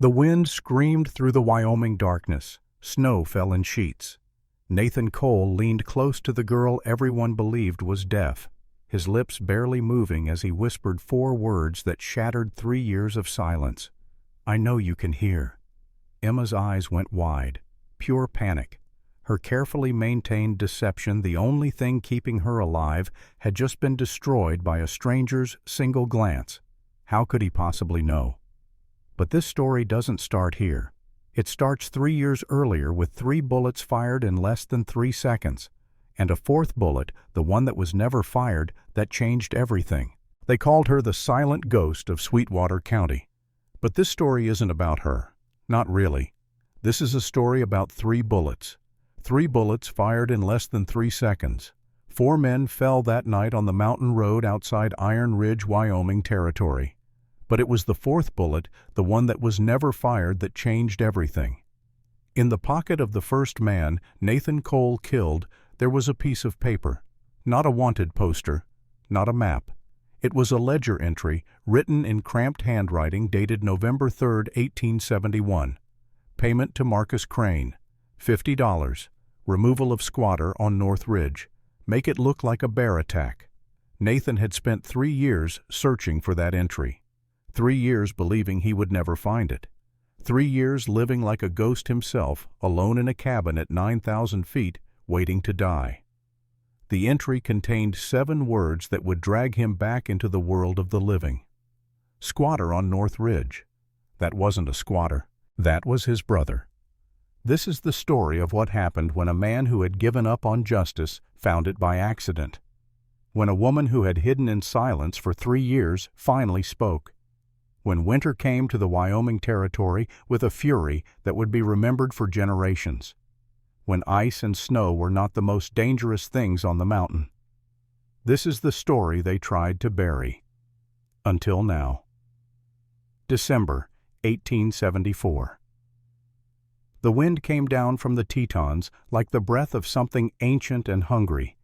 The wind screamed through the Wyoming darkness. Snow fell in sheets. Nathan Cole leaned close to the girl everyone believed was deaf, his lips barely moving as he whispered 4 words that shattered 3 years of silence. "I know you can hear." Emma's eyes went wide. Pure panic. Her carefully maintained deception, the only thing keeping her alive, had just been destroyed by a stranger's single glance. How could he possibly know? But this story doesn't start here. It starts 3 years earlier with 3 bullets fired in less than 3 seconds, and a 4th bullet, the one that was never fired, that changed everything. They called her the silent ghost of Sweetwater County. But this story isn't about her. Not really. This is a story about 3 bullets. 3 bullets fired in less than 3 seconds. 4 men fell that night on the mountain road outside Iron Ridge, Wyoming territory. But it was the 4th bullet, the one that was never fired, that changed everything. In the pocket of the first man, Nathan Cole killed, there was a piece of paper. Not a wanted poster, not a map. It was a ledger entry, written in cramped handwriting, dated November 3, 1871. Payment to Marcus Crane, $50. Removal of squatter on North Ridge. Make it look like a bear attack. Nathan had spent 3 years searching for that entry. 3 years believing he would never find it. 3 years living like a ghost himself, alone in a cabin at 9,000 feet, waiting to die. The entry contained 7 words that would drag him back into the world of the living. Squatter on North Ridge. That wasn't a squatter. That was his brother. This is the story of what happened when a man who had given up on justice found it by accident. When a woman who had hidden in silence for 3 years finally spoke. When winter came to the Wyoming territory with a fury that would be remembered for generations. When ice and snow were not the most dangerous things on the mountain. This is the story they tried to bury. Until now. December 1874. The wind came down from the Tetons like the breath of something ancient and hungry.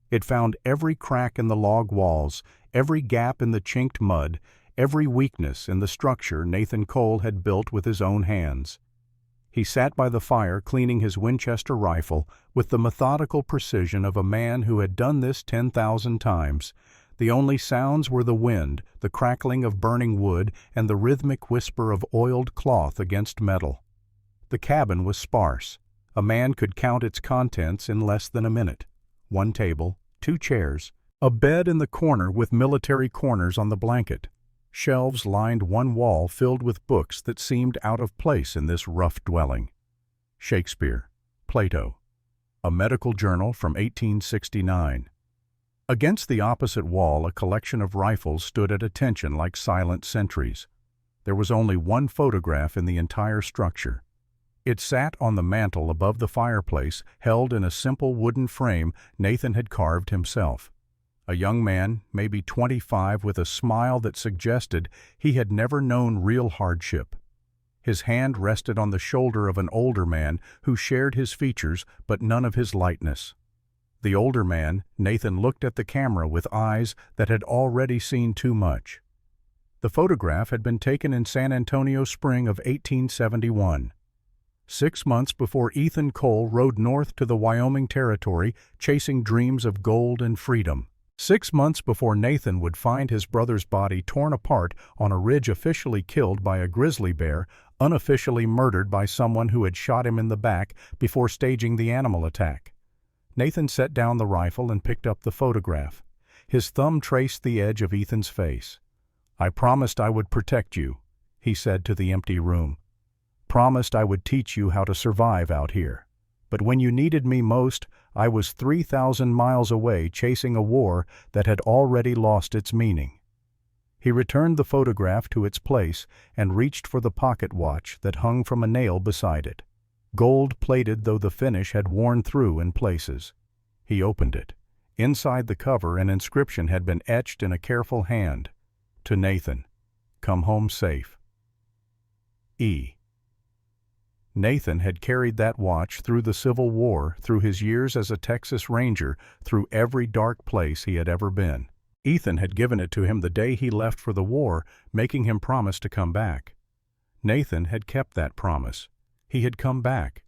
It found every crack in the log walls, every gap in the chinked mud, every weakness in the structure Nathan Cole had built with his own hands. He sat by the fire cleaning his Winchester rifle with the methodical precision of a man who had done this 10,000 times. The only sounds were the wind, the crackling of burning wood, and the rhythmic whisper of oiled cloth against metal. The cabin was sparse. A man could count its contents in less than a minute. 1 table, 2 chairs, a bed in the corner with military corners on the blanket. Shelves lined one wall filled with books that seemed out of place in this rough dwelling. Shakespeare, Plato, a medical journal from 1869. Against the opposite wall, a collection of rifles stood at attention like silent sentries. There was only 1 photograph in the entire structure. It sat on the mantel above the fireplace, held in a simple wooden frame Nathan had carved himself. A young man, maybe 25, with a smile that suggested he had never known real hardship. His hand rested on the shoulder of an older man who shared his features but none of his lightness. The older man, Nathan, looked at the camera with eyes that had already seen too much. The photograph had been taken in San Antonio spring of 1871. 6 months before Ethan Cole rode north to the Wyoming territory chasing dreams of gold and freedom. 6 months before Nathan would find his brother's body torn apart on a ridge, officially killed by a grizzly bear, unofficially murdered by someone who had shot him in the back before staging the animal attack. Nathan set down the rifle and picked up the photograph. His thumb traced the edge of Ethan's face. "I promised I would protect you," he said to the empty room. "Promised I would teach you how to survive out here. But when you needed me most, I was 3,000 miles away chasing a war that had already lost its meaning." He returned the photograph to its place and reached for the pocket watch that hung from a nail beside it. Gold-plated though the finish had worn through in places. He opened it. Inside the cover an inscription had been etched in a careful hand. To Nathan, come home safe. E. Nathan had carried that watch through the Civil War, through his years as a Texas Ranger, through every dark place he had ever been. Ethan had given it to him the day he left for the war, making him promise to come back. Nathan had kept that promise. He had come back.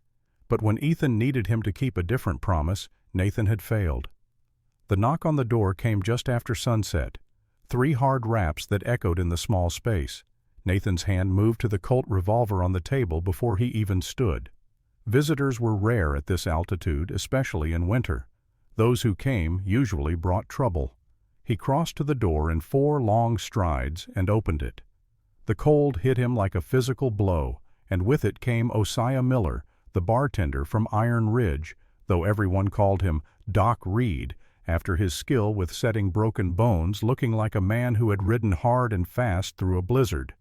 But when Ethan needed him to keep a different promise, Nathan had failed. The knock on the door came just after sunset. 3 hard raps that echoed in the small space. Nathan's hand moved to the Colt revolver on the table before he even stood. Visitors were rare at this altitude, especially in winter. Those who came usually brought trouble. He crossed to the door in 4 long strides and opened it. The cold hit him like a physical blow, and with it came Osiah Miller, the bartender from Iron Ridge, though everyone called him Doc Reed, after his skill with setting broken bones, looking like a man who had ridden hard and fast through a blizzard.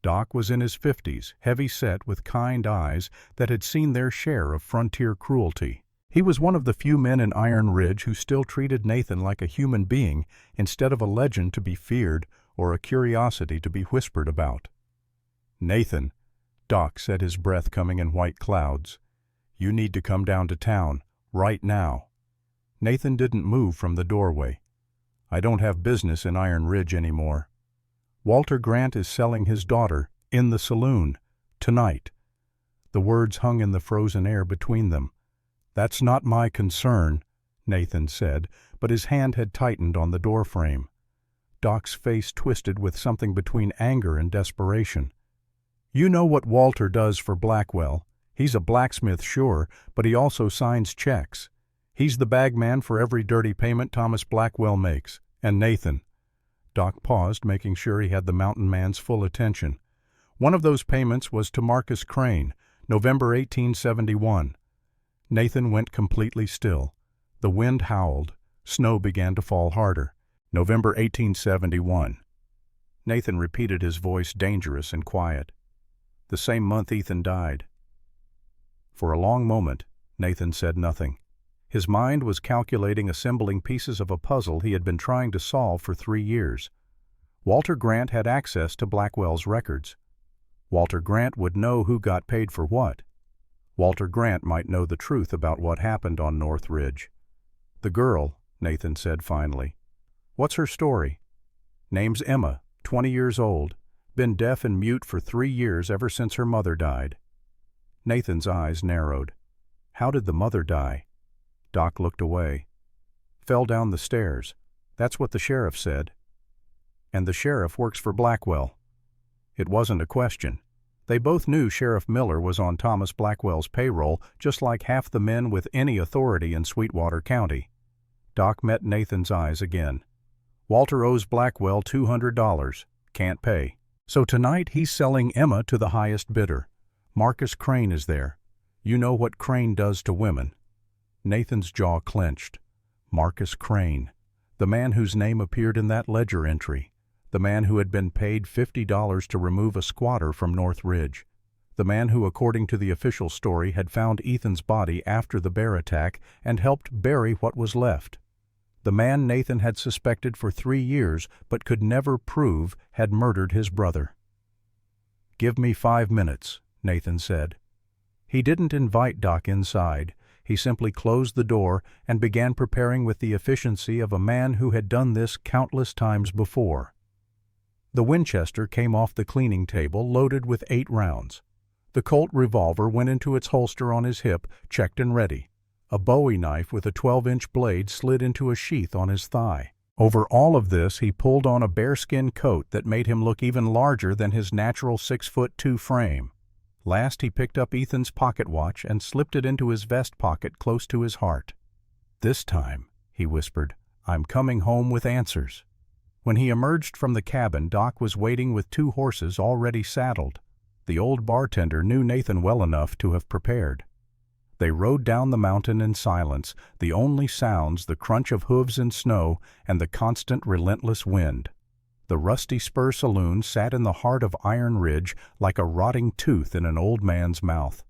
Doc was in his 50s, heavy-set with kind eyes that had seen their share of frontier cruelty. He was one of the few men in Iron Ridge who still treated Nathan like a human being instead of a legend to be feared or a curiosity to be whispered about. "Nathan," Doc said, his breath coming in white clouds, "you need to come down to town, right now." Nathan didn't move from the doorway. "I don't have business in Iron Ridge anymore. Walter Grant is selling his daughter in the saloon tonight." The words hung in the frozen air between them. "That's not my concern," Nathan said, but his hand had tightened on the doorframe. Doc's face twisted with something between anger and desperation. "You know what Walter does for Blackwell. He's a blacksmith, sure, but he also signs checks. He's the bagman for every dirty payment Thomas Blackwell makes. And Nathan—" Doc paused, making sure he had the mountain man's full attention. "One of those payments was to Marcus Crane, November 1871. Nathan went completely still. The wind howled. Snow began to fall harder. "November 1871. Nathan repeated, his voice dangerous and quiet. "The same month Ethan died." For a long moment, Nathan said nothing. His mind was calculating, assembling pieces of a puzzle he had been trying to solve for 3 years. Walter Grant had access to Blackwell's records. Walter Grant would know who got paid for what. Walter Grant might know the truth about what happened on North Ridge. "The girl," Nathan said finally. "What's her story?" "Name's Emma, 20 years old. Been deaf and mute for 3 years ever since her mother died." Nathan's eyes narrowed. "How did the mother die?" Doc looked away. "Fell down the stairs. That's what the sheriff said." "And the sheriff works for Blackwell." It wasn't a question. They both knew Sheriff Miller was on Thomas Blackwell's payroll, just like half the men with any authority in Sweetwater County. Doc met Nathan's eyes again. "Walter owes Blackwell $200. Can't pay. So tonight he's selling Emma to the highest bidder. Marcus Crane is there. You know what Crane does to women." Nathan's jaw clenched. Marcus Crane, the man whose name appeared in that ledger entry, the man who had been paid $50 to remove a squatter from North Ridge, the man who, according to the official story, had found Ethan's body after the bear attack and helped bury what was left. The man Nathan had suspected for 3 years but could never prove had murdered his brother. "Give me 5 minutes," Nathan said. He didn't invite Doc inside. He simply closed the door and began preparing with the efficiency of a man who had done this countless times before. The Winchester came off the cleaning table loaded with 8 rounds. The Colt revolver went into its holster on his hip, checked and ready. A Bowie knife with a 12-inch blade slid into a sheath on his thigh. Over all of this, he pulled on a bearskin coat that made him look even larger than his natural 6'2" frame. Last, he picked up Ethan's pocket watch and slipped it into his vest pocket close to his heart. "This time," he whispered, "I'm coming home with answers." When he emerged from the cabin, Doc was waiting with 2 horses already saddled. The old bartender knew Nathan well enough to have prepared. They rode down the mountain in silence, the only sounds the crunch of hooves in snow and the constant relentless wind. The Rusty Spur Saloon sat in the heart of Iron Ridge like a rotting tooth in an old man's mouth.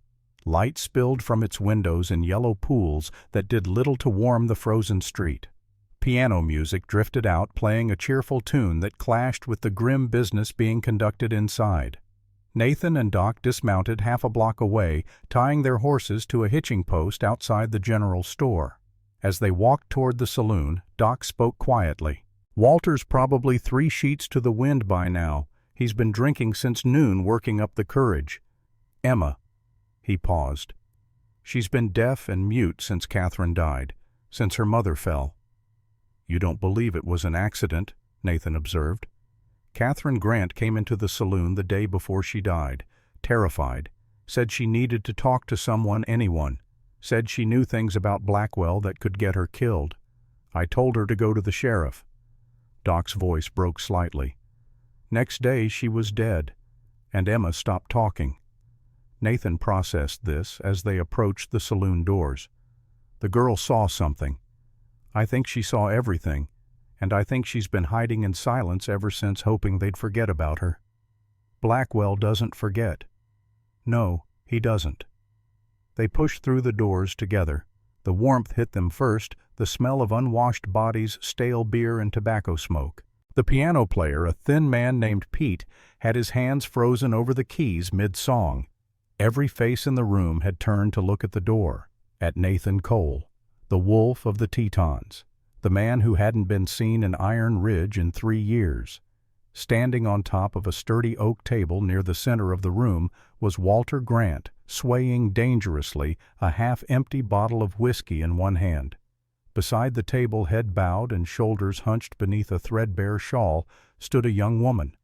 Light spilled from its windows in yellow pools that did little to warm the frozen street. Piano music drifted out, playing a cheerful tune that clashed with the grim business being conducted inside. Nathan and Doc dismounted half a block away, tying their horses to a hitching post outside the general store. As they walked toward the saloon, Doc spoke quietly. "Walter's probably 3 sheets to the wind by now. He's been drinking since noon, working up the courage. Emma." He paused. "She's been deaf and mute since Catherine died, since her mother fell." "You don't believe it was an accident," Nathan observed. "Catherine Grant came into the saloon the day before she died, terrified, said she needed to talk to someone, anyone, said she knew things about Blackwell that could get her killed. I told her to go to the sheriff." Doc's voice broke slightly. "Next day she was dead, and Emma stopped talking." Nathan processed this as they approached the saloon doors. "The girl saw something. I think she saw everything, and I think she's been hiding in silence ever since, hoping they'd forget about her." "Blackwell doesn't forget." "No, he doesn't." They pushed through the doors together. The warmth hit them first, the smell of unwashed bodies, stale beer, and tobacco smoke. The piano player, a thin man named Pete, had his hands frozen over the keys mid-song. Every face in the room had turned to look at the door, at Nathan Cole, the wolf of the Tetons, the man who hadn't been seen in Iron Ridge in 3 years. Standing on top of a sturdy oak table near the center of the room was Walter Grant, swaying dangerously, a half-empty bottle of whiskey in one hand. Beside the table, head bowed and shoulders hunched beneath a threadbare shawl, stood a young woman.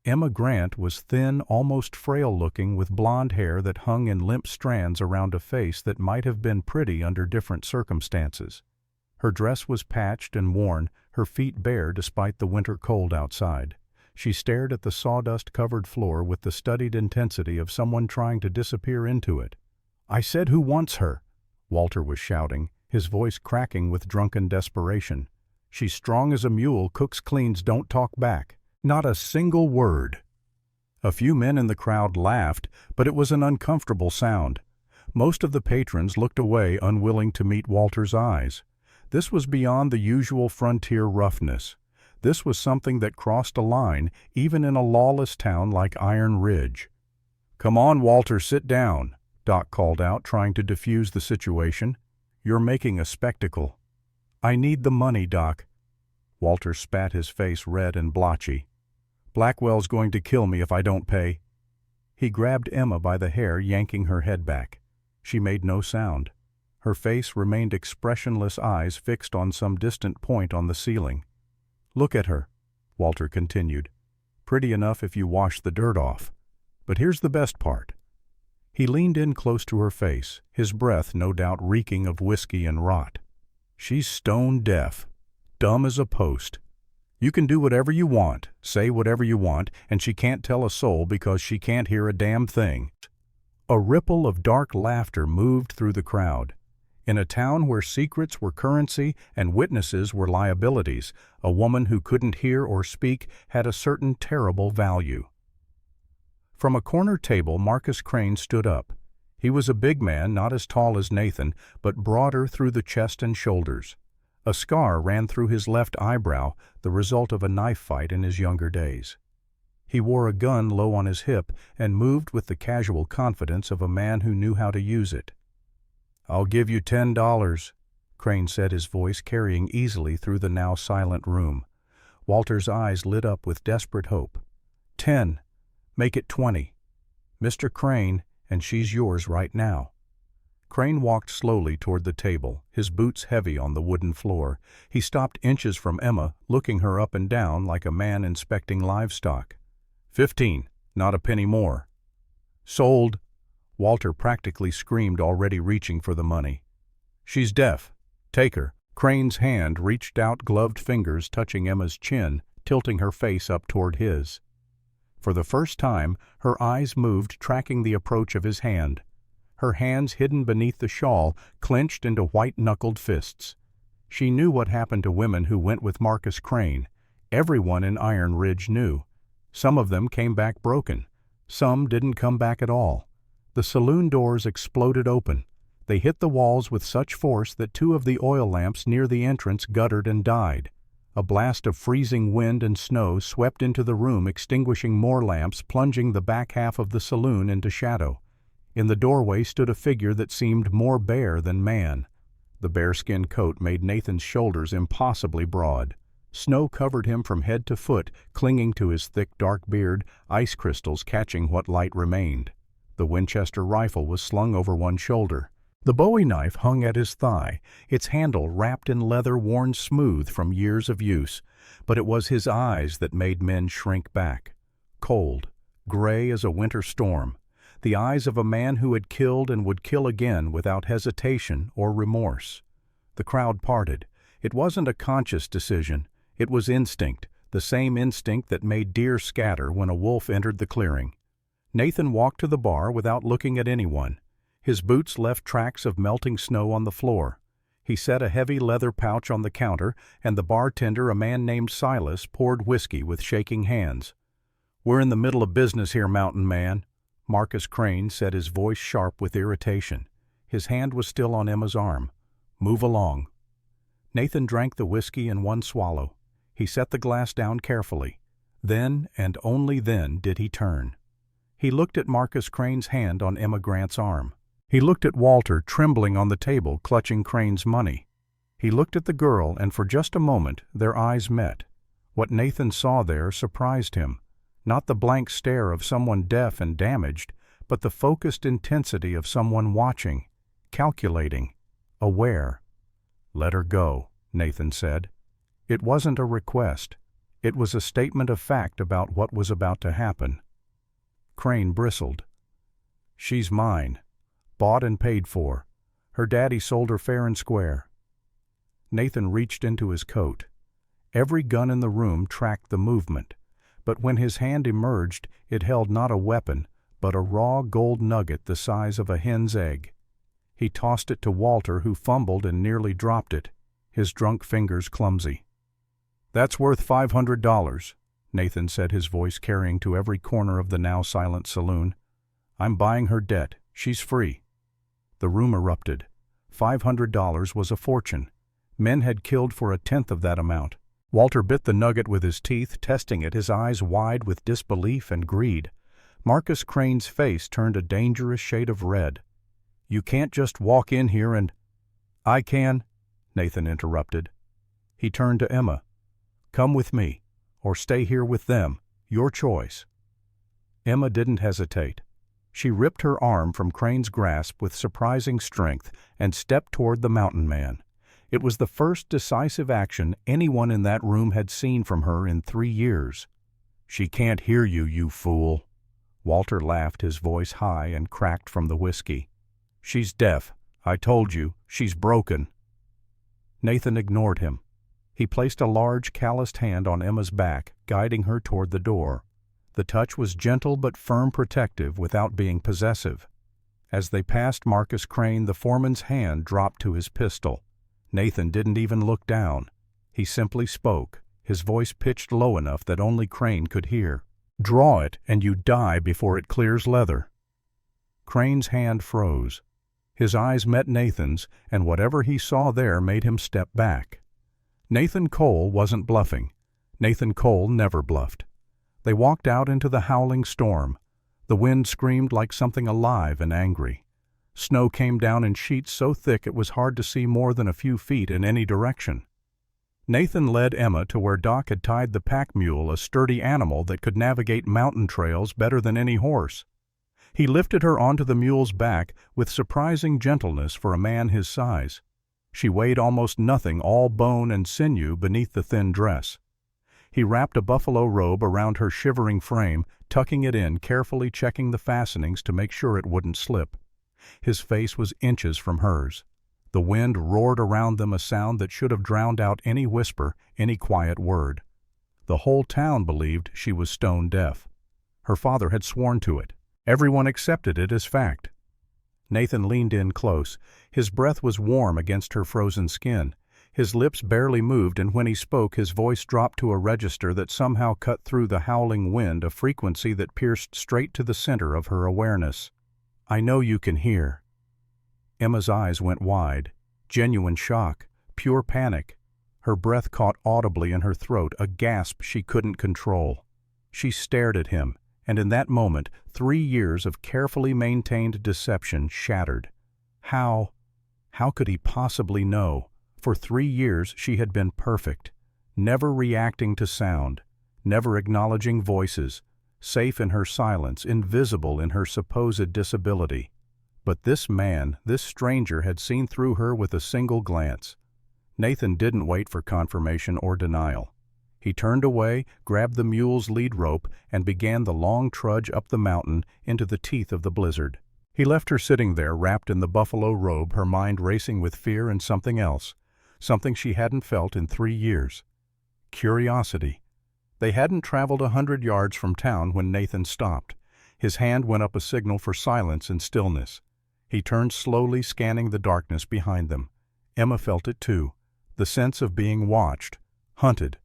Emma Grant was thin, almost frail-looking, with blonde hair that hung in limp strands around a face that might have been pretty under different circumstances. Her dress was patched and worn, her feet bare despite the winter cold outside. She stared at the sawdust-covered floor with the studied intensity of someone trying to disappear into it. "I said, who wants her?" Walter was shouting, his voice cracking with drunken desperation. "She's strong as a mule, cooks, cleans, don't talk back." Not a single word. A few men in the crowd laughed, but it was an uncomfortable sound. Most of the patrons looked away, unwilling to meet Walter's eyes. This was beyond the usual frontier roughness. This was something that crossed a line, even in a lawless town like Iron Ridge. "Come on, Walter, sit down," Doc called out, trying to defuse the situation. "You're making a spectacle." "I need the money, Doc." Walter spat, his face red and blotchy. "Blackwell's going to kill me if I don't pay." He grabbed Emma by the hair, yanking her head back. She made no sound. Her face remained expressionless, eyes fixed on some distant point on the ceiling. "Look at her," Walter continued. "Pretty enough if you wash the dirt off. But here's the best part." He leaned in close to her face, his breath no doubt reeking of whiskey and rot. "She's stone deaf, dumb as a post. You can do whatever you want, say whatever you want, and she can't tell a soul because she can't hear a damn thing." A ripple of dark laughter moved through the crowd. In a town where secrets were currency and witnesses were liabilities, a woman who couldn't hear or speak had a certain terrible value. From a corner table, Marcus Crane stood up. He was a big man, not as tall as Nathan, but broader through the chest and shoulders. A scar ran through his left eyebrow, the result of a knife fight in his younger days. He wore a gun low on his hip and moved with the casual confidence of a man who knew how to use it. "I'll give you $10, Crane said, his voice carrying easily through the now silent room. Walter's eyes lit up with desperate hope. 10. Make it 20. Mr. Crane, and she's yours right now." Crane walked slowly toward the table, his boots heavy on the wooden floor. He stopped inches from Emma, looking her up and down like a man inspecting livestock. 15, not a penny more." "Sold," Walter practically screamed, already reaching for the money. "She's deaf. Take her." Crane's hand reached out, gloved fingers touching Emma's chin, tilting her face up toward his. For the first time, her eyes moved, tracking the approach of his hand. Her hands, hidden beneath the shawl, clenched into white-knuckled fists. She knew what happened to women who went with Marcus Crane. Everyone in Iron Ridge knew. Some of them came back broken. Some didn't come back at all. The saloon doors exploded open. They hit the walls with such force that 2 of the oil lamps near the entrance guttered and died. A blast of freezing wind and snow swept into the room, extinguishing more lamps, plunging the back half of the saloon into shadow. In the doorway stood a figure that seemed more bear than man. The bearskin coat made Nathan's shoulders impossibly broad. Snow covered him from head to foot, clinging to his thick dark beard, ice crystals catching what light remained. The Winchester rifle was slung over one shoulder. The Bowie knife hung at his thigh, its handle wrapped in leather worn smooth from years of use, but it was his eyes that made men shrink back. Cold, gray as a winter storm, the eyes of a man who had killed and would kill again without hesitation or remorse. The crowd parted. It wasn't a conscious decision. It was instinct, the same instinct that made deer scatter when a wolf entered the clearing. Nathan walked to the bar without looking at anyone. His boots left tracks of melting snow on the floor. He set a heavy leather pouch on the counter, and the bartender, a man named Silas, poured whiskey with shaking hands. "We're in the middle of business here, Mountain Man." Marcus Crane said, his voice sharp with irritation. His hand was still on Emma's arm. "Move along." Nathan drank the whiskey in one swallow. He set the glass down carefully. Then, and only then, did he turn. He looked at Marcus Crane's hand on Emma Grant's arm. He looked at Walter trembling on the table, clutching Crane's money. He looked at the girl, and for just a moment their eyes met. What Nathan saw there surprised him. Not the blank stare of someone deaf and damaged, but the focused intensity of someone watching, calculating, aware. "Let her go," Nathan said. It wasn't a request. It was a statement of fact about what was about to happen. Crane bristled. "She's mine. Bought and paid for. Her daddy sold her fair and square." Nathan reached into his coat. Every gun in the room tracked the movement, but when his hand emerged, it held not a weapon, but a raw gold nugget the size of a hen's egg. He tossed it to Walter, who fumbled and nearly dropped it, his drunk fingers clumsy. "That's worth $500, Nathan said, his voice carrying to every corner of the now silent saloon. "I'm buying her debt. She's free." The room erupted. $500 was a fortune. Men had killed for a tenth of that amount. Walter bit the nugget with his teeth, testing it, his eyes wide with disbelief and greed. Marcus Crane's face turned a dangerous shade of red. "You can't just walk in here and—" "I can," Nathan interrupted. He turned to Emma. "Come with me, or stay here with them. Your choice." Emma didn't hesitate. She ripped her arm from Crane's grasp with surprising strength and stepped toward the mountain man. It was the first decisive action anyone in that room had seen from her in 3 years. "She can't hear you, you fool." Walter laughed, his voice high and cracked from the whiskey. "She's deaf. I told you, she's broken." Nathan ignored him. He placed a large, calloused hand on Emma's back, guiding her toward the door. The touch was gentle but firm, protective, without being possessive. As they passed Marcus Crane, the foreman's hand dropped to his pistol. Nathan didn't even look down. He simply spoke, his voice pitched low enough that only Crane could hear. "Draw it, and you die before it clears leather." Crane's hand froze. His eyes met Nathan's, and whatever he saw there made him step back. Nathan Cole wasn't bluffing. Nathan Cole never bluffed. They walked out into the howling storm. The wind screamed like something alive and angry. Snow came down in sheets so thick it was hard to see more than a few feet in any direction. Nathan led Emma to where Doc had tied the pack mule, a sturdy animal that could navigate mountain trails better than any horse. He lifted her onto the mule's back with surprising gentleness for a man his size. She weighed almost nothing, all bone and sinew beneath the thin dress. He wrapped a buffalo robe around her shivering frame, tucking it in, carefully checking the fastenings to make sure it wouldn't slip. His face was inches from hers. The wind roared around them, a sound that should have drowned out any whisper, any quiet word. The whole town believed she was stone deaf. Her father had sworn to it. Everyone accepted it as fact. Nathan leaned in close. His breath was warm against her frozen skin. His lips barely moved, and when he spoke, his voice dropped to a register that somehow cut through the howling wind, a frequency that pierced straight to the center of her awareness. "I know you can hear." Emma's eyes went wide. Genuine shock, pure panic. Her breath caught audibly in her throat, a gasp she couldn't control. She stared at him, and in that moment, 3 years of carefully maintained deception shattered. How could he possibly know? For 3 years she had been perfect. never reacting to sound, never acknowledging voices, safe in her silence, invisible in her supposed disability. But this man, this stranger, had seen through her with a single glance. Nathan didn't wait for confirmation or denial. He turned away, grabbed the mule's lead rope, and began the long trudge up the mountain into the teeth of the blizzard. He left her sitting there, wrapped in the buffalo robe, her mind racing with fear and something else, something she hadn't felt in 3 years. Curiosity. They hadn't traveled 100 yards from town when Nathan stopped. His hand went up a signal for silence and stillness. He turned slowly, scanning the darkness behind them. Emma felt it too, the sense of being watched, hunted.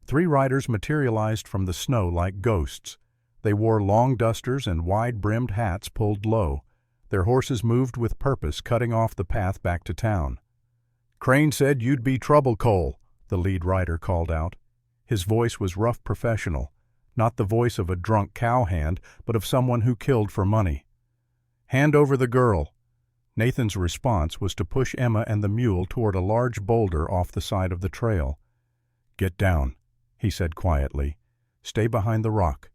3 riders materialized from the snow like ghosts. They wore long dusters and wide-brimmed hats pulled low. Their horses moved with purpose, cutting off the path back to town. "Crane said you'd be trouble, Cole," the lead rider called out. His voice was rough, professional, not the voice of a drunk cowhand, but of someone who killed for money. "Hand over the girl." Nathan's response was to push Emma and the mule toward a large boulder off the side of the trail. "Get down," he said quietly. "Stay behind the rock.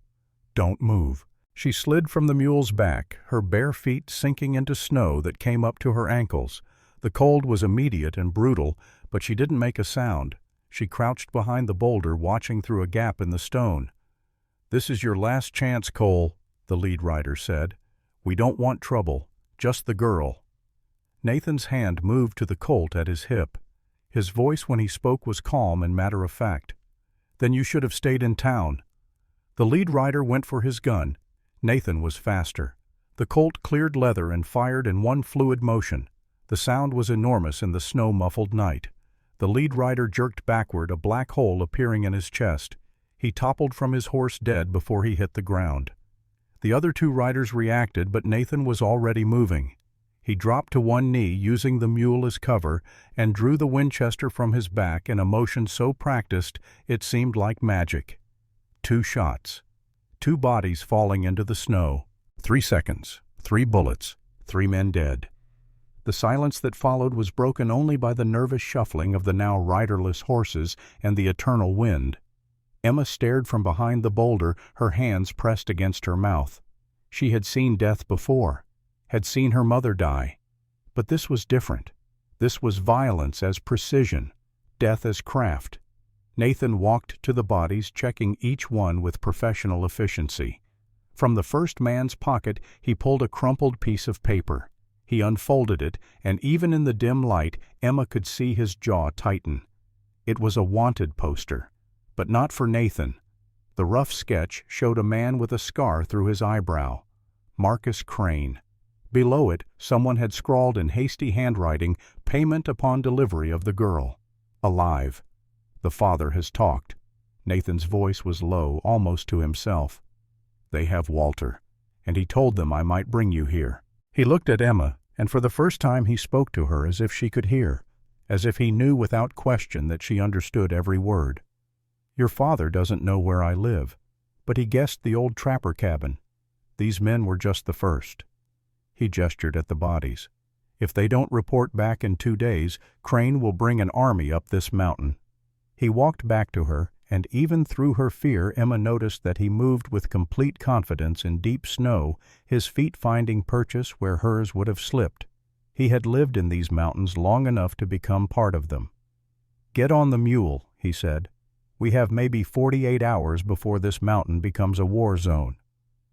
Don't move." She slid from the mule's back, her bare feet sinking into snow that came up to her ankles. The cold was immediate and brutal, but she didn't make a sound. She crouched behind the boulder, watching through a gap in the stone. "This is your last chance, Cole," the lead rider said. "We don't want trouble, just the girl." Nathan's hand moved to the Colt at his hip. His voice when he spoke was calm and matter-of-fact. "Then you should have stayed in town." The lead rider went for his gun. Nathan was faster. The Colt cleared leather and fired in one fluid motion. The sound was enormous in the snow-muffled night. The lead rider jerked backward, a black hole appearing in his chest. He toppled from his horse dead before he hit the ground. The other 2 riders reacted, but Nathan was already moving. He dropped to one knee, using the mule as cover, and drew the Winchester from his back in a motion so practiced it seemed like magic. 2 shots. 2 bodies falling into the snow. 3 seconds. 3 bullets. 3 men dead. The silence that followed was broken only by the nervous shuffling of the now riderless horses and the eternal wind. Emma stared from behind the boulder, her hands pressed against her mouth. She had seen death before, had seen her mother die. But this was different. This was violence as precision, death as craft. Nathan walked to the bodies, checking each one with professional efficiency. From the first man's pocket, he pulled a crumpled piece of paper. He unfolded it, and even in the dim light, Emma could see his jaw tighten. It was a wanted poster, but not for Nathan. The rough sketch showed a man with a scar through his eyebrow. Marcus Crane. Below it, someone had scrawled in hasty handwriting, "Payment upon delivery of the girl. Alive. The father has talked." Nathan's voice was low, almost to himself. "They have Walter, and he told them I might bring you here." He looked at Emma, and for the first time he spoke to her as if she could hear, as if he knew without question that she understood every word. "Your father doesn't know where I live, but he guessed the old trapper cabin. These men were just the first." He gestured at the bodies. "If they don't report back in 2 days, Crane will bring an army up this mountain." He walked back to her, and even through her fear Emma noticed that he moved with complete confidence in deep snow, his feet finding purchase where hers would have slipped. He had lived in these mountains long enough to become part of them. "Get on the mule," he said. "We have maybe 48 hours before this mountain becomes a war zone."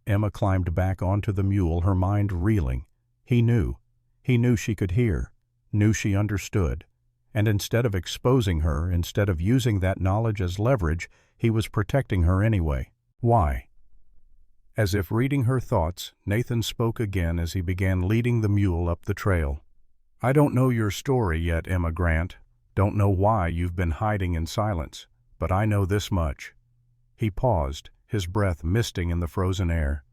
Emma climbed back onto the mule, her mind reeling. He knew. He knew she could hear, knew she understood. And instead of exposing her, instead of using that knowledge as leverage, he was protecting her anyway. Why? As if reading her thoughts, Nathan spoke again as he began leading the mule up the trail. "I don't know your story yet, Emma Grant. Don't know why you've been hiding in silence, but I know this much." He paused, his breath misting in the frozen air.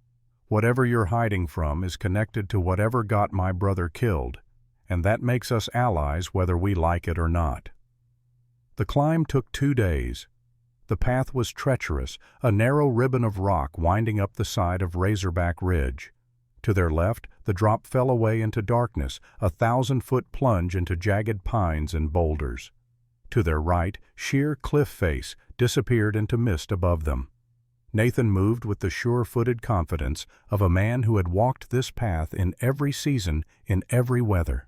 "Whatever you're hiding from is connected to whatever got my brother killed, and that makes us allies whether we like it or not." The climb took 2 days. The path was treacherous, a narrow ribbon of rock winding up the side of Razorback Ridge. To their left, the drop fell away into darkness, a 1,000-foot plunge into jagged pines and boulders. To their right, sheer cliff face disappeared into mist above them. Nathan moved with the sure-footed confidence of a man who had walked this path in every season, in every weather.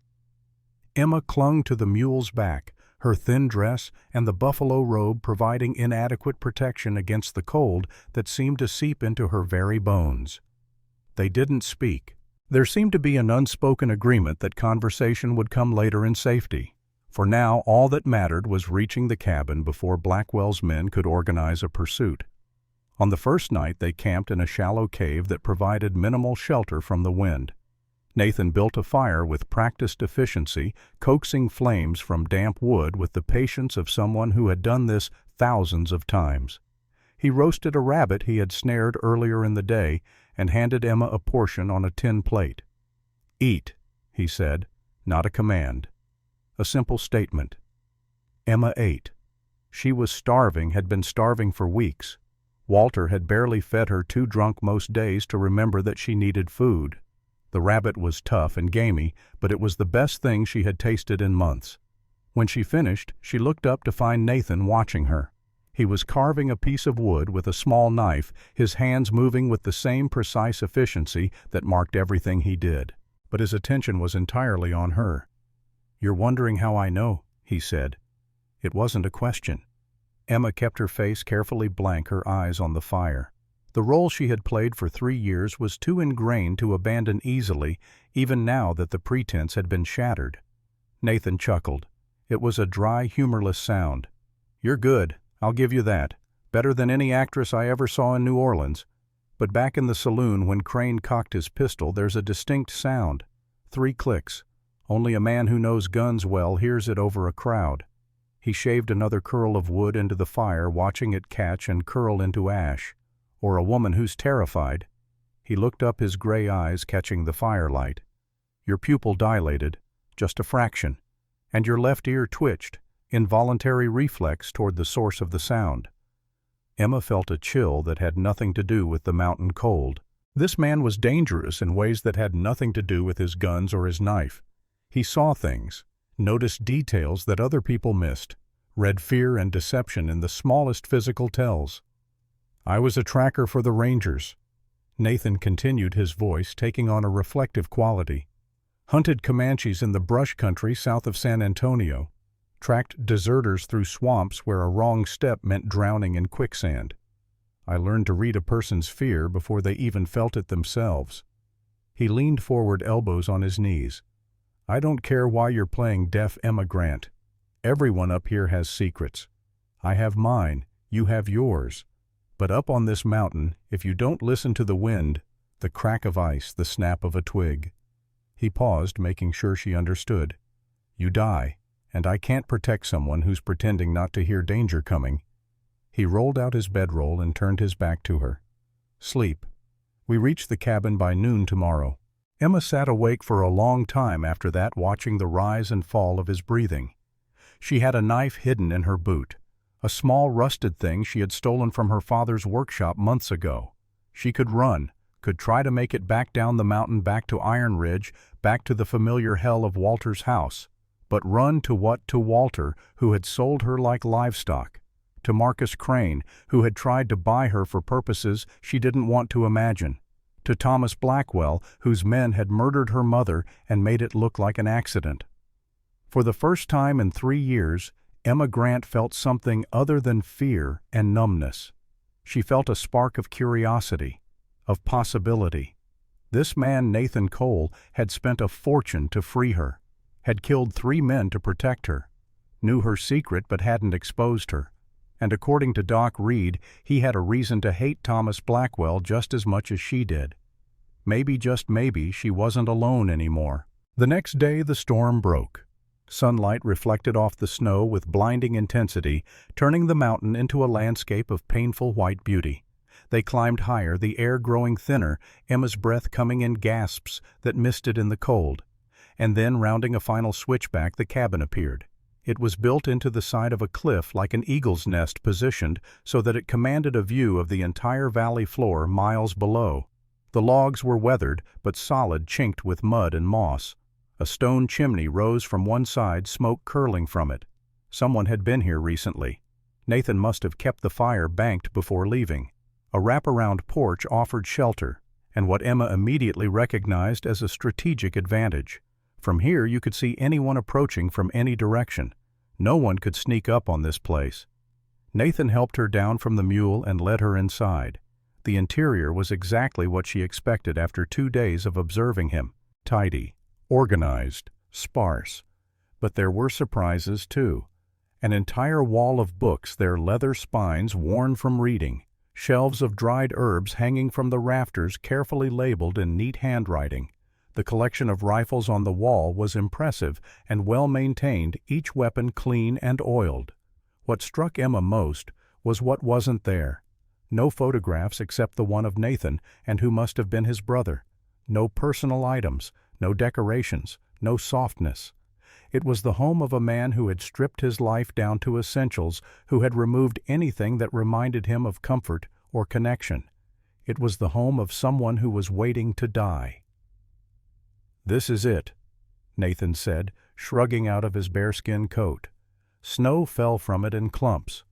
Emma clung to the mule's back, her thin dress and the buffalo robe providing inadequate protection against the cold that seemed to seep into her very bones. They didn't speak. There seemed to be an unspoken agreement that conversation would come later in safety. For now, all that mattered was reaching the cabin before Blackwell's men could organize a pursuit. On the first night, they camped in a shallow cave that provided minimal shelter from the wind. Nathan built a fire with practiced efficiency, coaxing flames from damp wood with the patience of someone who had done this thousands of times. He roasted a rabbit he had snared earlier in the day and handed Emma a portion on a tin plate. "Eat," he said, not a command. A simple statement. Emma ate. She was starving, had been starving for weeks. Walter had barely fed her, too drunk most days to remember that she needed food. The rabbit was tough and gamey, but it was the best thing she had tasted in months. When she finished, she looked up to find Nathan watching her. He was carving a piece of wood with a small knife, his hands moving with the same precise efficiency that marked everything he did. But his attention was entirely on her. "You're wondering how I know," he said. It wasn't a question. Emma kept her face carefully blank, her eyes on the fire. The role she had played for 3 years was too ingrained to abandon easily, even now that the pretense had been shattered. Nathan chuckled. It was a dry, humorless sound. "You're good, I'll give you that. Better than any actress I ever saw in New Orleans. But back in the saloon when Crane cocked his pistol, there's a distinct sound. 3 clicks. Only a man who knows guns well hears it over a crowd." He shaved another curl of wood into the fire, watching it catch and curl into ash. "Or a woman who's terrified." He looked up, his gray eyes catching the firelight. "Your pupil dilated, just a fraction, and your left ear twitched, involuntary reflex toward the source of the sound." Emma felt a chill that had nothing to do with the mountain cold. This man was dangerous in ways that had nothing to do with his guns or his knife. He saw things, noticed details that other people missed, read fear and deception in the smallest physical tells. "I was a tracker for the Rangers." Nathan continued, his voice taking on a reflective quality. "Hunted Comanches in the brush country south of San Antonio. Tracked deserters through swamps where a wrong step meant drowning in quicksand. I learned to read a person's fear before they even felt it themselves." He leaned forward, elbows on his knees. "I don't care why you're playing deaf, Emma Grant. Everyone up here has secrets. I have mine, you have yours. But up on this mountain, if you don't listen to the wind, the crack of ice, the snap of a twig." He paused, making sure she understood. "You die, and I can't protect someone who's pretending not to hear danger coming." He rolled out his bedroll and turned his back to her. "Sleep. We reach the cabin by noon tomorrow." Emma sat awake for a long time after that, watching the rise and fall of his breathing. She had a knife hidden in her boot, a small rusted thing she had stolen from her father's workshop months ago. She could run, could try to make it back down the mountain, back to Iron Ridge, back to the familiar hell of Walter's house. But run to what? To Walter, who had sold her like livestock. To Marcus Crane, who had tried to buy her for purposes she didn't want to imagine. To Thomas Blackwell, whose men had murdered her mother and made it look like an accident. For the first time in 3 years, Emma Grant felt something other than fear and numbness. She felt a spark of curiosity, of possibility. This man, Nathan Cole, had spent a fortune to free her, had killed 3 men to protect her, knew her secret but hadn't exposed her. And according to Doc Reed, he had a reason to hate Thomas Blackwell just as much as she did. Maybe, just maybe, she wasn't alone anymore. The next day the storm broke. Sunlight reflected off the snow with blinding intensity, turning the mountain into a landscape of painful white beauty. They climbed higher, the air growing thinner, Emma's breath coming in gasps that misted in the cold. And then, rounding a final switchback, the cabin appeared. It was built into the side of a cliff like an eagle's nest, positioned so that it commanded a view of the entire valley floor miles below. The logs were weathered, but solid, chinked with mud and moss. A stone chimney rose from one side, smoke curling from it. Someone had been here recently. Nathan must have kept the fire banked before leaving. A wraparound porch offered shelter, and what Emma immediately recognized as a strategic advantage. From here you could see anyone approaching from any direction. No one could sneak up on this place. Nathan helped her down from the mule and led her inside. The interior was exactly what she expected after 2 days of observing him. Tidy, organized, sparse. But there were surprises too. An entire wall of books, their leather spines worn from reading. Shelves of dried herbs hanging from the rafters, carefully labeled in neat handwriting. The collection of rifles on the wall was impressive and well maintained, each weapon clean and oiled. What struck Emma most was what wasn't there. No photographs except the one of Nathan, and who must have been his brother. No personal items, no decorations, no softness. It was the home of a man who had stripped his life down to essentials, who had removed anything that reminded him of comfort or connection. It was the home of someone who was waiting to die. "This is it," Nathan said, shrugging out of his bearskin coat. Snow fell from it in clumps.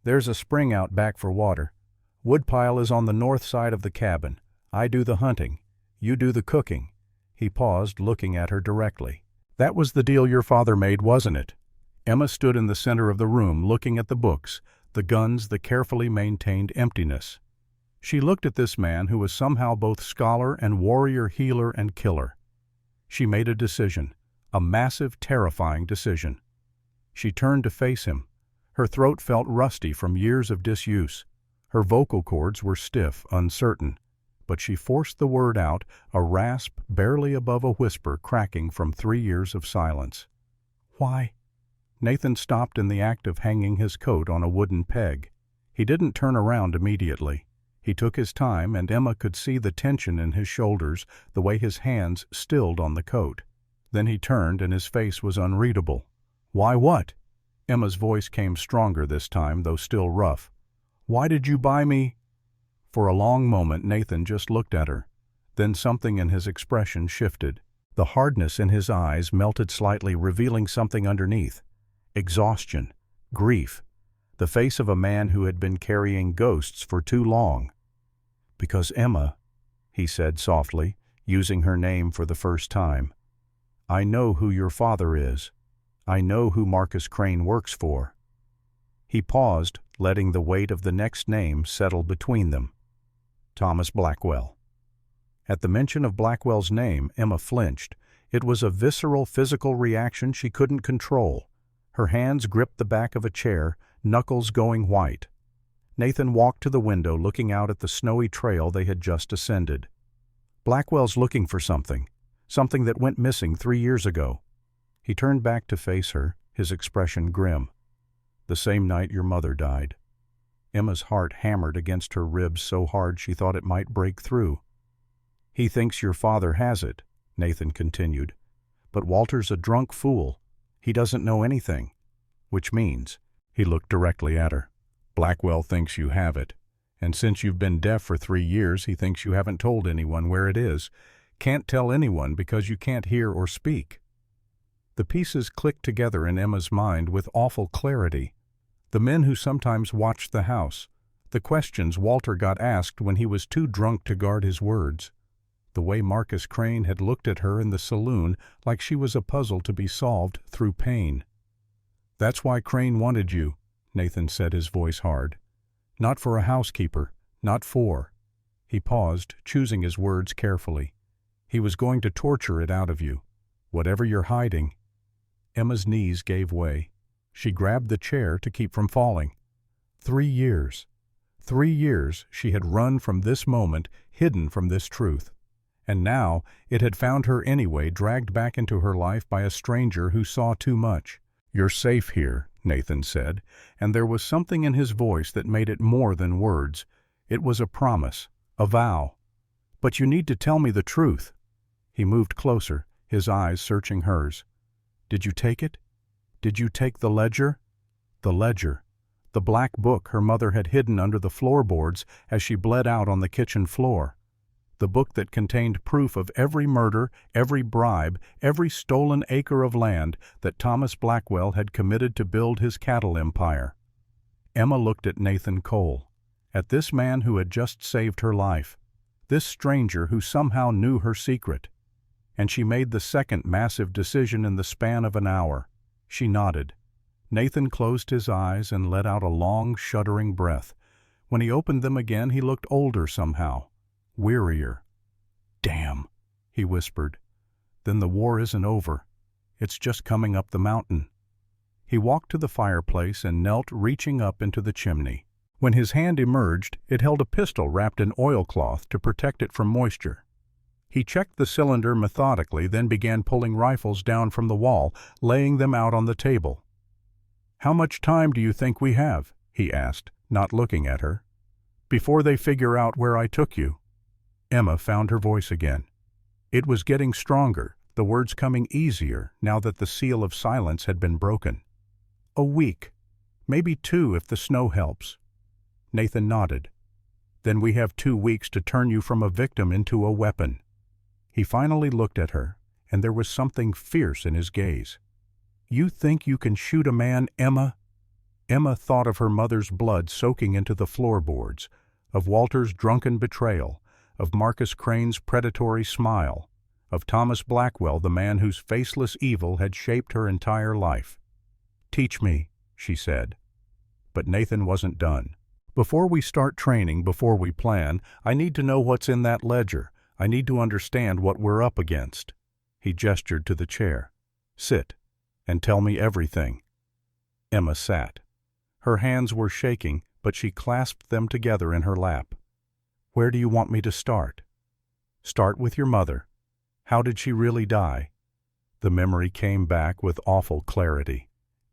"There's a spring out back for water. Woodpile is on the north side of the cabin. I do the hunting. You do the cooking." He paused, looking at her directly. "That was the deal your father made, wasn't it?" Emma stood in the center of the room, looking at the books, the guns, the carefully maintained emptiness. She looked at this man who was somehow both scholar and warrior, healer and killer. She made a decision, a massive, terrifying decision. She turned to face him. Her throat felt rusty from years of disuse. Her vocal cords were stiff, uncertain. But she forced the word out, a rasp barely above a whisper cracking from 3 years of silence. "Why?" Nathan stopped in the act of hanging his coat on a wooden peg. He didn't turn around immediately. He took his time, and Emma could see the tension in his shoulders, the way his hands stilled on the coat. Then he turned, and his face was unreadable. "Why what?" Emma's voice came stronger this time, though still rough. "Why did you buy me?" For a long moment Nathan just looked at her. Then something in his expression shifted. The hardness in his eyes melted slightly, revealing something underneath. Exhaustion, grief, the face of a man who had been carrying ghosts for too long. "Because Emma," he said softly, using her name for the first time, "I know who your father is. I know who Marcus Crane works for." He paused, letting the weight of the next name settle between them. Thomas Blackwell. At the mention of Blackwell's name, Emma flinched. It was a visceral, physical reaction she couldn't control. Her hands gripped the back of a chair, knuckles going white. Nathan walked to the window, looking out at the snowy trail they had just ascended. "Blackwell's looking for something that went missing 3 years ago." He turned back to face her, his expression grim. "The same night your mother died." Emma's heart hammered against her ribs so hard she thought it might break through. "He thinks your father has it," Nathan continued. "But Walter's a drunk fool. He doesn't know anything. Which means," he looked directly at her, "Blackwell thinks you have it. And since you've been deaf for 3 years, he thinks you haven't told anyone where it is. Can't tell anyone because you can't hear or speak." The pieces clicked together in Emma's mind with awful clarity. The men who sometimes watched the house, the questions Walter got asked when he was too drunk to guard his words, the way Marcus Crane had looked at her in the saloon like she was a puzzle to be solved through pain. "That's why Crane wanted you," Nathan said, his voice hard. "Not for a housekeeper, not for—" He paused, choosing his words carefully. "He was going to torture it out of you. Whatever you're hiding." Emma's knees gave way. She grabbed the chair to keep from falling. 3 years. 3 years she had run from this moment, hidden from this truth. And now it had found her anyway, dragged back into her life by a stranger who saw too much. "You're safe here," Nathan said, and there was something in his voice that made it more than words. It was a promise, a vow. "But you need to tell me the truth." He moved closer, his eyes searching hers. "Did you take it? Did you take the ledger?" The ledger. The black book her mother had hidden under the floorboards as she bled out on the kitchen floor. the book that contained proof of every murder, every bribe, every stolen acre of land that Thomas Blackwell had committed to build his cattle empire. Emma looked at Nathan Cole, at this man who had just saved her life, this stranger who somehow knew her secret. And she made the second massive decision in the span of an hour. She nodded. Nathan closed his eyes and let out a long, shuddering breath. When he opened them again, he looked older somehow, wearier. "Damn," he whispered. "Then the war isn't over. It's just coming up the mountain." He walked to the fireplace and knelt, reaching up into the chimney. When his hand emerged, it held a pistol wrapped in oilcloth to protect it from moisture. He checked the cylinder methodically, then began pulling rifles down from the wall, laying them out on the table. "How much time do you think we have?" he asked, not looking at her. "Before they figure out where I took you." Emma found her voice again. It was getting stronger, the words coming easier now that the seal of silence had been broken. "A week. Maybe 2 if the snow helps." Nathan nodded. "Then we have 2 weeks to turn you from a victim into a weapon." He finally looked at her, and there was something fierce in his gaze. "You think you can shoot a man, Emma?" Emma thought of her mother's blood soaking into the floorboards, of Walter's drunken betrayal, of Marcus Crane's predatory smile, of Thomas Blackwell, the man whose faceless evil had shaped her entire life. "Teach me," she said. But Nathan wasn't done. "Before we start training, before we plan, I need to know what's in that ledger. I need to understand what we're up against." He gestured to the chair. "Sit, and tell me everything." Emma sat. Her hands were shaking, but she clasped them together in her lap. "Where do you want me to start?" "Start with your mother. How did she really die?" The memory came back with awful clarity.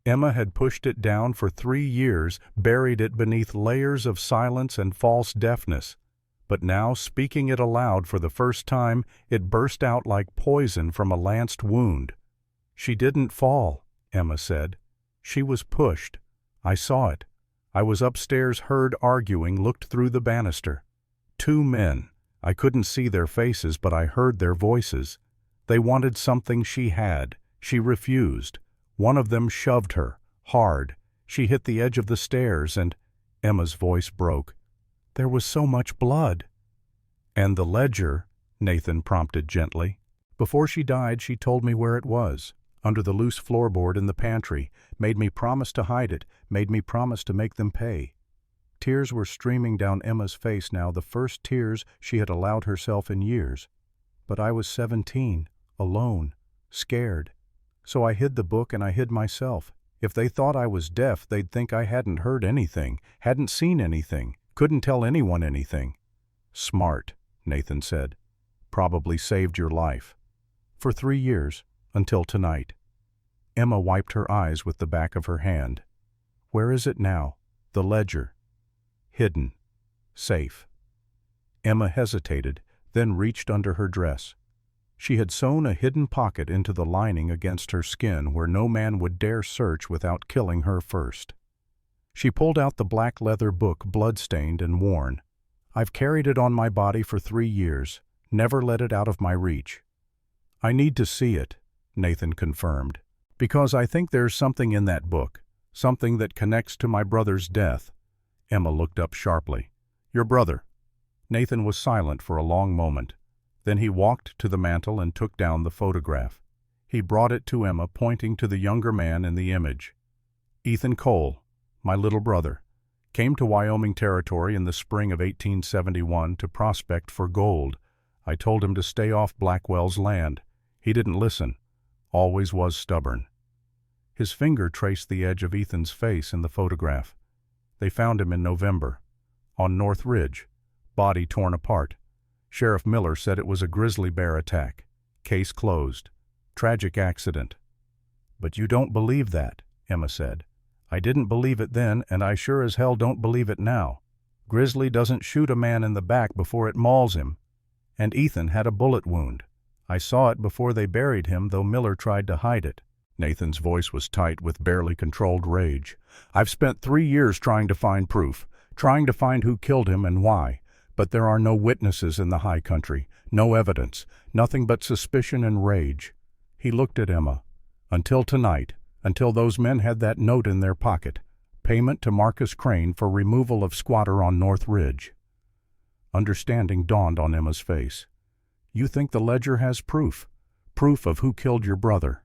Emma had pushed it down for 3 years, buried it beneath layers of silence and false deafness. But now, speaking it aloud for the first time, it burst out like poison from a lanced wound. "She didn't fall," Emma said. "She was pushed. I saw it. I was upstairs, heard arguing, looked through the banister. 2 men. I couldn't see their faces, but I heard their voices. They wanted something she had. She refused. One of them shoved her, hard. She hit the edge of the stairs and—" Emma's voice broke. "There was so much blood." "And the ledger," Nathan prompted gently. "Before she died, she told me where it was, under the loose floorboard in the pantry, made me promise to hide it, made me promise to make them pay." Tears were streaming down Emma's face now, the first tears she had allowed herself in years. "But I was 17, alone, scared. So I hid the book and I hid myself. If they thought I was deaf, they'd think I hadn't heard anything, hadn't seen anything, couldn't tell anyone anything." "Smart," Nathan said. "Probably saved your life." "For 3 years, until tonight." Emma wiped her eyes with the back of her hand. "Where is it now? The ledger?" "Hidden. Safe." Emma hesitated, then reached under her dress. She had sewn a hidden pocket into the lining against her skin where no man would dare search without killing her first. She pulled out the black leather book, blood-stained and worn. "I've carried it on my body for 3 years, never let it out of my reach." "I need to see it," Nathan confirmed, "because I think there's something in that book, something that connects to my brother's death." Emma looked up sharply. "Your brother?" Nathan was silent for a long moment. Then he walked to the mantel and took down the photograph. He brought it to Emma, pointing to the younger man in the image. "Ethan Cole, my little brother, came to Wyoming Territory in the spring of 1871 to prospect for gold. I told him to stay off Blackwell's land. He didn't listen, always was stubborn." His finger traced the edge of Ethan's face in the photograph. "They found him in November, on North Ridge, body torn apart. Sheriff Miller said it was a grizzly bear attack. Case closed. Tragic accident." "But you don't believe that," Emma said. "I didn't believe it then, and I sure as hell don't believe it now. Grizzly doesn't shoot a man in the back before it mauls him. And Ethan had a bullet wound. I saw it before they buried him, though Miller tried to hide it." Nathan's voice was tight with barely controlled rage. "I've spent 3 years trying to find proof, trying to find who killed him and why. But there are no witnesses in the high country, no evidence, nothing but suspicion and rage. He looked at Emma. Until tonight, until those men had that note in their pocket. Payment to Marcus Crane for removal of squatter on North Ridge. Understanding dawned on Emma's face. You think the ledger has proof? Proof of who killed your brother?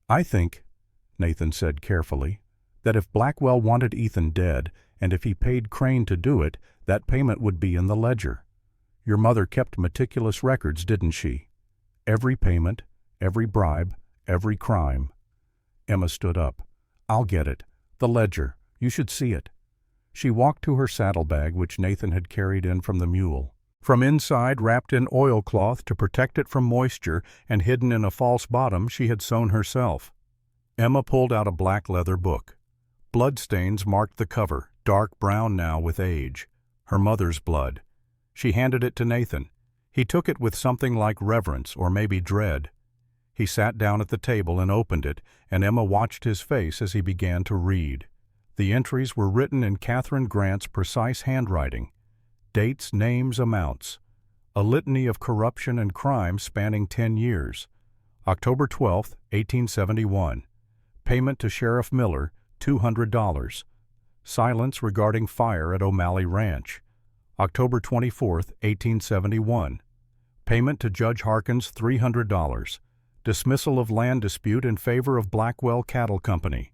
I think, Nathan said carefully, that if Blackwell wanted Ethan dead, and if he paid Crane to do it, that payment would be in the ledger. Your mother kept meticulous records, didn't she? Every payment, every bribe, every crime. Emma stood up. I'll get it. The ledger. You should see it. She walked to her saddlebag, which Nathan had carried in from the mule. From inside, wrapped in oilcloth to protect it from moisture and hidden in a false bottom she had sewn herself. Emma pulled out a black leather book. Bloodstains marked the cover, dark brown now with age. Her mother's blood. She handed it to Nathan. He took it with something like reverence or maybe dread. He sat down at the table and opened it, and Emma watched his face as he began to read. The entries were written in Catherine Grant's precise handwriting. Dates, names, amounts. A litany of corruption and crime spanning 10 years. October 12, 1871. Payment to Sheriff Miller, $200. Silence regarding fire at O'Malley Ranch. October 24, 1871. Payment to Judge Harkins, $300. Dismissal of land dispute in favor of Blackwell Cattle Company.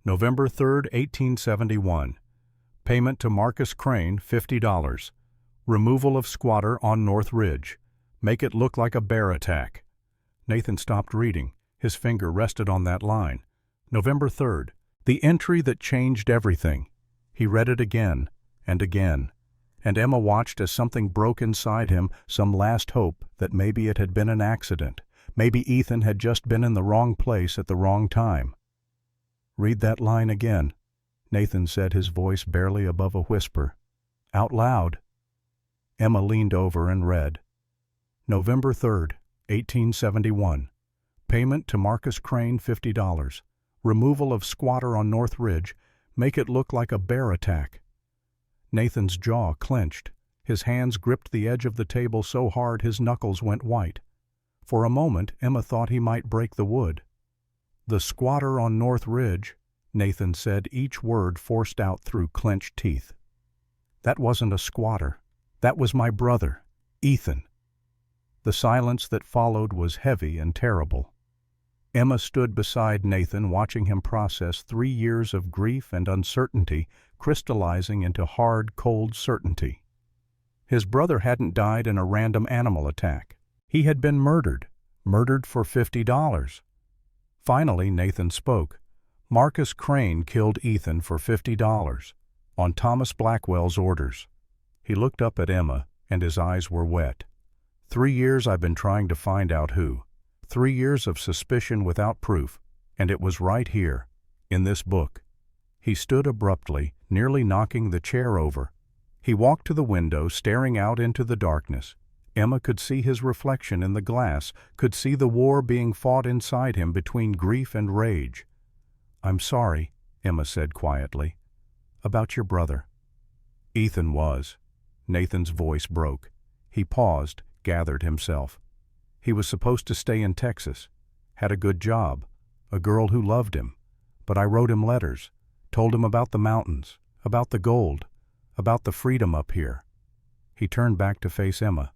November 3, 1871. Payment to Marcus Crane, $50. Removal of squatter on North Ridge. Make it look like a bear attack. Nathan stopped reading. His finger rested on that line. November 3rd. The entry that changed everything. He read it again and again. And Emma watched as something broke inside him, some last hope that maybe it had been an accident. Maybe Ethan had just been in the wrong place at the wrong time. Read that line again, Nathan said, his voice barely above a whisper. Out loud. Emma leaned over and read. November 3rd, 1871. Payment to Marcus Crane, $50. Removal of squatter on North Ridge. Make it look like a bear attack. Nathan's jaw clenched. His hands gripped the edge of the table so hard his knuckles went white. For a moment, Emma thought he might break the wood. The squatter on North Ridge, Nathan said, each word forced out through clenched teeth. That wasn't a squatter. That was my brother, Ethan. The silence that followed was heavy and terrible. Emma stood beside Nathan, watching him process 3 years of grief and uncertainty, crystallizing into hard, cold certainty. His brother hadn't died in a random animal attack. He had been murdered for $50. Finally, Nathan spoke. Marcus Crane killed Ethan for $50, on Thomas Blackwell's orders. He looked up at Emma, and his eyes were wet. 3 years I've been trying to find out who. 3 years of suspicion without proof, and it was right here, in this book. He stood abruptly, nearly knocking the chair over. He walked to the window, staring out into the darkness. Emma could see his reflection in the glass, could see the war being fought inside him between grief and rage. I'm sorry, Emma said quietly. About your brother. Ethan was. Nathan's voice broke. He paused, gathered himself. He was supposed to stay in Texas. Had a good job. A girl who loved him. But I wrote him letters. Told him about the mountains. About the gold. About the freedom up here. He turned back to face Emma.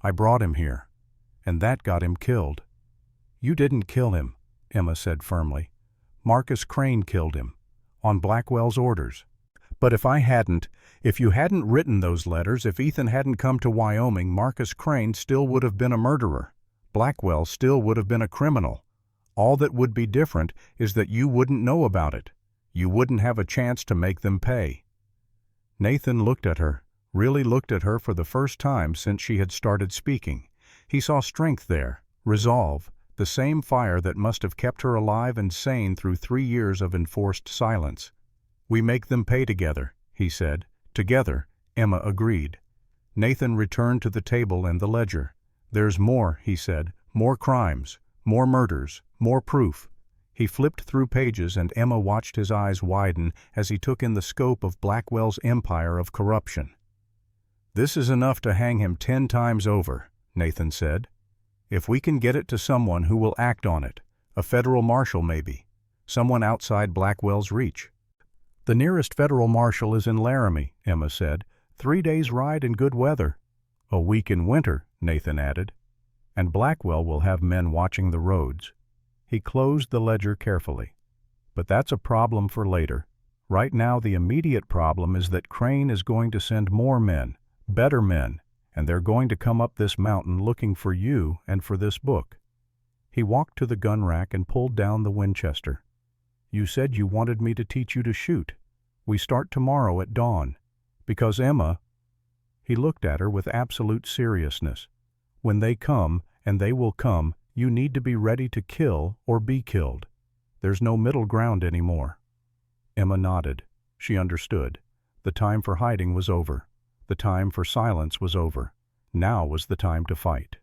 I brought him here. And that got him killed. You didn't kill him, Emma said firmly. Marcus Crane killed him. On Blackwell's orders. But if you hadn't written those letters, if Ethan hadn't come to Wyoming, Marcus Crane still would have been a murderer. Blackwell still would have been a criminal. All that would be different is that you wouldn't know about it. You wouldn't have a chance to make them pay. Nathan looked at her, really looked at her for the first time since she had started speaking. He saw strength there, resolve, the same fire that must have kept her alive and sane through 3 years of enforced silence. We make them pay together, he said. Together, Emma agreed. Nathan returned to the table and the ledger. There's more, he said, more crimes, more murders, more proof. He flipped through pages and Emma watched his eyes widen as he took in the scope of Blackwell's empire of corruption. "This is enough to hang him 10 times over," Nathan said. "If we can get it to someone who will act on it, a federal marshal maybe, someone outside Blackwell's reach." "The nearest federal marshal is in Laramie," Emma said. 3 days' ride in good weather." "A week in winter," Nathan added. "And Blackwell will have men watching the roads." He closed the ledger carefully. "But that's a problem for later. Right now the immediate problem is that Crane is going to send more men, better men, and they're going to come up this mountain looking for you and for this book." He walked to the gun rack and pulled down the Winchester. "You said you wanted me to teach you to shoot. We start tomorrow at dawn. Because Emma—" He looked at her with absolute seriousness. "When they come, and they will come, you need to be ready to kill or be killed. There's no middle ground anymore." Emma nodded. She understood. The time for hiding was over. The time for silence was over. Now was the time to fight.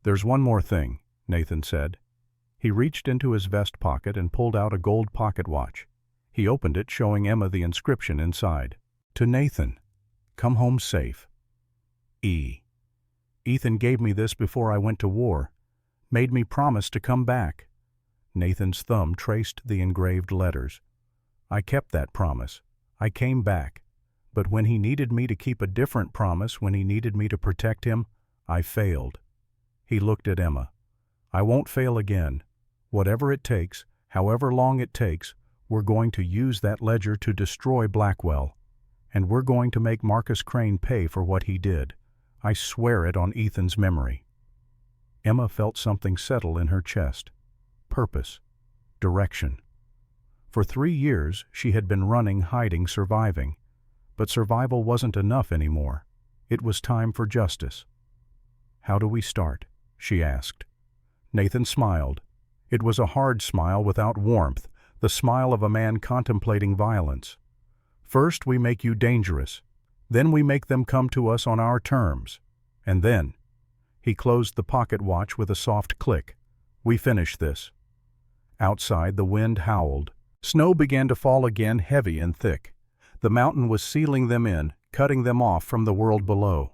"There's one more thing," Nathan said. He reached into his vest pocket and pulled out a gold pocket watch. He opened it, showing Emma the inscription inside. "To Nathan. Come home safe. E. Ethan gave me this before I went to war. Made me promise to come back." Nathan's thumb traced the engraved letters. "I kept that promise. I came back. But when he needed me to keep a different promise, when he needed me to protect him, I failed." He looked at Emma. "I won't fail again. Whatever it takes, however long it takes, we're going to use that ledger to destroy Blackwell. And we're going to make Marcus Crane pay for what he did. I swear it on Ethan's memory." Emma felt something settle in her chest. Purpose. Direction. For 3 years she had been running, hiding, surviving. But survival wasn't enough anymore. It was time for justice. "How do we start?" she asked. Nathan smiled. It was a hard smile without warmth, the smile of a man contemplating violence. "First we make you dangerous. Then we make them come to us on our terms. And then—" He closed the pocket watch with a soft click. "We finish this." Outside the wind howled. Snow began to fall again, heavy and thick. The mountain was sealing them in, cutting them off from the world below.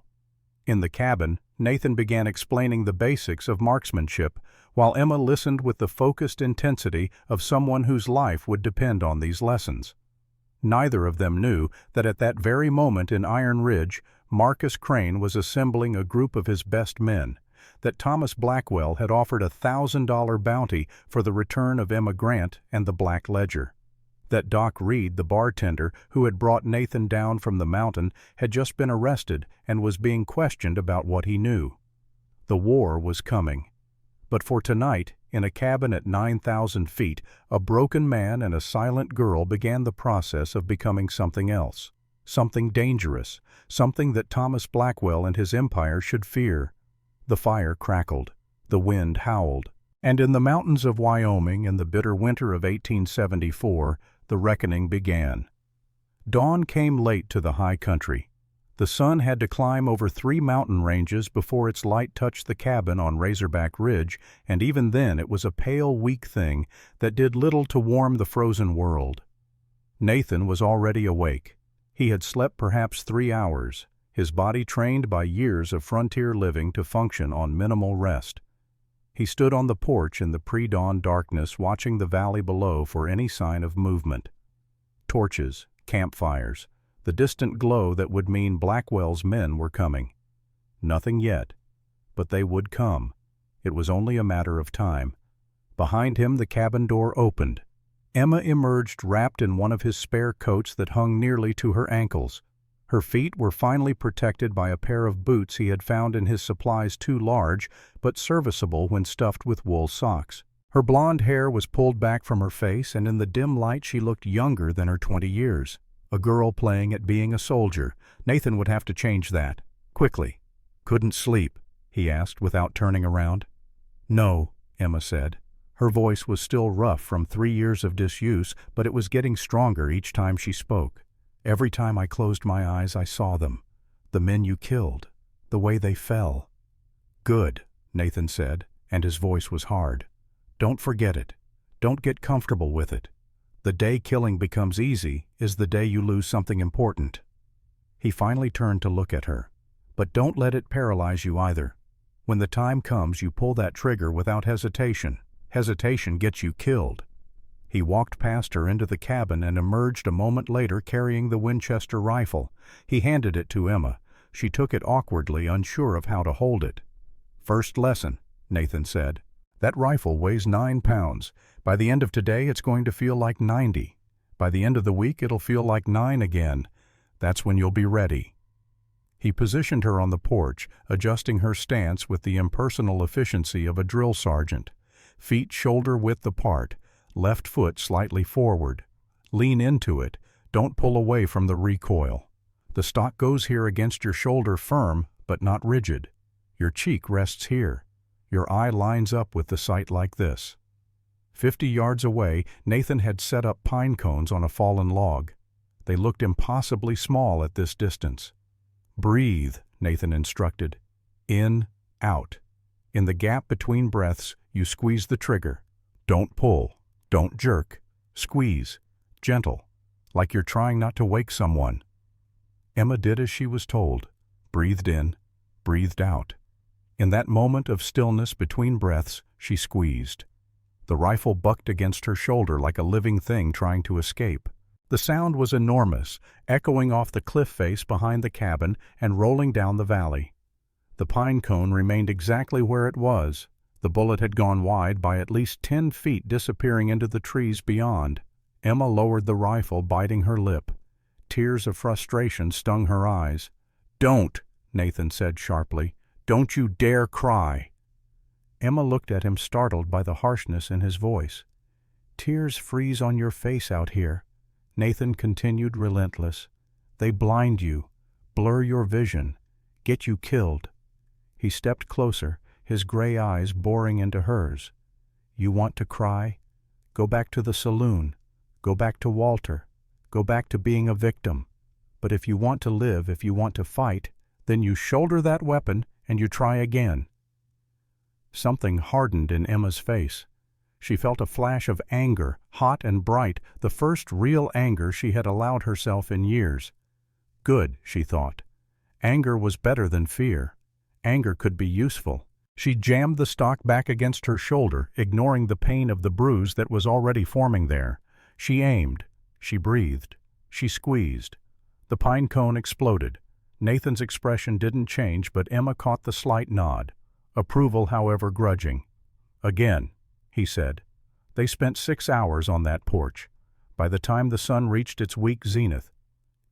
In the cabin, Nathan began explaining the basics of marksmanship, while Emma listened with the focused intensity of someone whose life would depend on these lessons. Neither of them knew that at that very moment in Iron Ridge, Marcus Crane was assembling a group of his best men, that Thomas Blackwell had offered a $1,000 bounty for the return of Emma Grant and the Black Ledger, that Doc Reed, the bartender who had brought Nathan down from the mountain, had just been arrested and was being questioned about what he knew. The war was coming. But for tonight, in a cabin at 9,000 feet, a broken man and a silent girl began the process of becoming something else, something dangerous, something that Thomas Blackwell and his empire should fear. The fire crackled, the wind howled, and in the mountains of Wyoming in the bitter winter of 1874, the reckoning began. Dawn came late to the high country. The sun had to climb over 3 mountain ranges before its light touched the cabin on Razorback Ridge, and even then it was a pale, weak thing that did little to warm the frozen world. Nathan was already awake. He had slept perhaps 3 hours, his body trained by years of frontier living to function on minimal rest. He stood on the porch in the pre-dawn darkness, watching the valley below for any sign of movement. Torches, campfires, the distant glow that would mean Blackwell's men were coming. Nothing yet, but they would come. It was only a matter of time. Behind him the cabin door opened. Emma emerged wrapped in one of his spare coats that hung nearly to her ankles. Her feet were finally protected by a pair of boots he had found in his supplies too large, but serviceable when stuffed with wool socks. Her blonde hair was pulled back from her face, and in the dim light she looked younger than her 20 years. A girl playing at being a soldier. Nathan would have to change that. Quickly. "Couldn't sleep?" he asked without turning around. "No," Emma said. Her voice was still rough from 3 years of disuse, but it was getting stronger each time she spoke. "Every time I closed my eyes I saw them. The men you killed. The way they fell." "Good," Nathan said, and his voice was hard. "Don't forget it. Don't get comfortable with it. The day killing becomes easy is the day you lose something important." He finally turned to look at her. "But don't let it paralyze you either. When the time comes, you pull that trigger without hesitation. Hesitation gets you killed." He walked past her into the cabin and emerged a moment later carrying the Winchester rifle. He handed it to Emma. She took it awkwardly, unsure of how to hold it. "First lesson," Nathan said. "That rifle weighs 9 pounds. By the end of today, it's going to feel like 90. By the end of the week, it'll feel like 9 again. That's when you'll be ready." He positioned her on the porch, adjusting her stance with the impersonal efficiency of a drill sergeant. Feet shoulder-width apart, left foot slightly forward. Lean into it, don't pull away from the recoil. The stock goes here against your shoulder firm, but not rigid. Your cheek rests here. Your eye lines up with the sight like this. 50 yards away, Nathan had set up pine cones on a fallen log. They looked impossibly small at this distance. "Breathe," Nathan instructed. "In, out. In the gap between breaths, you squeeze the trigger. Don't pull. Don't jerk. Squeeze. Gentle. Like you're trying not to wake someone." Emma did as she was told. Breathed in. Breathed out. In that moment of stillness between breaths, she squeezed. The rifle bucked against her shoulder like a living thing trying to escape. The sound was enormous, echoing off the cliff face behind the cabin and rolling down the valley. The pine cone remained exactly where it was. The bullet had gone wide by at least 10 feet, disappearing into the trees beyond. Emma lowered the rifle, biting her lip. Tears of frustration stung her eyes. "Don't," Nathan said sharply. "Don't you dare cry." Emma looked at him, startled by the harshness in his voice. "Tears freeze on your face out here," Nathan continued, relentless. "They blind you, blur your vision, get you killed." He stepped closer, his gray eyes boring into hers. "You want to cry? Go back to the saloon. Go back to Walter. Go back to being a victim. But if you want to live, if you want to fight, then you shoulder that weapon and you try again." Something hardened in Emma's face. She felt a flash of anger, hot and bright, the first real anger she had allowed herself in years. Good, she thought. Anger was better than fear. Anger could be useful. She jammed the stock back against her shoulder, ignoring the pain of the bruise that was already forming there. She aimed. She breathed. She squeezed. The pine cone exploded. Nathan's expression didn't change, but Emma caught the slight nod. Approval, however, grudging. "Again," he said. They spent 6 hours on that porch. By the time the sun reached its weak zenith,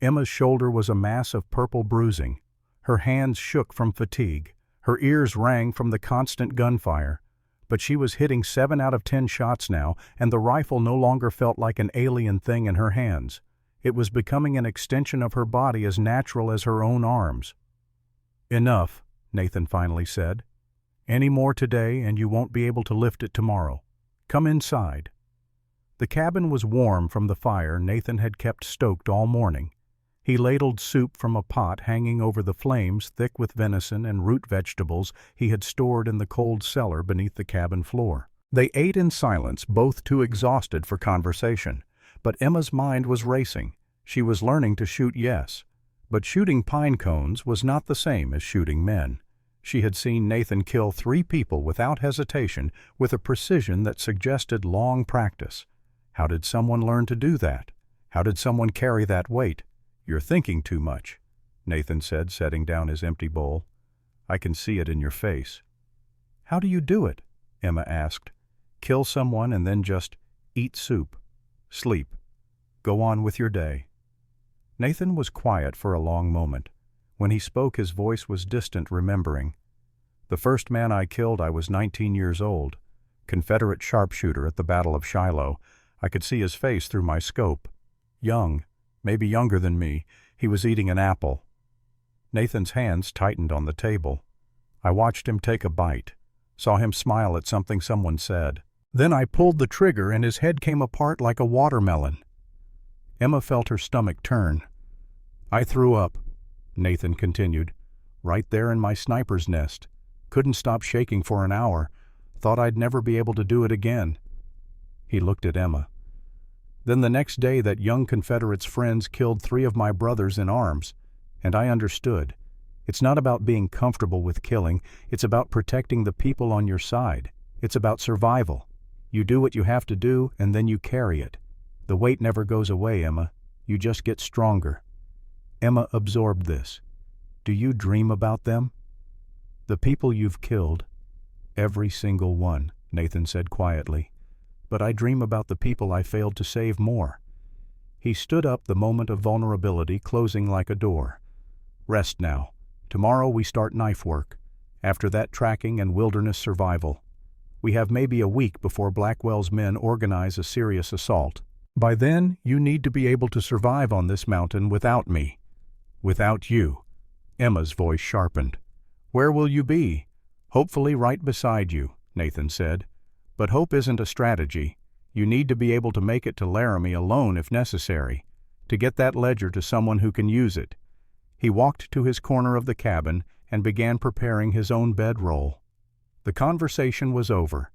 Emma's shoulder was a mass of purple bruising. Her hands shook from fatigue. Her ears rang from the constant gunfire. But she was hitting 7 out of 10 shots now, and the rifle no longer felt like an alien thing in her hands. It was becoming an extension of her body as natural as her own arms. "Enough," Nathan finally said. "Any more today and you won't be able to lift it tomorrow. Come inside." The cabin was warm from the fire Nathan had kept stoked all morning. He ladled soup from a pot hanging over the flames, thick with venison and root vegetables he had stored in the cold cellar beneath the cabin floor. They ate in silence, both too exhausted for conversation. But Emma's mind was racing. She was learning to shoot, yes. But shooting pine cones was not the same as shooting men. She had seen Nathan kill 3 people without hesitation, with a precision that suggested long practice. How did someone learn to do that? How did someone carry that weight? "You're thinking too much," Nathan said, setting down his empty bowl. "I can see it in your face." "How do you do it?" Emma asked. "Kill someone and then just eat soup. Sleep. Go on with your day." Nathan was quiet for a long moment. When he spoke, his voice was distant, remembering. "The first man I killed, I was 19 years old. Confederate sharpshooter at the Battle of Shiloh. I could see his face through my scope. Young, maybe younger than me, he was eating an apple." Nathan's hands tightened on the table. I watched him take a bite, saw him smile at something someone said. Then I pulled the trigger and his head came apart like a watermelon. Emma felt her stomach turn. "I threw up," Nathan continued. "Right there in my sniper's nest. Couldn't stop shaking for an hour. Thought I'd never be able to do it again." He looked at Emma. "Then the next day that young Confederate's friends killed 3 of my brothers in arms. And I understood. It's not about being comfortable with killing, it's about protecting the people on your side. It's about survival. You do what you have to do, and then you carry it. The weight never goes away, Emma. You just get stronger. Emma absorbed this. Do you dream about them? The people you've killed. Every single one, Nathan said quietly. But I dream about the people I failed to save more. He stood up, the moment of vulnerability closing like a door. Rest now. Tomorrow we start knife work. After that, tracking and wilderness survival. We have maybe a week before Blackwell's men organize a serious assault. By then, you need to be able to survive on this mountain without me. Without you. Emma's voice sharpened. Where will you be? Hopefully right beside you, Nathan said. But hope isn't a strategy. You need to be able to make it to Laramie alone if necessary, to get that ledger to someone who can use it. He walked to his corner of the cabin and began preparing his own bedroll. The conversation was over,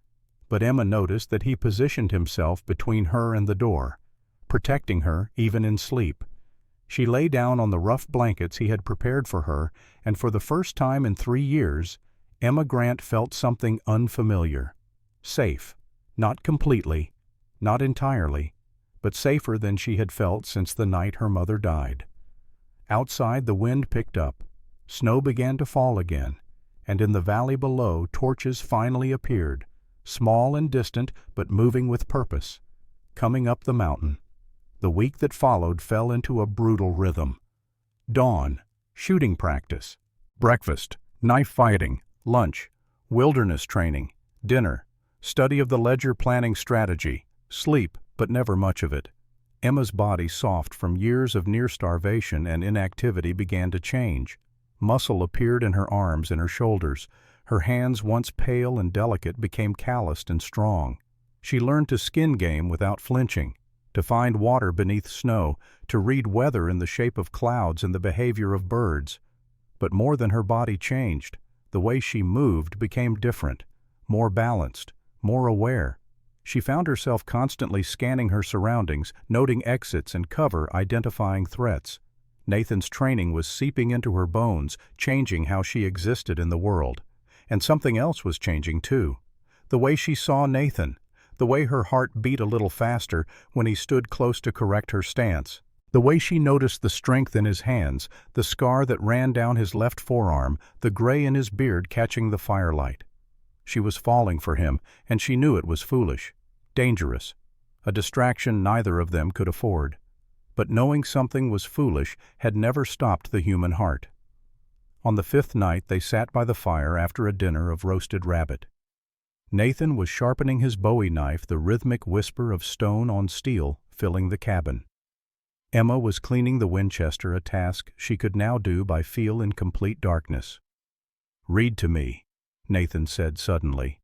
but Emma noticed that he positioned himself between her and the door, protecting her even in sleep. She lay down on the rough blankets he had prepared for her, and for the first time in 3 years, Emma Grant felt something unfamiliar. Safe. Not completely, not entirely, but safer than she had felt since the night her mother died. Outside, the wind picked up. Snow began to fall again, and in the valley below, torches finally appeared, small and distant but moving with purpose, coming up the mountain. The week that followed fell into a brutal rhythm. Dawn, shooting practice, breakfast, knife fighting, lunch, wilderness training, dinner, study of the ledger, planning strategy, sleep, but never much of it. Emma's body, soft from years of near starvation and inactivity, began to change. Muscle appeared in her arms and her shoulders. Her hands, once pale and delicate, became calloused and strong. She learned to skin game without flinching, to find water beneath snow, to read weather in the shape of clouds and the behavior of birds. But more than her body changed, the way she moved became different, more balanced, more aware. She found herself constantly scanning her surroundings, noting exits and cover, identifying threats. Nathan's training was seeping into her bones, changing how she existed in the world. And something else was changing too. The way she saw Nathan, the way her heart beat a little faster when he stood close to correct her stance, the way she noticed the strength in his hands, the scar that ran down his left forearm, the gray in his beard catching the firelight. She was falling for him, and she knew it was foolish, dangerous, a distraction neither of them could afford. But knowing something was foolish had never stopped the human heart. On the 5th night they sat by the fire after a dinner of roasted rabbit. Nathan was sharpening his bowie knife, the rhythmic whisper of stone on steel filling the cabin. Emma was cleaning the Winchester, a task she could now do by feel in complete darkness. "Read to me," Nathan said suddenly.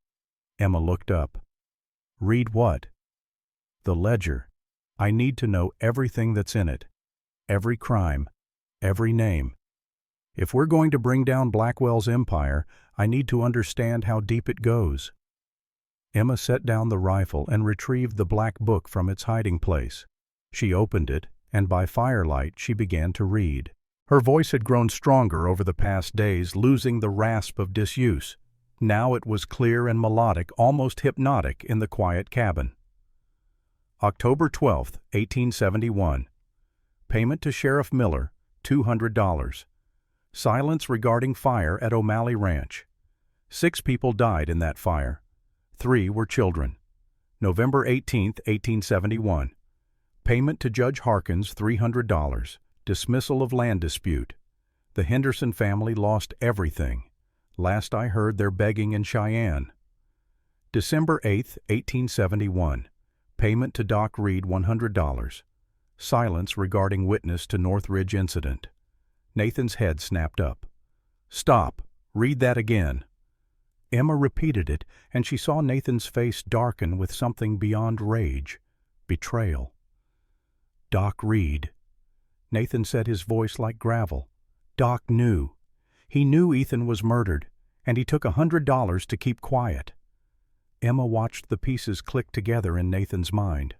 Emma looked up. "Read what?" "The ledger. I need to know everything that's in it. Every crime. Every name. If we're going to bring down Blackwell's empire, I need to understand how deep it goes." Emma set down the rifle and retrieved the black book from its hiding place. She opened it, and by firelight she began to read. Her voice had grown stronger over the past days, losing the rasp of disuse. Now it was clear and melodic, almost hypnotic, in the quiet cabin. October 12, 1871. Payment to Sheriff Miller, $200. Silence regarding fire at O'Malley Ranch. 6 people died in that fire. 3 were children. November 18, 1871. Payment to Judge Harkins, $300. Dismissal of land dispute. The Henderson family lost everything. Last I heard, they're begging in Cheyenne. December 8, 1871. Payment to Doc Reed, $100. Silence regarding witness to Northridge incident. Nathan's head snapped up. "Stop! Read that again." Emma repeated it, and she saw Nathan's face darken with something beyond rage. Betrayal. "Doc Reed." Nathan said, his voice like gravel. Doc knew. He knew Ethan was murdered, and he took $100 to keep quiet. Emma watched the pieces click together in Nathan's mind.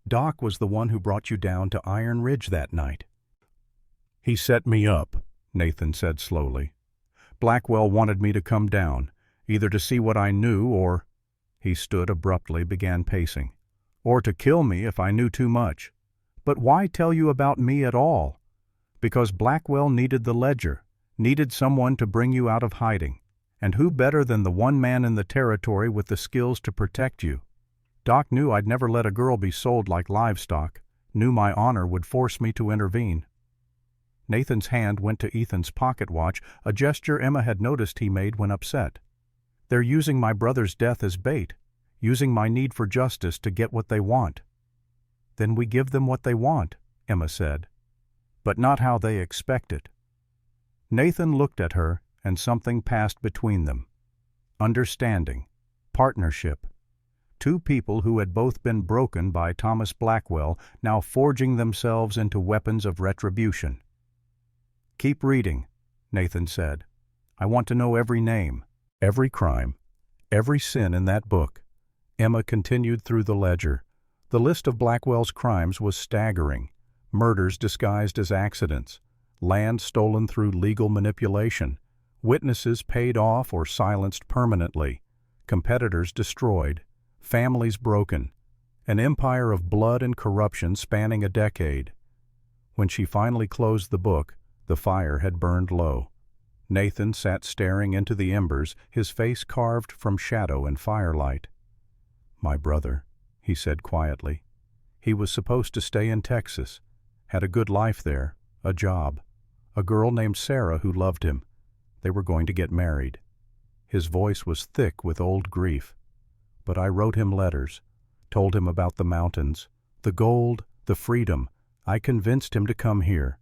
Doc was the one who brought you down to Iron Ridge that night. "He set me up," Nathan said slowly. "Blackwell wanted me to come down, either to see what I knew or—" He stood abruptly, began pacing. "Or to kill me if I knew too much. But why tell you about me at all? Because Blackwell needed the ledger, needed someone to bring you out of hiding. And who better than the one man in the territory with the skills to protect you? Doc knew I'd never let a girl be sold like livestock, knew my honor would force me to intervene." Nathan's hand went to Ethan's pocket watch, a gesture Emma had noticed he made when upset. "They're using my brother's death as bait, using my need for justice to get what they want." "Then we give them what they want," Emma said. "But not how they expect it." Nathan looked at her, and something passed between them. Understanding. Partnership. Two people who had both been broken by Thomas Blackwell, now forging themselves into weapons of retribution. "Keep reading," Nathan said. "I want to know every name, every crime, every sin in that book." Emma continued through the ledger. The list of Blackwell's crimes was staggering. Murders disguised as accidents, land stolen through legal manipulation, witnesses paid off or silenced permanently, competitors destroyed, families broken, an empire of blood and corruption spanning a decade. When she finally closed the book, the fire had burned low. Nathan sat staring into the embers, his face carved from shadow and firelight. "My brother," he said quietly. "He was supposed to stay in Texas, had a good life there, a job, a girl named Sarah who loved him. They were going to get married." His voice was thick with old grief. "But I wrote him letters, told him about the mountains, the gold, the freedom. I convinced him to come here."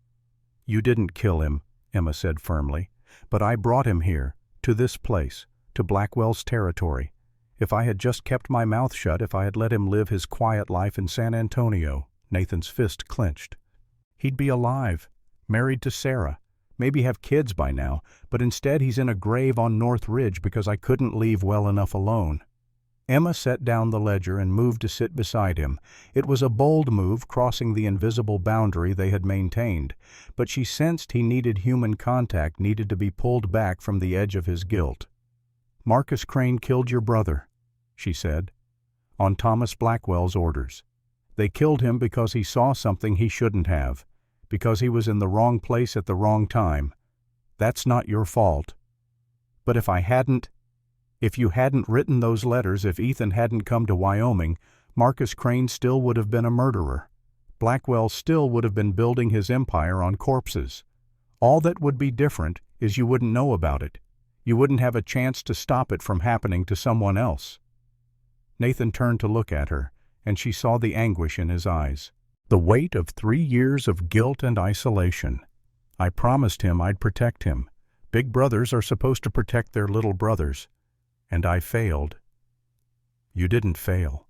"You didn't kill him," Emma said firmly, "but I brought him here, to this place, to Blackwell's territory. If I had just kept my mouth shut, if I had let him live his quiet life in San Antonio," Nathan's fist clenched, "he'd be alive, married to Sarah, maybe have kids by now, but instead he's in a grave on North Ridge because I couldn't leave well enough alone." Emma set down the ledger and moved to sit beside him. It was a bold move, crossing the invisible boundary they had maintained, but she sensed he needed human contact, needed to be pulled back from the edge of his guilt. "Marcus Crane killed your brother," she said, "on Thomas Blackwell's orders. They killed him because he saw something he shouldn't have, because he was in the wrong place at the wrong time. That's not your fault. But if you hadn't written those letters, if Ethan hadn't come to Wyoming, Marcus Crane still would have been a murderer. Blackwell still would have been building his empire on corpses. All that would be different is you wouldn't know about it. You wouldn't have a chance to stop it from happening to someone else." Nathan turned to look at her, and she saw the anguish in his eyes. The weight of 3 years of guilt and isolation. "I promised him I'd protect him. Big brothers are supposed to protect their little brothers. And I failed." "You didn't fail,"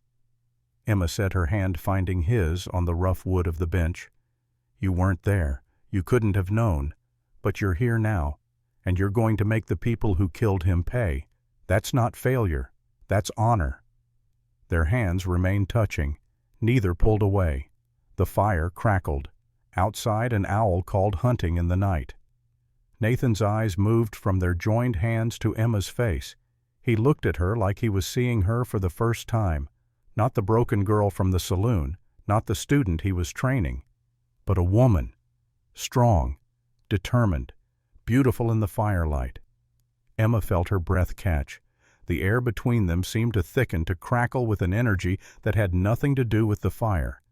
Emma said, her hand finding his on the rough wood of the bench. "You weren't there. You couldn't have known. But you're here now, and you're going to make the people who killed him pay. That's not failure. That's honor." Their hands remained touching. Neither pulled away. The fire crackled. Outside, an owl called hunting in the night. Nathan's eyes moved from their joined hands to Emma's face. He looked at her like he was seeing her for the first time. Not the broken girl from the saloon, not the student he was training, but a woman. Strong, determined, beautiful in the firelight. Emma felt her breath catch. The air between them seemed to thicken, to crackle with an energy that had nothing to do with the fire.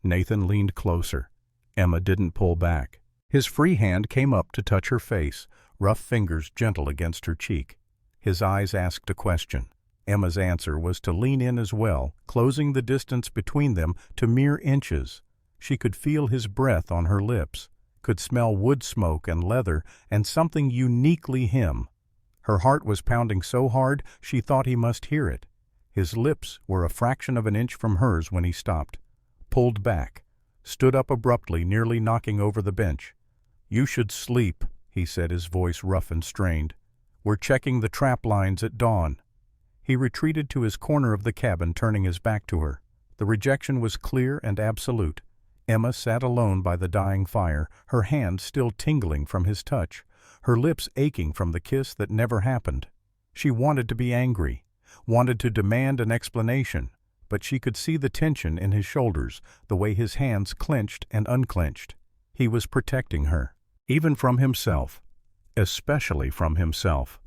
Nathan leaned closer. Emma didn't pull back. His free hand came up to touch her face, rough fingers gentle against her cheek. His eyes asked a question. Emma's answer was to lean in as well, closing the distance between them to mere inches. She could feel his breath on her lips, could smell wood smoke and leather and something uniquely him. Her heart was pounding so hard she thought he must hear it. His lips were a fraction of an inch from hers when he stopped, pulled back, stood up abruptly, nearly knocking over the bench. "You should sleep," he said, his voice rough and strained. "We're checking the trap lines at dawn." He retreated to his corner of the cabin, turning his back to her. The rejection was clear and absolute. Emma sat alone by the dying fire, her hand still tingling from his touch, her lips aching from the kiss that never happened. She wanted to be angry, wanted to demand an explanation, but she could see the tension in his shoulders, the way his hands clenched and unclenched. He was protecting her, even from himself, especially from himself.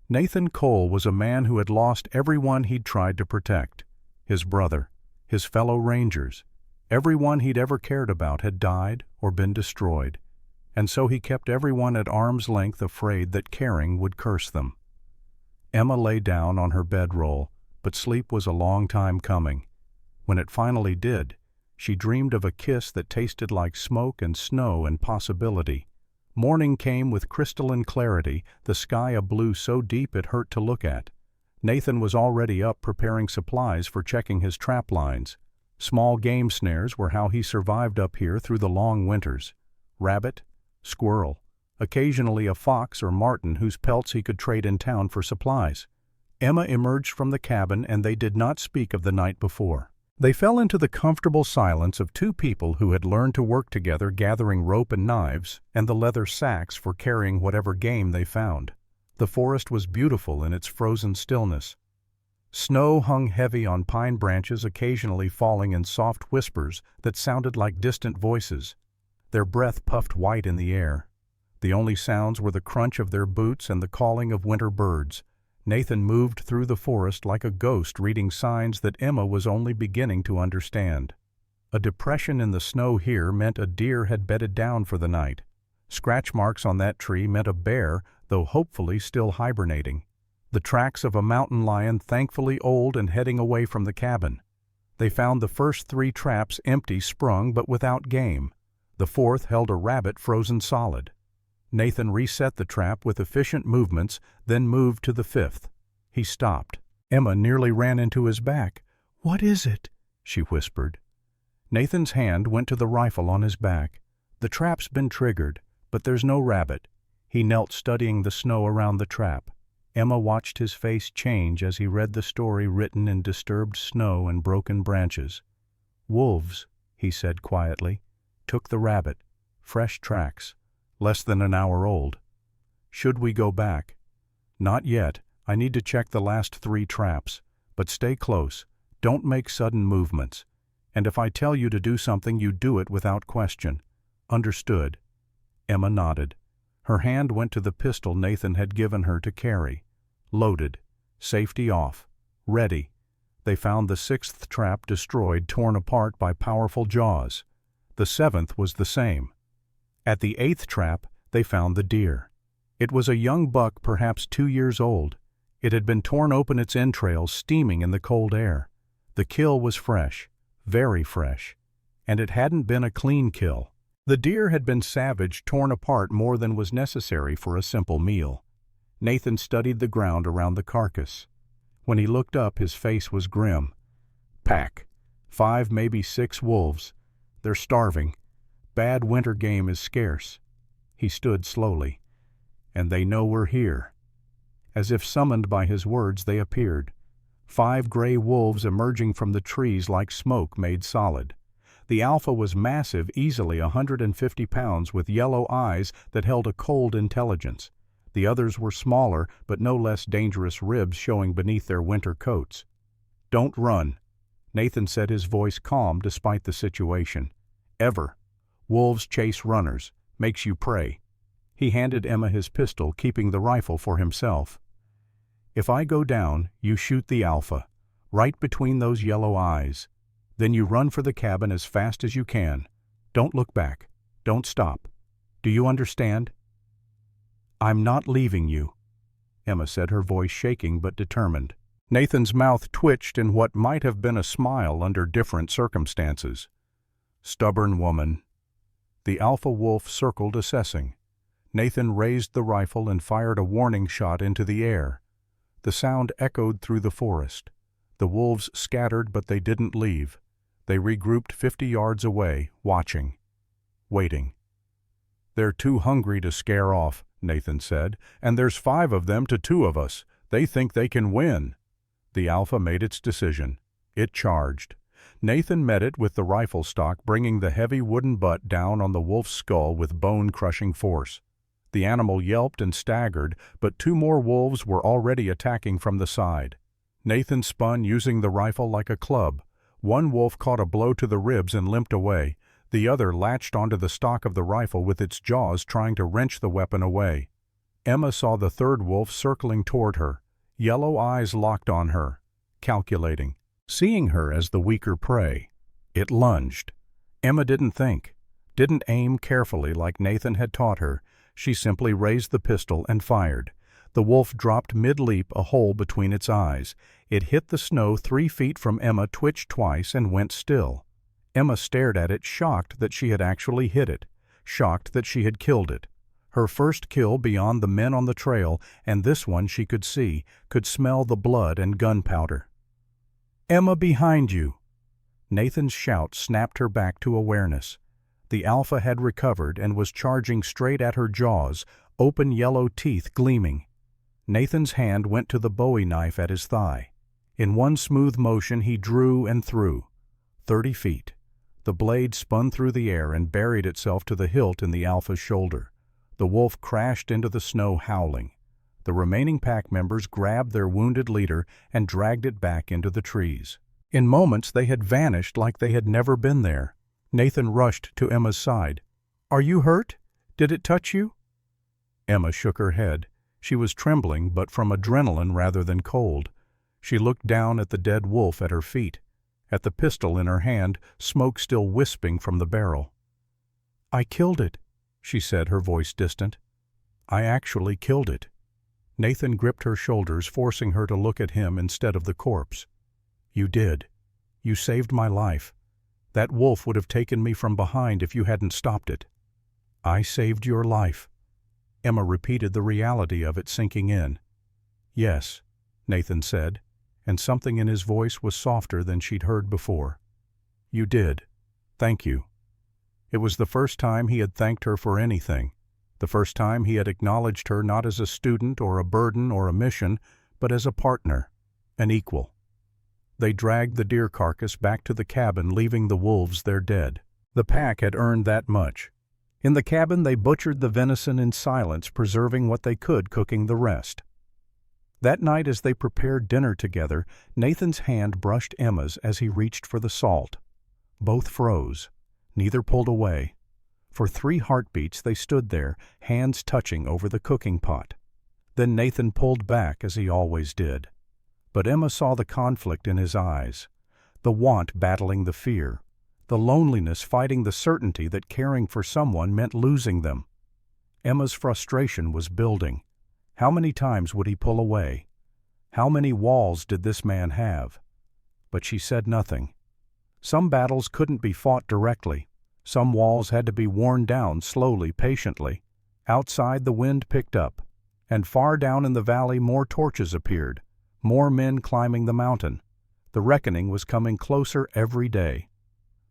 Nathan Cole was a man who had lost everyone he'd tried to protect. His brother, his fellow Rangers, everyone he'd ever cared about had died or been destroyed, and so he kept everyone at arm's length, afraid that caring would curse them. Emma lay down on her bedroll, but sleep was a long time coming. When it finally did, she dreamed of a kiss that tasted like smoke and snow and possibility. Morning came with crystalline clarity, the sky a blue so deep it hurt to look at. Nathan was already up preparing supplies for checking his trap lines. Small game snares were how he survived up here through the long winters. Rabbit, squirrel, occasionally a fox or marten whose pelts he could trade in town for supplies. Emma emerged from the cabin, and they did not speak of the night before. They fell into the comfortable silence of two people who had learned to work together, gathering rope and knives and the leather sacks for carrying whatever game they found. The forest was beautiful in its frozen stillness. Snow hung heavy on pine branches, occasionally falling in soft whispers that sounded like distant voices. Their breath puffed white in the air. The only sounds were the crunch of their boots and the calling of winter birds. Nathan moved through the forest like a ghost, reading signs that Emma was only beginning to understand. A depression in the snow here meant a deer had bedded down for the night. Scratch marks on that tree meant a bear, though hopefully still hibernating. The tracks of a mountain lion, thankfully old and heading away from the cabin. They found the first 3 traps empty, sprung but without game. The 4th held a rabbit frozen solid. Nathan reset the trap with efficient movements, then moved to the 5th. He stopped. Emma nearly ran into his back. "What is it?" she whispered. Nathan's hand went to the rifle on his back. "The trap's been triggered, but there's no rabbit." He knelt, studying the snow around the trap. Emma watched his face change as he read the story written in disturbed snow and broken branches. "Wolves," he said quietly, "took the rabbit. Fresh tracks. Less than an hour old. Should we go back?" "Not yet. I need to check the last 3 traps. But stay close. Don't make sudden movements. And if I tell you to do something, you do it without question. Understood?" Emma nodded. Her hand went to the pistol Nathan had given her to carry. Loaded. Safety off. Ready. They found the 6th trap destroyed, torn apart by powerful jaws. The 7th was the same. At the 8th trap, they found the deer. It was a young buck, perhaps 2 years old. It had been torn open, its entrails steaming in the cold air. The kill was fresh, very fresh, and it hadn't been a clean kill. The deer had been savaged, torn apart more than was necessary for a simple meal. Nathan studied the ground around the carcass. When he looked up, his face was grim. "Pack. 5, maybe 6 wolves. They're starving. Bad winter game is scarce." He stood slowly. "And they know we're here." As if summoned by his words, they appeared. 5 gray wolves emerging from the trees like smoke made solid. The alpha was massive, easily 150 pounds, with yellow eyes that held a cold intelligence. The others were smaller, but no less dangerous, ribs showing beneath their winter coats. "Don't run," Nathan said, his voice calm despite the situation. "Ever. Wolves chase runners. Makes you pray." He handed Emma his pistol, keeping the rifle for himself. "If I go down, you shoot the alpha, right between those yellow eyes. Then you run for the cabin as fast as you can. Don't look back. Don't stop. Do you understand?" "I'm not leaving you," Emma said, her voice shaking but determined. Nathan's mouth twitched in what might have been a smile under different circumstances. "Stubborn woman." The alpha wolf circled, assessing. Nathan raised the rifle and fired a warning shot into the air. The sound echoed through the forest. The wolves scattered, but they didn't leave. They regrouped 50 yards away, watching, waiting. "They're too hungry to scare off," Nathan said, "and there's 5 of them to 2 of us. They think they can win." The alpha made its decision. It charged. Nathan met it with the rifle stock, bringing the heavy wooden butt down on the wolf's skull with bone-crushing force. The animal yelped and staggered, but two more wolves were already attacking from the side. Nathan spun, using the rifle like a club. One wolf caught a blow to the ribs and limped away. The other latched onto the stock of the rifle with its jaws, trying to wrench the weapon away. Emma saw the third wolf circling toward her. Yellow eyes locked on her, calculating. Seeing her as the weaker prey, it lunged. Emma didn't think, didn't aim carefully like Nathan had taught her. She simply raised the pistol and fired. The wolf dropped mid-leap, a hole between its eyes. It hit the snow 3 feet from Emma, twitched twice, and went still. Emma stared at it, shocked that she had actually hit it, shocked that she had killed it. Her first kill beyond the men on the trail, and this one she could see, could smell the blood and gunpowder. "Emma, behind you!" Nathan's shout snapped her back to awareness. The alpha had recovered and was charging straight at her jaws, open yellow teeth gleaming. Nathan's hand went to the Bowie knife at his thigh. In one smooth motion he drew and threw. 30 feet. The blade spun through the air and buried itself to the hilt in the alpha's shoulder. The wolf crashed into the snow, howling. The remaining pack members grabbed their wounded leader and dragged it back into the trees. In moments they had vanished like they had never been there. Nathan rushed to Emma's side. "Are you hurt? Did it touch you?" Emma shook her head. She was trembling, but from adrenaline rather than cold. She looked down at the dead wolf at her feet, at the pistol in her hand, smoke still wisping from the barrel. "I killed it," she said, her voice distant. "I actually killed it." Nathan gripped her shoulders, forcing her to look at him instead of the corpse. "You did. You saved my life. That wolf would have taken me from behind if you hadn't stopped it." "I saved your life." Emma repeated, the reality of it sinking in. "Yes," Nathan said, and something in his voice was softer than she'd heard before. "You did. Thank you." It was the first time he had thanked her for anything, the first time he had acknowledged her not as a student or a burden or a mission, but as a partner, an equal. They dragged the deer carcass back to the cabin, leaving the wolves there dead. The pack had earned that much. In the cabin they butchered the venison in silence, preserving what they could, cooking the rest. That night as they prepared dinner together, Nathan's hand brushed Emma's as he reached for the salt. Both froze. Neither pulled away. For 3 heartbeats they stood there, hands touching over the cooking pot. Then Nathan pulled back, as he always did. But Emma saw the conflict in his eyes, the want battling the fear, the loneliness fighting the certainty that caring for someone meant losing them. Emma's frustration was building. How many times would he pull away? How many walls did this man have? But she said nothing. Some battles couldn't be fought directly. Some walls had to be worn down slowly, patiently. Outside the wind picked up, and far down in the valley more torches appeared, more men climbing the mountain. The reckoning was coming closer every day.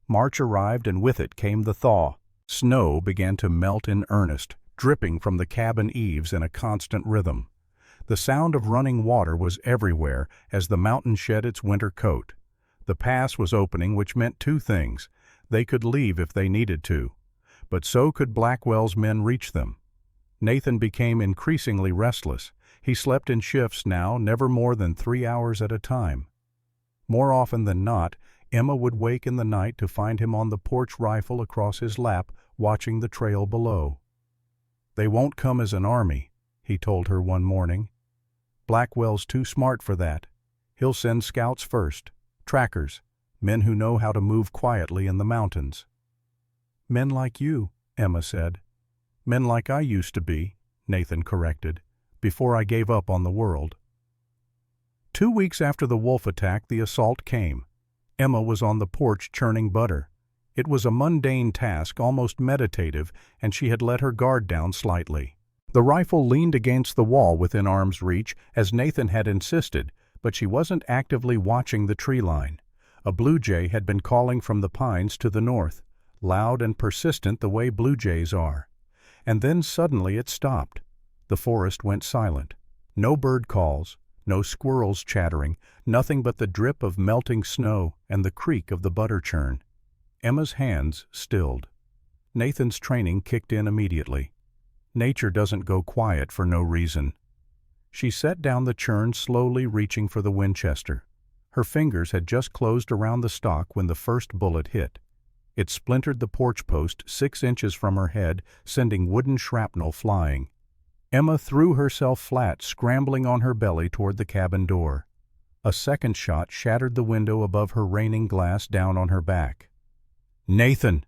March arrived, and with it came the thaw. Snow began to melt in earnest, dripping from the cabin eaves in a constant rhythm. The sound of running water was everywhere as the mountain shed its winter coat. The pass was opening, which meant 2 things. They could leave if they needed to, but so could Blackwell's men reach them. Nathan became increasingly restless. He slept in shifts now, never more than 3 hours at a time. More often than not, Emma would wake in the night to find him on the porch, rifle across his lap, watching the trail below. "They won't come as an army," he told her one morning. "Blackwell's too smart for that. He'll send scouts first, trackers, men who know how to move quietly in the mountains." "Men like you," Emma said. "Men like I used to be," Nathan corrected, "before I gave up on the world." 2 weeks after the wolf attack, the assault came. Emma was on the porch churning butter. It was a mundane task, almost meditative, and she had let her guard down slightly. The rifle leaned against the wall within arm's reach, as Nathan had insisted, but she wasn't actively watching the tree line. A blue jay had been calling from the pines to the north, loud and persistent the way blue jays are. And then suddenly it stopped. The forest went silent. No bird calls, No squirrels chattering, nothing but the drip of melting snow and the creak of the butter churn. Emma's hands stilled. Nathan's training kicked in immediately. Nature doesn't go quiet for no reason. She set down the churn, slowly reaching for the Winchester. Her fingers had just closed around the stock when the first bullet hit. It splintered the porch post 6 inches from her head, sending wooden shrapnel flying. Emma threw herself flat, scrambling on her belly toward the cabin door. A second shot shattered the window above her, raining glass down on her back. "Nathan!"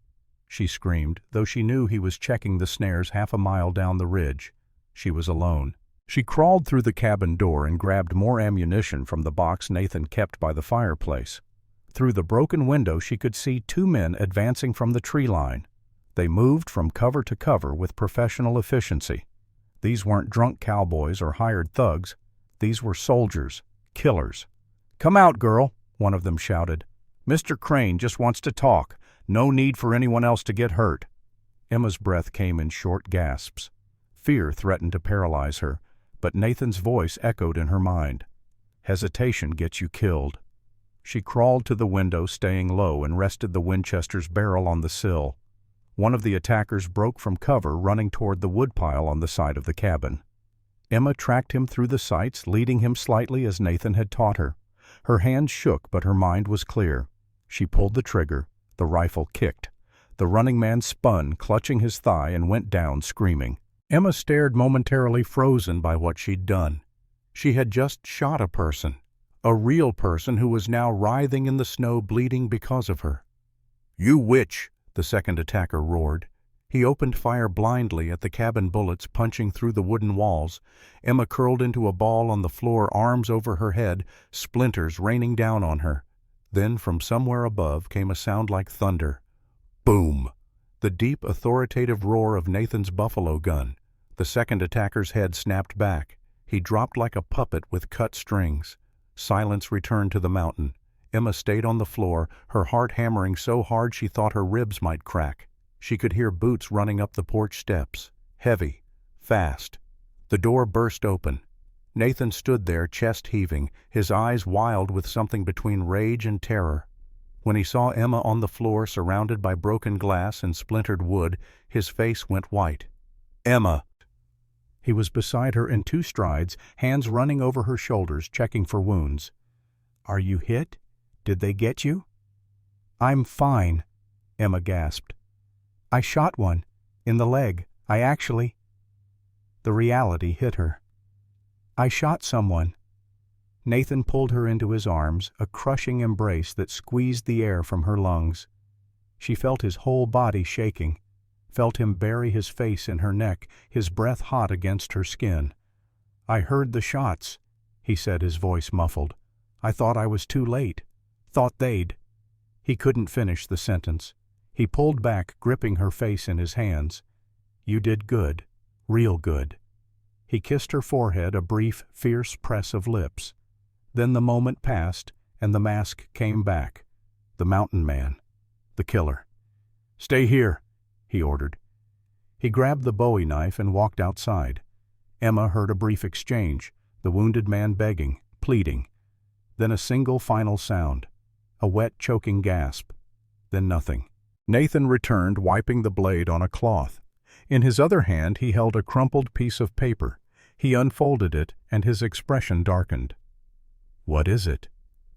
she screamed, though she knew he was checking the snares half a mile down the ridge. She was alone. She crawled through the cabin door and grabbed more ammunition from the box Nathan kept by the fireplace. Through the broken window she could see 2 men advancing from the tree line. They moved from cover to cover with professional efficiency. These weren't drunk cowboys or hired thugs. These were soldiers, killers. "Come out, girl," one of them shouted. "Mr. Crane just wants to talk. No need for anyone else to get hurt." Emma's breath came in short gasps. Fear threatened to paralyze her, but Nathan's voice echoed in her mind. "Hesitation gets you killed." She crawled to the window, staying low, and rested the Winchester's barrel on the sill. One of the attackers broke from cover, running toward the woodpile on the side of the cabin. Emma tracked him through the sights, leading him slightly as Nathan had taught her. Her hands shook, but her mind was clear. She pulled the trigger. The rifle kicked. The running man spun, clutching his thigh, and went down, screaming. Emma stared, momentarily frozen by what she'd done. She had just shot a person. A real person who was now writhing in the snow, bleeding because of her. "You witch!" the second attacker roared. He opened fire blindly at the cabin bullets punching through the wooden walls. Emma curled into a ball on the floor, arms over her head, splinters raining down on her. Then from somewhere above came a sound like thunder. Boom! The deep, authoritative roar of Nathan's buffalo gun. The second attacker's head snapped back. He dropped like a puppet with cut strings. Silence returned to the mountain. Emma stayed on the floor, her heart hammering so hard she thought her ribs might crack. She could hear boots running up the porch steps. Heavy. Fast. The door burst open. Nathan stood there, chest heaving, his eyes wild with something between rage and terror. When he saw Emma on the floor, surrounded by broken glass and splintered wood, his face went white. "Emma!" He was beside her in 2 strides, hands running over her shoulders, checking for wounds. "Are you hit? Did they get you?" "I'm fine," Emma gasped. "I shot one. In the leg. I actually—" The reality hit her. "I shot someone." Nathan pulled her into his arms, a crushing embrace that squeezed the air from her lungs. She felt his whole body shaking, felt him bury his face in her neck, his breath hot against her skin. "I heard the shots," he said, his voice muffled. "I thought I was too late. Thought they'd—" He couldn't finish the sentence. He pulled back, gripping her face in his hands. "You did good. Real good." He kissed her forehead, a brief, fierce press of lips. Then the moment passed, and the mask came back. The mountain man. The killer. "Stay here," he ordered. He grabbed the Bowie knife and walked outside. Emma heard a brief exchange, the wounded man begging, pleading. Then a single final sound. A wet, choking gasp. Then nothing. Nathan returned, wiping the blade on a cloth. In his other hand he held a crumpled piece of paper. He unfolded it, and his expression darkened. "What is it?"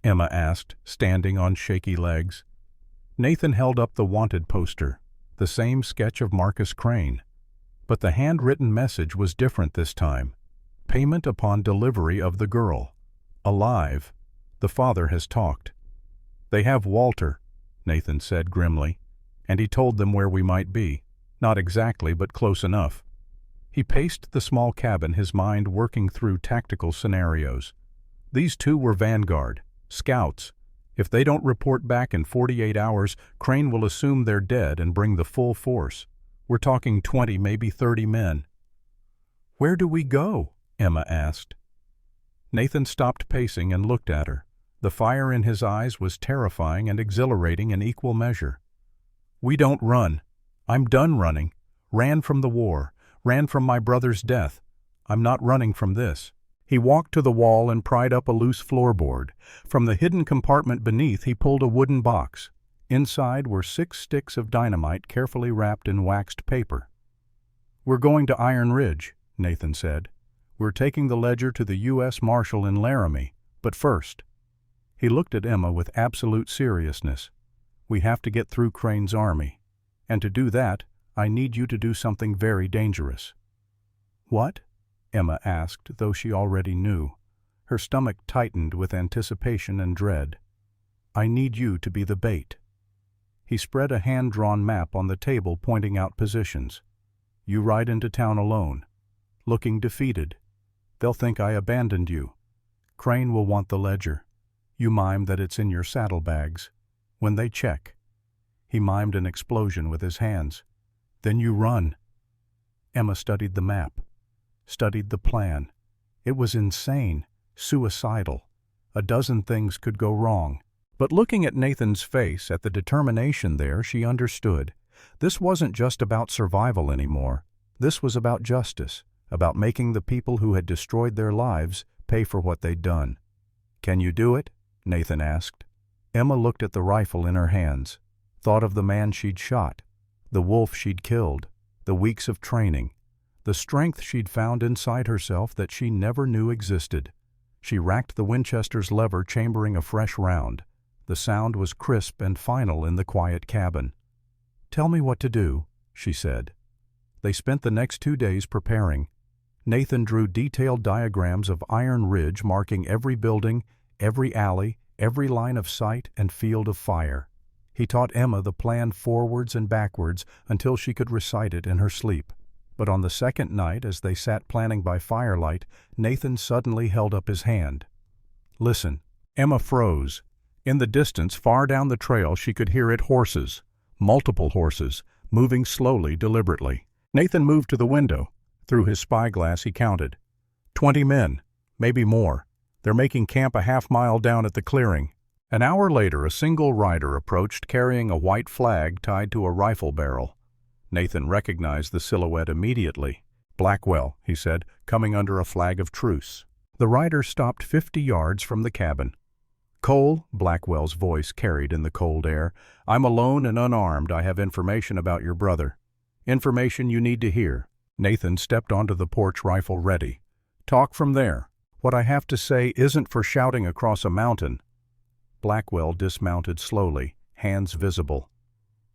Emma asked, standing on shaky legs. Nathan held up the wanted poster, the same sketch of Marcus Crane. But the handwritten message was different this time. Payment upon delivery of the girl. Alive. The father has talked. "They have Walter," Nathan said grimly, "and he told them where we might be. Not exactly, but close enough." He paced the small cabin, his mind working through tactical scenarios. These 2 were vanguard, scouts. If they don't report back in 48 hours, Crane will assume they're dead and bring the full force. We're talking 20, maybe 30 men. "Where do we go?" Emma asked. Nathan stopped pacing and looked at her. The fire in his eyes was terrifying and exhilarating in equal measure. "We don't run. I'm done running. Ran from the war. Ran from my brother's death. I'm not running from this." He walked to the wall and pried up a loose floorboard. From the hidden compartment beneath he pulled a wooden box. Inside were 6 sticks of dynamite carefully wrapped in waxed paper. "We're going to Iron Ridge," Nathan said. "We're taking the ledger to the U.S. Marshal in Laramie, but first—" He looked at Emma with absolute seriousness. "We have to get through Crane's army. And to do that, I need you to do something very dangerous." "What?" Emma asked, though she already knew. Her stomach tightened with anticipation and dread. "I need you to be the bait." He spread a hand-drawn map on the table, pointing out positions. "You ride into town alone, looking defeated. They'll think I abandoned you. Crane will want the ledger. You mime that it's in your saddlebags. When they check—" He mimed an explosion with his hands. "Then you run." Emma studied the map, studied the plan. It was insane, suicidal. A dozen things could go wrong. But looking at Nathan's face, at the determination there, she understood. This wasn't just about survival anymore. This was about justice, about making the people who had destroyed their lives pay for what they'd done. "Can you do it?" Nathan asked. Emma looked at the rifle in her hands, thought of the man she'd shot, the wolf she'd killed, the weeks of training, the strength she'd found inside herself that she never knew existed. She racked the Winchester's lever, chambering a fresh round. The sound was crisp and final in the quiet cabin. "Tell me what to do," she said. They spent the next 2 days preparing. Nathan drew detailed diagrams of Iron Ridge, marking every building, every alley, every line of sight and field of fire. He taught Emma the plan forwards and backwards until she could recite it in her sleep. But on the second night, as they sat planning by firelight, Nathan suddenly held up his hand. "Listen." Emma froze. In the distance, far down the trail, she could hear horses, multiple horses, moving slowly, deliberately. Nathan moved to the window. Through his spyglass he counted. 20 men, maybe more. They're making camp a half-mile down at the clearing. An hour later, a single rider approached carrying a white flag tied to a rifle barrel. Nathan recognized the silhouette immediately. "Blackwell," he said, "coming under a flag of truce." The rider stopped 50 yards from the cabin. "Cole," Blackwell's voice carried in the cold air, "I'm alone and unarmed. I have information about your brother. Information you need to hear." Nathan stepped onto the porch, rifle ready. "Talk from there. What I have to say isn't for shouting across a mountain." Blackwell dismounted slowly, hands visible.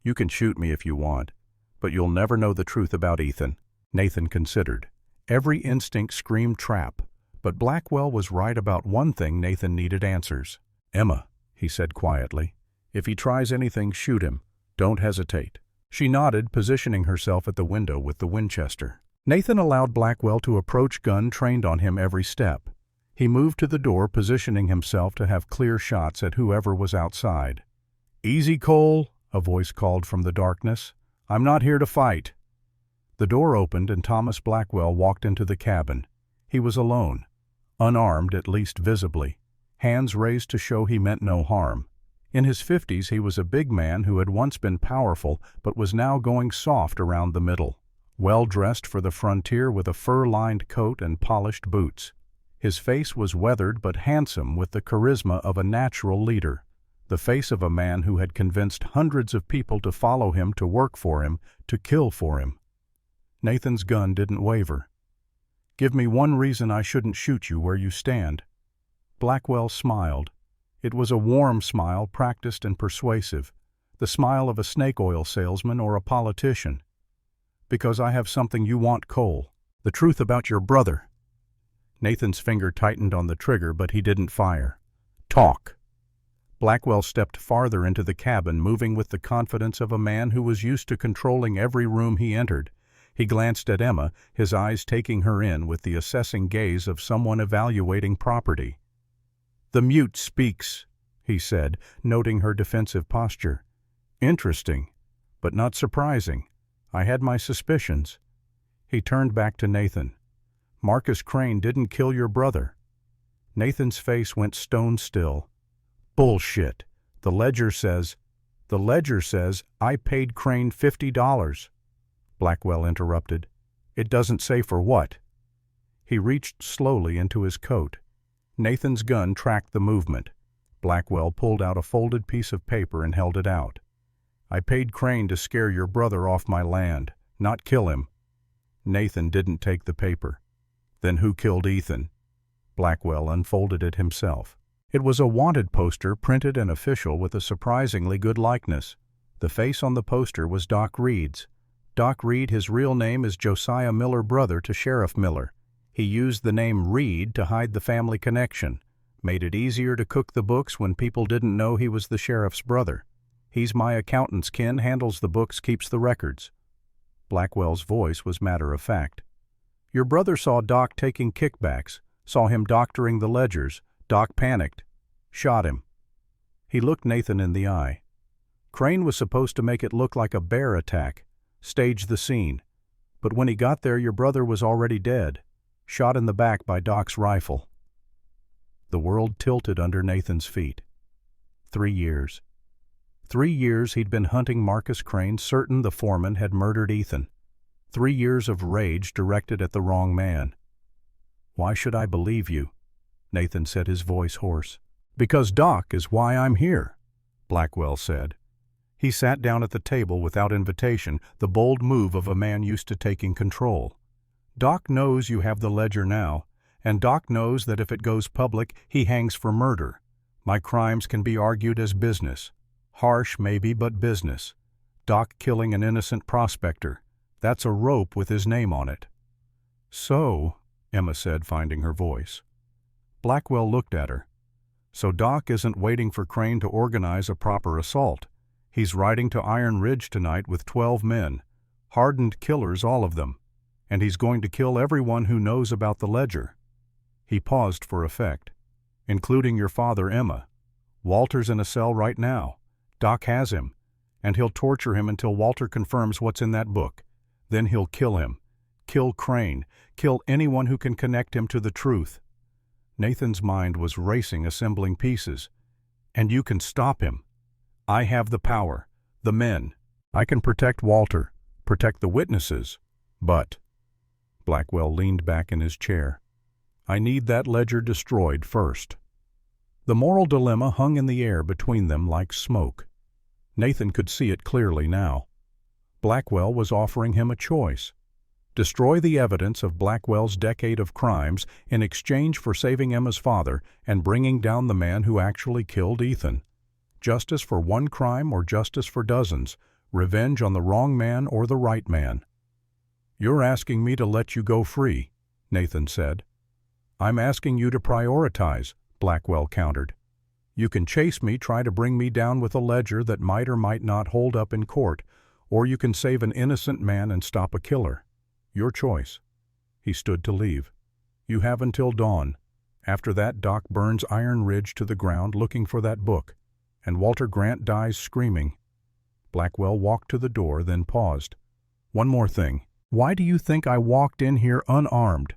"You can shoot me if you want, but you'll never know the truth about Ethan." Nathan considered. Every instinct screamed trap, but Blackwell was right about one thing. Nathan needed answers. "Emma," he said quietly, "if he tries anything, shoot him. Don't hesitate." She nodded, positioning herself at the window with the Winchester. Nathan allowed Blackwell to approach, gun trained on him every step. He moved to the door, positioning himself to have clear shots at whoever was outside. "Easy, Cole," a voice called from the darkness. "I'm not here to fight." The door opened and Thomas Blackwell walked into the cabin. He was alone, unarmed, at least visibly, hands raised to show he meant no harm. In his 50s, he was a big man who had once been powerful but was now going soft around the middle. Well-dressed for the frontier with a fur-lined coat and polished boots. His face was weathered but handsome, with the charisma of a natural leader. The face of a man who had convinced hundreds of people to follow him, to work for him, to kill for him. Nathan's gun didn't waver. "Give me one reason I shouldn't shoot you where you stand." Blackwell smiled. It was a warm smile, practiced and persuasive, the smile of a snake oil salesman or a politician. "Because I have something you want, Cole. The truth about your brother." Nathan's finger tightened on the trigger, but he didn't fire. "Talk." Blackwell stepped farther into the cabin, moving with the confidence of a man who was used to controlling every room he entered. He glanced at Emma, his eyes taking her in with the assessing gaze of someone evaluating property. "The mute speaks," he said, noting her defensive posture. "Interesting, but not surprising. I had my suspicions." He turned back to Nathan. "Marcus Crane didn't kill your brother." Nathan's face went stone still. "Bullshit. The ledger says I paid Crane $50. Blackwell interrupted. "It doesn't say for what." He reached slowly into his coat. Nathan's gun tracked the movement. Blackwell pulled out a folded piece of paper and held it out. "I paid Crane to scare your brother off my land, not kill him." Nathan didn't take the paper. "Then who killed Ethan?" Blackwell unfolded it himself. It was a wanted poster, printed and official, with a surprisingly good likeness. The face on the poster was Doc Reed's. Doc Reed, his real name, is Josiah Miller, brother to Sheriff Miller. He used the name Reed to hide the family connection. Made it easier to cook the books when people didn't know he was the sheriff's brother. "He's my accountant's kin, handles the books, keeps the records." Blackwell's voice was matter of fact. "Your brother saw Doc taking kickbacks, saw him doctoring the ledgers. Doc panicked. Shot him." He looked Nathan in the eye. "Crane was supposed to make it look like a bear attack, stage the scene. But when he got there, your brother was already dead, shot in the back by Doc's rifle." The world tilted under Nathan's feet. 3 years. 3 years he'd been hunting Marcus Crane, certain the foreman had murdered Ethan. 3 years of rage directed at the wrong man. "Why should I believe you?" Nathan said, his voice hoarse. "Because Doc is why I'm here," Blackwell said. He sat down at the table without invitation, the bold move of a man used to taking control. "Doc knows you have the ledger now, and Doc knows that if it goes public, he hangs for murder. My crimes can be argued as business. Harsh, maybe, but business. Doc killing an innocent prospector. That's a rope with his name on it." "So," Emma said, finding her voice. Blackwell looked at her. "So Doc isn't waiting for Crane to organize a proper assault. He's riding to Iron Ridge tonight with 12 men. Hardened killers, all of them. And he's going to kill everyone who knows about the ledger." He paused for effect. "Including your father, Emma. Walter's in a cell right now. Doc has him. And he'll torture him until Walter confirms what's in that book. Then he'll kill him. Kill Crane. Kill anyone who can connect him to the truth." Nathan's mind was racing, assembling pieces. "And you can stop him. I have the power, the men. I can protect Walter, protect the witnesses. But—" Blackwell leaned back in his chair. "I need that ledger destroyed first." The moral dilemma hung in the air between them like smoke. Nathan could see it clearly now. Blackwell was offering him a choice. Destroy the evidence of Blackwell's decade of crimes in exchange for saving Emma's father and bringing down the man who actually killed Ethan. Justice for one crime or justice for dozens, revenge on the wrong man or the right man. "You're asking me to let you go free," Nathan said. "I'm asking you to prioritize," Blackwell countered. "You can chase me, try to bring me down with a ledger that might or might not hold up in court, or you can save an innocent man and stop a killer. Your choice." He stood to leave. "You have until dawn. After that, Doc burns Iron Ridge to the ground looking for that book, and Walter Grant dies screaming." Blackwell walked to the door, then paused. "One more thing. Why do you think I walked in here unarmed?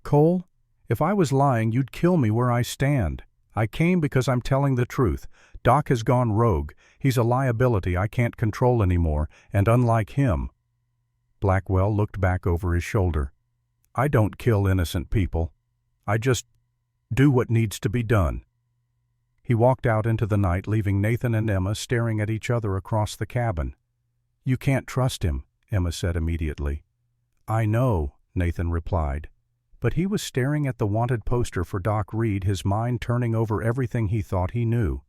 Cole, if I was lying, you'd kill me where I stand. I came because I'm telling the truth. Doc has gone rogue. He's a liability I can't control anymore, and unlike him—" Blackwell looked back over his shoulder. "I don't kill innocent people. I just do what needs to be done." He walked out into the night, leaving Nathan and Emma staring at each other across the cabin. "You can't trust him," Emma said immediately. "I know," Nathan replied. But he was staring at the wanted poster for Doc Reed, his mind turning over everything he thought he knew.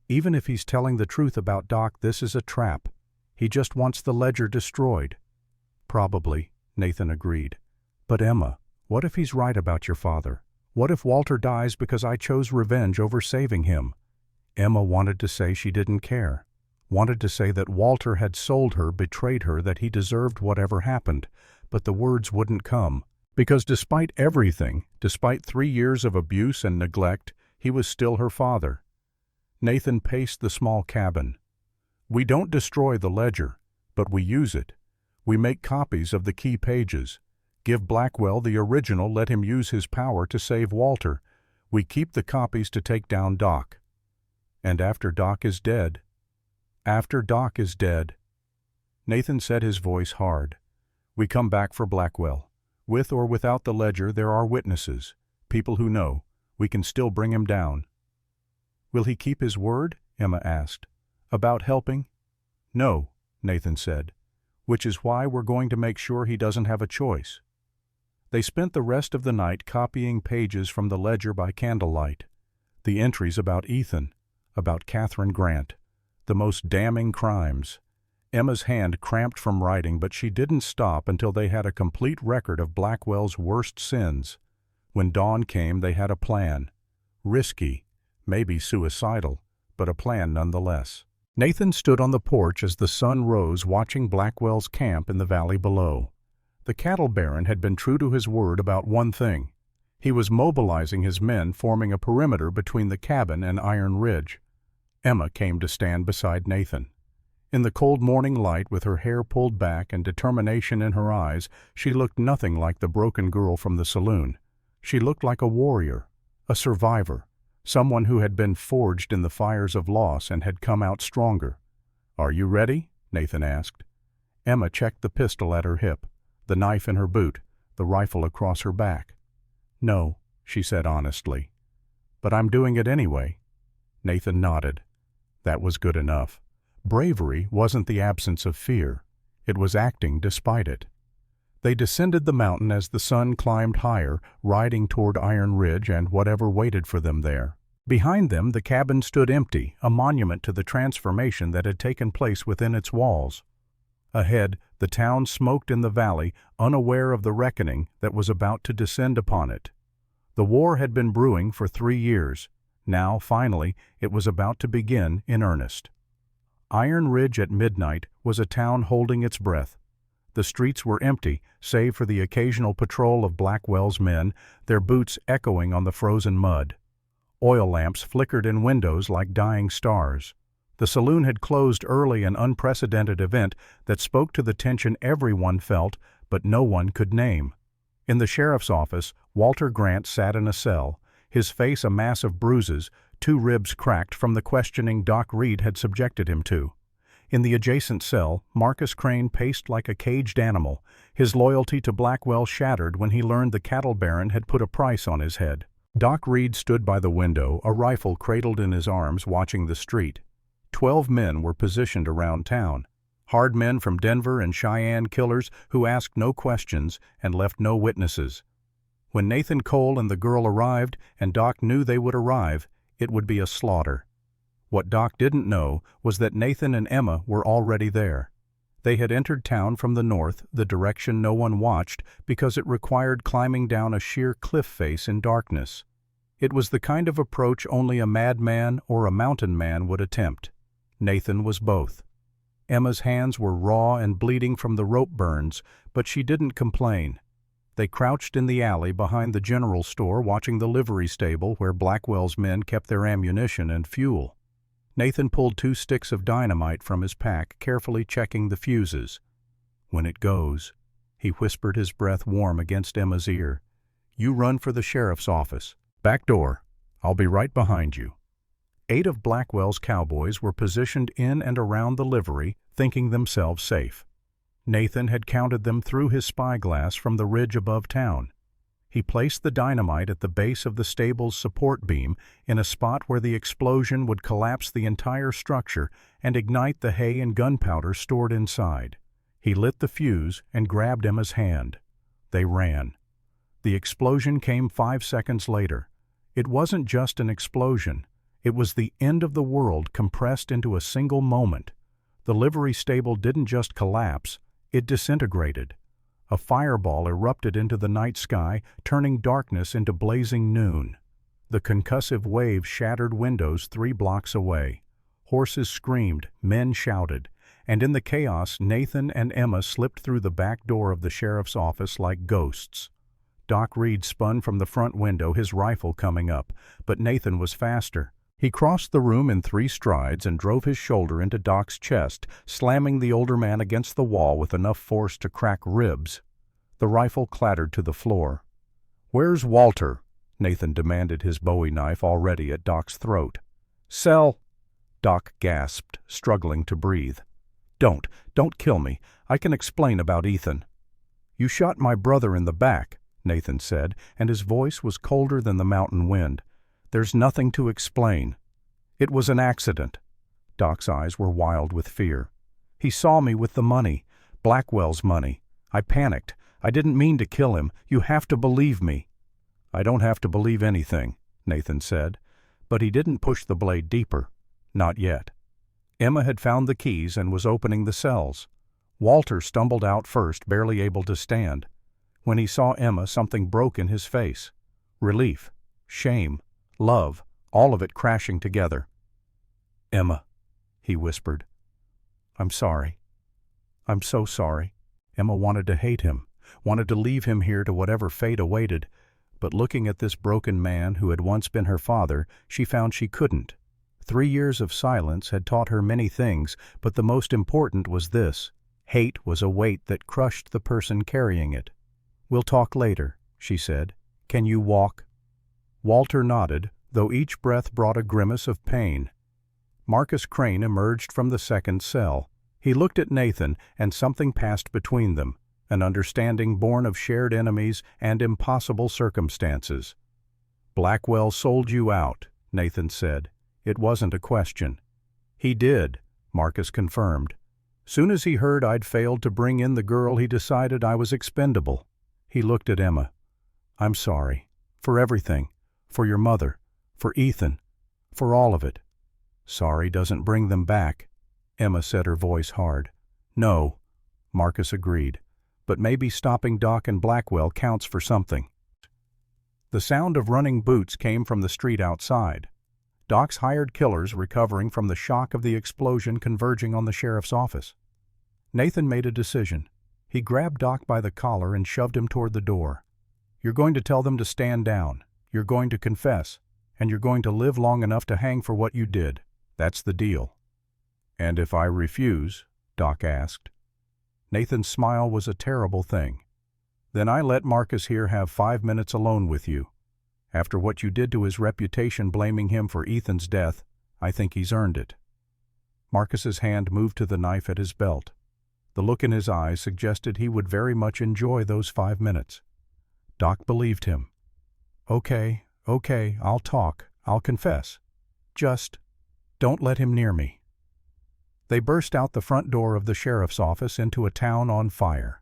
Even if he's telling the truth about Doc, this is a trap. He just wants the ledger destroyed. "Probably," Nathan agreed. "But Emma, what if he's right about your father? What if Walter dies because I chose revenge over saving him?" Emma wanted to say she didn't care. Wanted to say that Walter had sold her, betrayed her, that he deserved whatever happened. But the words wouldn't come. Because despite everything, despite 3 years of abuse and neglect, he was still her father. Nathan paced the small cabin. "We don't destroy the ledger, but we use it. We make copies of the key pages. Give Blackwell the original, let him use his power to save Walter. We keep the copies to take down Doc. And after Doc is dead—" "After Doc is dead," Nathan said, his voice hard, "we come back for Blackwell. With or without the ledger, there are witnesses, people who know. We can still bring him down." "Will he keep his word?" Emma asked. "About helping?" "No," Nathan said, "which is why we're going to make sure he doesn't have a choice." They spent the rest of the night copying pages from the ledger by candlelight. The entries about Ethan, about Catherine Grant, the most damning crimes. Emma's hand cramped from writing, but she didn't stop until they had a complete record of Blackwell's worst sins. When dawn came, they had a plan. Risky, maybe suicidal, but a plan nonetheless. Nathan stood on the porch as the sun rose, watching Blackwell's camp in the valley below. The cattle baron had been true to his word about one thing. He was mobilizing his men, forming a perimeter between the cabin and Iron Ridge. Emma came to stand beside Nathan. In the cold morning light, with her hair pulled back and determination in her eyes, she looked nothing like the broken girl from the saloon. She looked like a warrior, a survivor, someone who had been forged in the fires of loss and had come out stronger. "Are you ready?" Nathan asked. Emma checked the pistol at her hip, the knife in her boot, the rifle across her back. "No," she said honestly. "But I'm doing it anyway." Nathan nodded. That was good enough. Bravery wasn't the absence of fear. It was acting despite it. They descended the mountain as the sun climbed higher, riding toward Iron Ridge and whatever waited for them there. Behind them, the cabin stood empty, a monument to the transformation that had taken place within its walls. Ahead, the town smoked in the valley, unaware of the reckoning that was about to descend upon it. The war had been brewing for 3 years. Now, finally, it was about to begin in earnest. Iron Ridge at midnight was a town holding its breath. The streets were empty, save for the occasional patrol of Blackwell's men, their boots echoing on the frozen mud. Oil lamps flickered in windows like dying stars. The saloon had closed early, an unprecedented event that spoke to the tension everyone felt, but no one could name. In the sheriff's office, Walter Grant sat in a cell, his face a mass of bruises, 2 ribs cracked from the questioning Doc Reed had subjected him to. In the adjacent cell, Marcus Crane paced like a caged animal, his loyalty to Blackwell shattered when he learned the cattle baron had put a price on his head. Doc Reed stood by the window, a rifle cradled in his arms, watching the street. 12 men were positioned around town. Hard men from Denver and Cheyenne, killers who asked no questions and left no witnesses. When Nathan Cole and the girl arrived, and Doc knew they would arrive, it would be a slaughter. What Doc didn't know was that Nathan and Emma were already there. They had entered town from the north, the direction no one watched because it required climbing down a sheer cliff face in darkness. It was the kind of approach only a madman or a mountain man would attempt. Nathan was both. Emma's hands were raw and bleeding from the rope burns, but she didn't complain. They crouched in the alley behind the general store, watching the livery stable where Blackwell's men kept their ammunition and fuel. Nathan pulled 2 sticks of dynamite from his pack, carefully checking the fuses. "When it goes," he whispered, his breath warm against Emma's ear, "you run for the sheriff's office. Back door. I'll be right behind you." 8 of Blackwell's cowboys were positioned in and around the livery, thinking themselves safe. Nathan had counted them through his spyglass from the ridge above town. He placed the dynamite at the base of the stable's support beam, in a spot where the explosion would collapse the entire structure and ignite the hay and gunpowder stored inside. He lit the fuse and grabbed Emma's hand. They ran. The explosion came 5 seconds later. It wasn't just an explosion. It was the end of the world compressed into a single moment. The livery stable didn't just collapse, it disintegrated. A fireball erupted into the night sky, turning darkness into blazing noon. The concussive wave shattered windows 3 blocks away. Horses screamed, men shouted, and in the chaos Nathan and Emma slipped through the back door of the sheriff's office like ghosts. Doc Reed spun from the front window, his rifle coming up, but Nathan was faster. He crossed the room in 3 strides and drove his shoulder into Doc's chest, slamming the older man against the wall with enough force to crack ribs. The rifle clattered to the floor. "Where's Walter?" Nathan demanded, his Bowie knife already at Doc's throat. "Sell," Doc gasped, struggling to breathe. Don't kill me. I can explain about Ethan." "You shot my brother in the back," Nathan said, and his voice was colder than the mountain wind. "There's nothing to explain. It was an accident." Doc's eyes were wild with fear. "He saw me with the money, Blackwell's money. I panicked. I didn't mean to kill him. You have to believe me." "I don't have to believe anything," Nathan said, but he didn't push the blade deeper. Not yet. Emma had found the keys and was opening the cells. Walter stumbled out first, barely able to stand. When he saw Emma, something broke in his face. Relief, shame, love, all of it crashing together. "Emma," he whispered. "I'm sorry. I'm so sorry." Emma wanted to hate him, wanted to leave him here to whatever fate awaited, but looking at this broken man who had once been her father, she found she couldn't. 3 years of silence had taught her many things, but the most important was this: hate was a weight that crushed the person carrying it. "We'll talk later," she said. "Can you walk?" Walter nodded, though each breath brought a grimace of pain. Marcus Crane emerged from the second cell. He looked at Nathan, and something passed between them, an understanding born of shared enemies and impossible circumstances. "Blackwell sold you out," Nathan said. It wasn't a question. "He did," Marcus confirmed. "Soon as he heard I'd failed to bring in the girl, he decided I was expendable." He looked at Emma. "I'm sorry. For everything. For your mother. For Ethan. For all of it." "Sorry doesn't bring them back," Emma said, her voice hard. "No," Marcus agreed. "But maybe stopping Doc and Blackwell counts for something." The sound of running boots came from the street outside. Doc's hired killers recovering from the shock of the explosion converging on the sheriff's office. Nathan made a decision. He grabbed Doc by the collar and shoved him toward the door. "You're going to tell them to stand down. You're going to confess. And you're going to live long enough to hang for what you did. That's the deal." "And if I refuse?" Doc asked. Nathan's smile was a terrible thing. "Then I let Marcus here have 5 minutes alone with you. After what you did to his reputation blaming him for Ethan's death, I think he's earned it." Marcus's hand moved to the knife at his belt. The look in his eyes suggested he would very much enjoy those 5 minutes. Doc believed him. Okay, I'll talk. I'll confess. Just don't let him near me." They burst out the front door of the sheriff's office into a town on fire.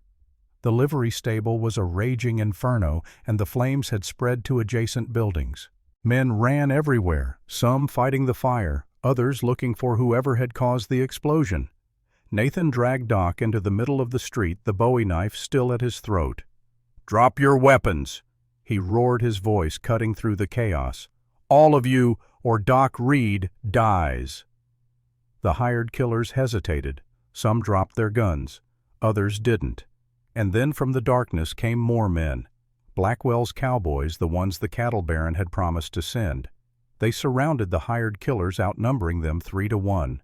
The livery stable was a raging inferno, and the flames had spread to adjacent buildings. Men ran everywhere, some fighting the fire, others looking for whoever had caused the explosion. Nathan dragged Doc into the middle of the street, the Bowie knife still at his throat. "Drop your weapons!" he roared, his voice cutting through the chaos. "All of you, or Doc Reed dies." The hired killers hesitated. Some dropped their guns. Others didn't. And then from the darkness came more men. Blackwell's cowboys, the ones the cattle baron had promised to send. They surrounded the hired killers, outnumbering them 3-1.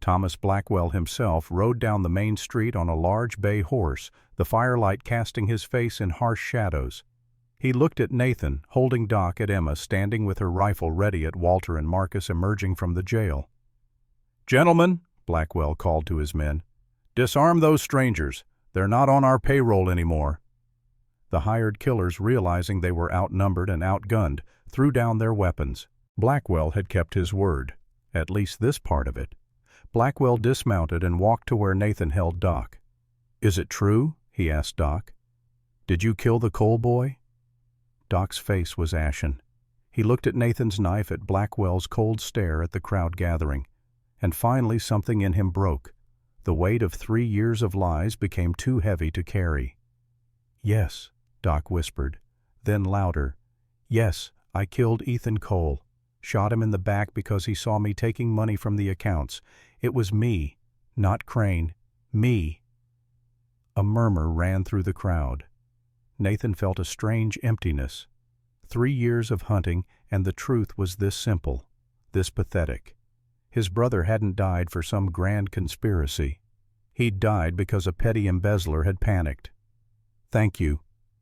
Thomas Blackwell himself rode down the main street on a large bay horse, the firelight casting his face in harsh shadows. He looked at Nathan, holding Doc, at Emma, standing with her rifle ready, at Walter and Marcus emerging from the jail. "Gentlemen," Blackwell called to his men, "disarm those strangers. They're not on our payroll anymore." The hired killers, realizing they were outnumbered and outgunned, threw down their weapons. Blackwell had kept his word, at least this part of it. Blackwell dismounted and walked to where Nathan held Doc. "Is it true?" he asked Doc. "Did you kill the coal boy?" Doc's face was ashen. He looked at Nathan's knife, at Blackwell's cold stare, at the crowd gathering. And finally something in him broke. The weight of 3 years of lies became too heavy to carry. "Yes," Doc whispered. Then louder. "Yes, I killed Ethan Cole. Shot him in the back because he saw me taking money from the accounts. It was me, not Crane. Me." A murmur ran through the crowd. Nathan felt a strange emptiness. 3 years of hunting, and the truth was this simple, this pathetic. His brother hadn't died for some grand conspiracy. He'd died because a petty embezzler had panicked. "Thank you,"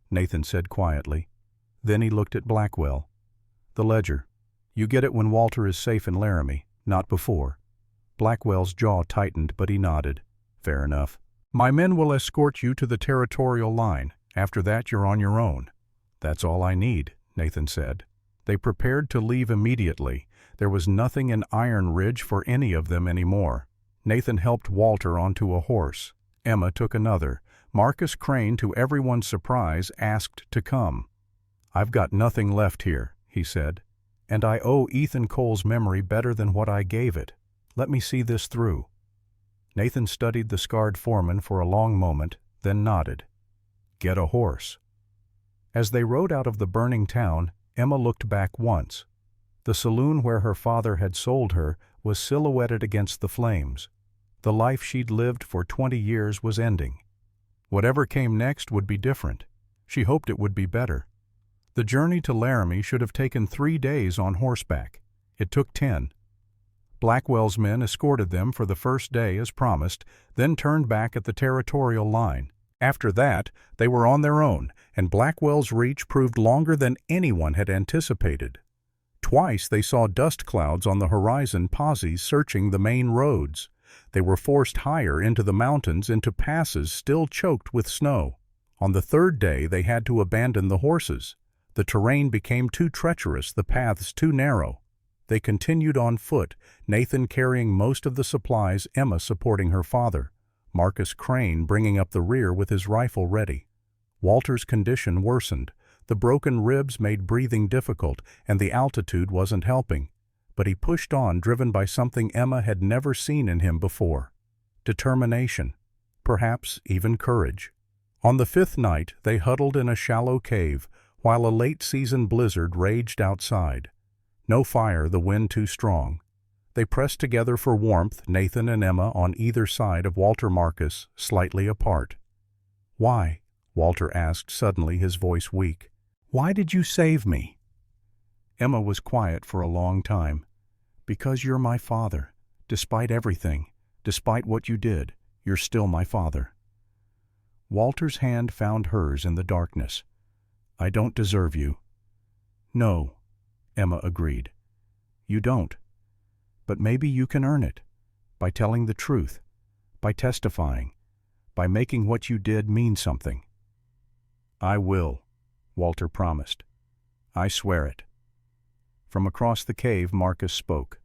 Nathan said quietly. Then he looked at Blackwell. "The ledger. You get it when Walter is safe in Laramie, not before." Blackwell's jaw tightened, but he nodded. "Fair enough." My men will escort you to the territorial line. After that, you're on your own. That's all I need, Nathan said. They prepared to leave immediately. There was nothing in Iron Ridge for any of them anymore. Nathan helped Walter onto a horse. Emma took another. Marcus Crane, to everyone's surprise, asked to come. "I've got nothing left here," he said, "and I owe Ethan Cole's memory better than what I gave it. Let me see this through." Nathan studied the scarred foreman for a long moment, then nodded. "Get a horse." As they rode out of the burning town, Emma looked back once. The saloon where her father had sold her was silhouetted against the flames. The life she'd lived for 20 years was ending. Whatever came next would be different. She hoped it would be better. The journey to Laramie should have taken 3 days on horseback. It took 10. Blackwell's men escorted them for the first day as promised, then turned back at the territorial line. After that, they were on their own, and Blackwell's reach proved longer than anyone had anticipated. Twice they saw dust clouds on the horizon, posses searching the main roads. They were forced higher into the mountains, into passes still choked with snow. On the third day they had to abandon the horses. The terrain became too treacherous, the paths too narrow. They continued on foot, Nathan carrying most of the supplies, Emma supporting her father, Marcus Crane bringing up the rear with his rifle ready. Walter's condition worsened. The broken ribs made breathing difficult, and the altitude wasn't helping. But he pushed on, driven by something Emma had never seen in him before. Determination. Perhaps even courage. On the 5th night, they huddled in a shallow cave, while a late-season blizzard raged outside. No fire, the wind too strong. They pressed together for warmth, Nathan and Emma on either side of Walter Marcus, slightly apart. "Why?" Walter asked suddenly, his voice weak. "Why did you save me?" Emma was quiet for a long time. "Because you're my father. Despite everything, despite what you did, you're still my father." Walter's hand found hers in the darkness. "I don't deserve you." "No," Emma agreed. "You don't. But maybe you can earn it, by telling the truth, by testifying, by making what you did mean something." "I will," Walter promised. "I swear it." From across the cave, Marcus spoke.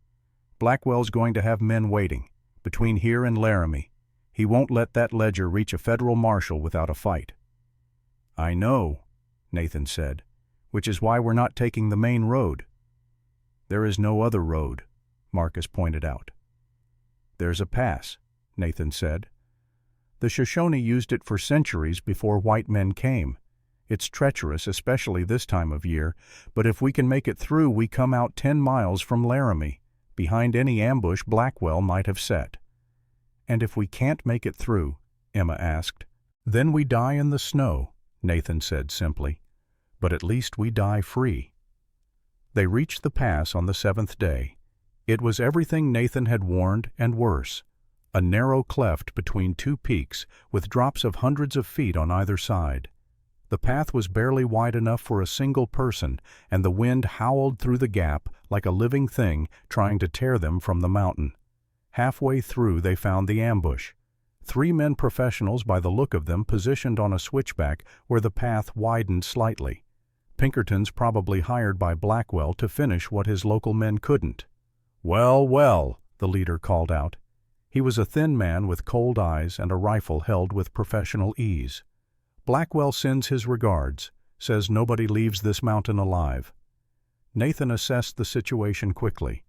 "Blackwell's going to have men waiting, between here and Laramie. He won't let that ledger reach a federal marshal without a fight." "I know," Nathan said, "which is why we're not taking the main road." "There is no other road," Marcus pointed out. "There's a pass," Nathan said. "The Shoshone used it for centuries before white men came. It's treacherous, especially this time of year, but if we can make it through, we come out 10 miles from Laramie, behind any ambush Blackwell might have set." "And if we can't make it through?" Emma asked. "Then we die in the snow," Nathan said simply. "But at least we die free." They reached the pass on the 7th day. It was everything Nathan had warned and worse. A narrow cleft between two peaks, with drops of hundreds of feet on either side. The path was barely wide enough for a single person, and the wind howled through the gap like a living thing trying to tear them from the mountain. Halfway through they found the ambush. 3 men professionals by the look of them positioned on a switchback where the path widened slightly. Pinkertons probably hired by Blackwell to finish what his local men couldn't. "Well, well," the leader called out. He was a thin man with cold eyes and a rifle held with professional ease. "Blackwell sends his regards, says nobody leaves this mountain alive." Nathan assessed the situation quickly.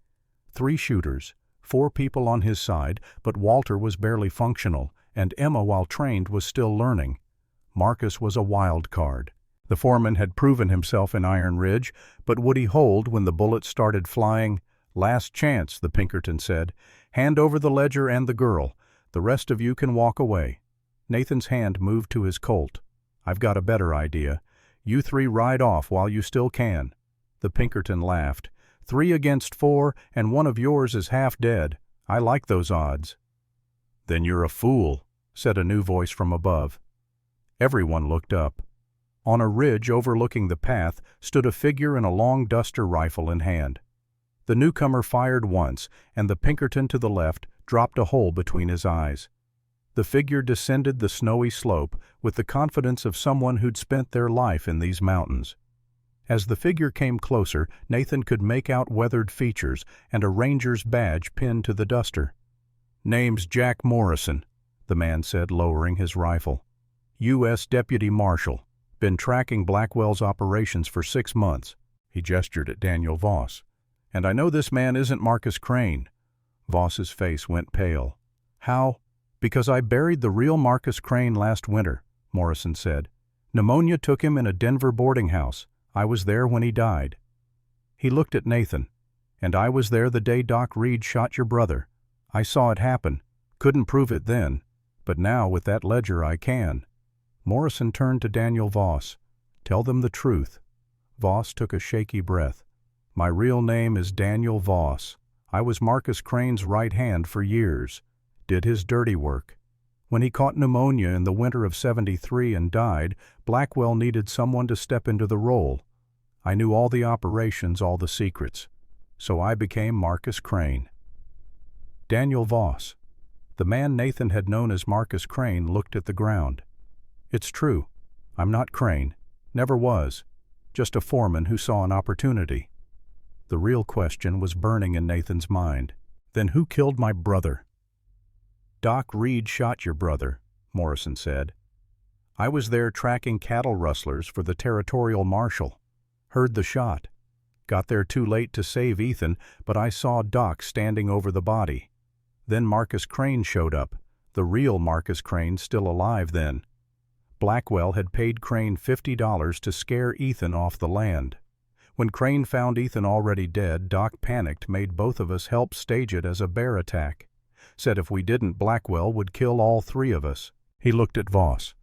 3 shooters, 4 people on his side, but Walter was barely functional, and Emma, while trained, was still learning. Marcus was a wild card. The foreman had proven himself in Iron Ridge, but would he hold when the bullets started flying? "Last chance," the Pinkerton said. "Hand over the ledger and the girl. The rest of you can walk away." Nathan's hand moved to his Colt. "I've got a better idea. You 3 ride off while you still can." The Pinkerton laughed. 3 against 4, and one of yours is half dead. I like those odds." "Then you're a fool," said a new voice from above. Everyone looked up. On a ridge overlooking the path stood a figure in a long duster rifle in hand. The newcomer fired once, and the Pinkerton to the left dropped a hole between his eyes. The figure descended the snowy slope with the confidence of someone who'd spent their life in these mountains. As the figure came closer, Nathan could make out weathered features and a ranger's badge pinned to the duster. "Name's Jack Morrison," the man said, lowering his rifle. "U.S. Deputy Marshal. Been tracking Blackwell's operations for 6 months." He gestured at Daniel Voss. "And I know this man isn't Marcus Crane." Voss's face went pale. "How?" "Because I buried the real Marcus Crane last winter," Morrison said. "Pneumonia took him in a Denver boarding house. I was there when he died." He looked at Nathan. "And I was there the day Doc Reed shot your brother. I saw it happen. Couldn't prove it then. But now, with that ledger, I can." Morrison turned to Daniel Voss. "Tell them the truth." Voss took a shaky breath. "My real name is Daniel Voss. I was Marcus Crane's right hand for years. Did his dirty work. When he caught pneumonia in the winter of '73 and died, Blackwell needed someone to step into the role. I knew all the operations, all the secrets. So I became Marcus Crane." Daniel Voss, the man Nathan had known as Marcus Crane, looked at the ground. "It's true. I'm not Crane. Never was. Just a foreman who saw an opportunity." The real question was burning in Nathan's mind. "Then who killed my brother?" "Doc Reed shot your brother," Morrison said. "I was there tracking cattle rustlers for the territorial marshal. Heard the shot. Got there too late to save Ethan, but I saw Doc standing over the body. Then Marcus Crane showed up, the real Marcus Crane, still alive then. Blackwell had paid Crane $50 to scare Ethan off the land. When Crane found Ethan already dead, Doc panicked, made both of us help stage it as a bear attack. Said if we didn't, Blackwell would kill all 3 of us." He looked at Voss.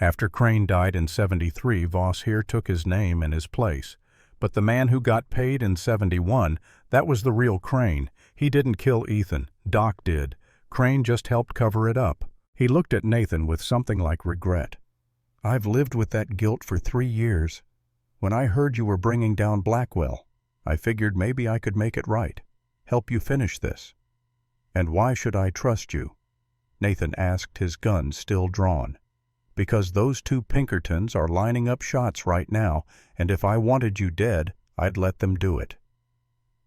"After Crane died in '73, Voss here took his name in his place. But the man who got paid in '71, that was the real Crane. He didn't kill Ethan. Doc did. Crane just helped cover it up." He looked at Nathan with something like regret. "I've lived with that guilt for 3 years. When I heard you were bringing down Blackwell, I figured maybe I could make it right, help you finish this." "And why should I trust you?" Nathan asked, his gun still drawn. "Because those 2 Pinkertons are lining up shots right now, and if I wanted you dead, I'd let them do it."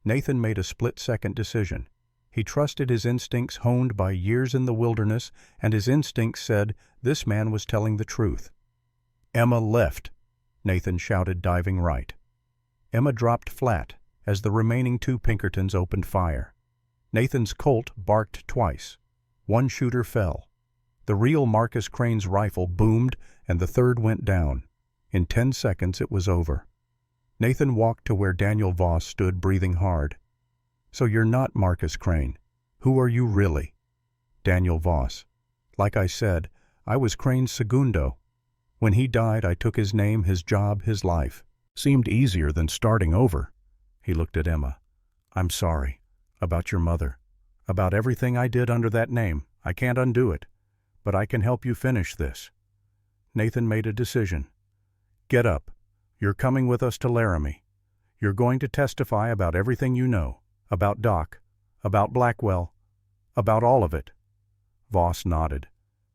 Nathan made a split-second decision. He trusted his instincts honed by years in the wilderness, and his instincts said this man was telling the truth. "Emma left," Nathan shouted, diving right. Emma dropped flat as the remaining 2 Pinkertons opened fire. Nathan's Colt barked twice. 1 shooter fell. The real Marcus Crane's rifle boomed, and the 3rd went down. In 10 seconds it was over. Nathan walked to where Daniel Voss stood, breathing hard. "So you're not Marcus Crane. Who are you really?" "Daniel Voss. Like I said, I was Crane's segundo. When he died, I took his name, his job, his life. Seemed easier than starting over." He looked at Emma. "I'm sorry. About your mother. About everything I did under that name. I can't undo it. But I can help you finish this." Nathan made a decision. "Get up. You're coming with us to Laramie. You're going to testify about everything you know. About Doc. About Blackwell. About all of it." Voss nodded.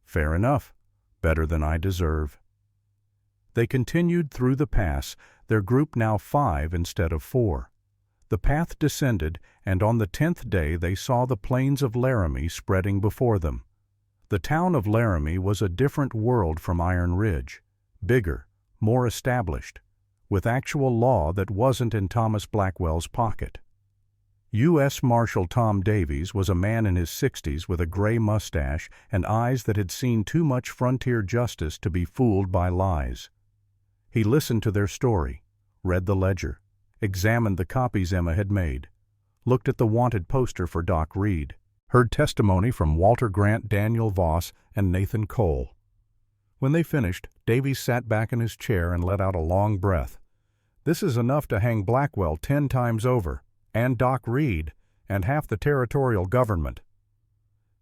"Fair enough. Better than I deserve." They continued through the pass, their group now 5 instead of 4. The path descended, and on the 10th day they saw the plains of Laramie spreading before them. The town of Laramie was a different world from Iron Ridge, bigger, more established, with actual law that wasn't in Thomas Blackwell's pocket. U.S. Marshal Tom Davies was a man in his 60s with a gray mustache and eyes that had seen too much frontier justice to be fooled by lies. He listened to their story, read the ledger, examined the copies Emma had made, looked at the wanted poster for Doc Reed, heard testimony from Walter Grant, Daniel Voss, and Nathan Cole. When they finished, Davies sat back in his chair and let out a long breath. "This is enough to hang Blackwell 10 times over, and Doc Reed, and half the territorial government."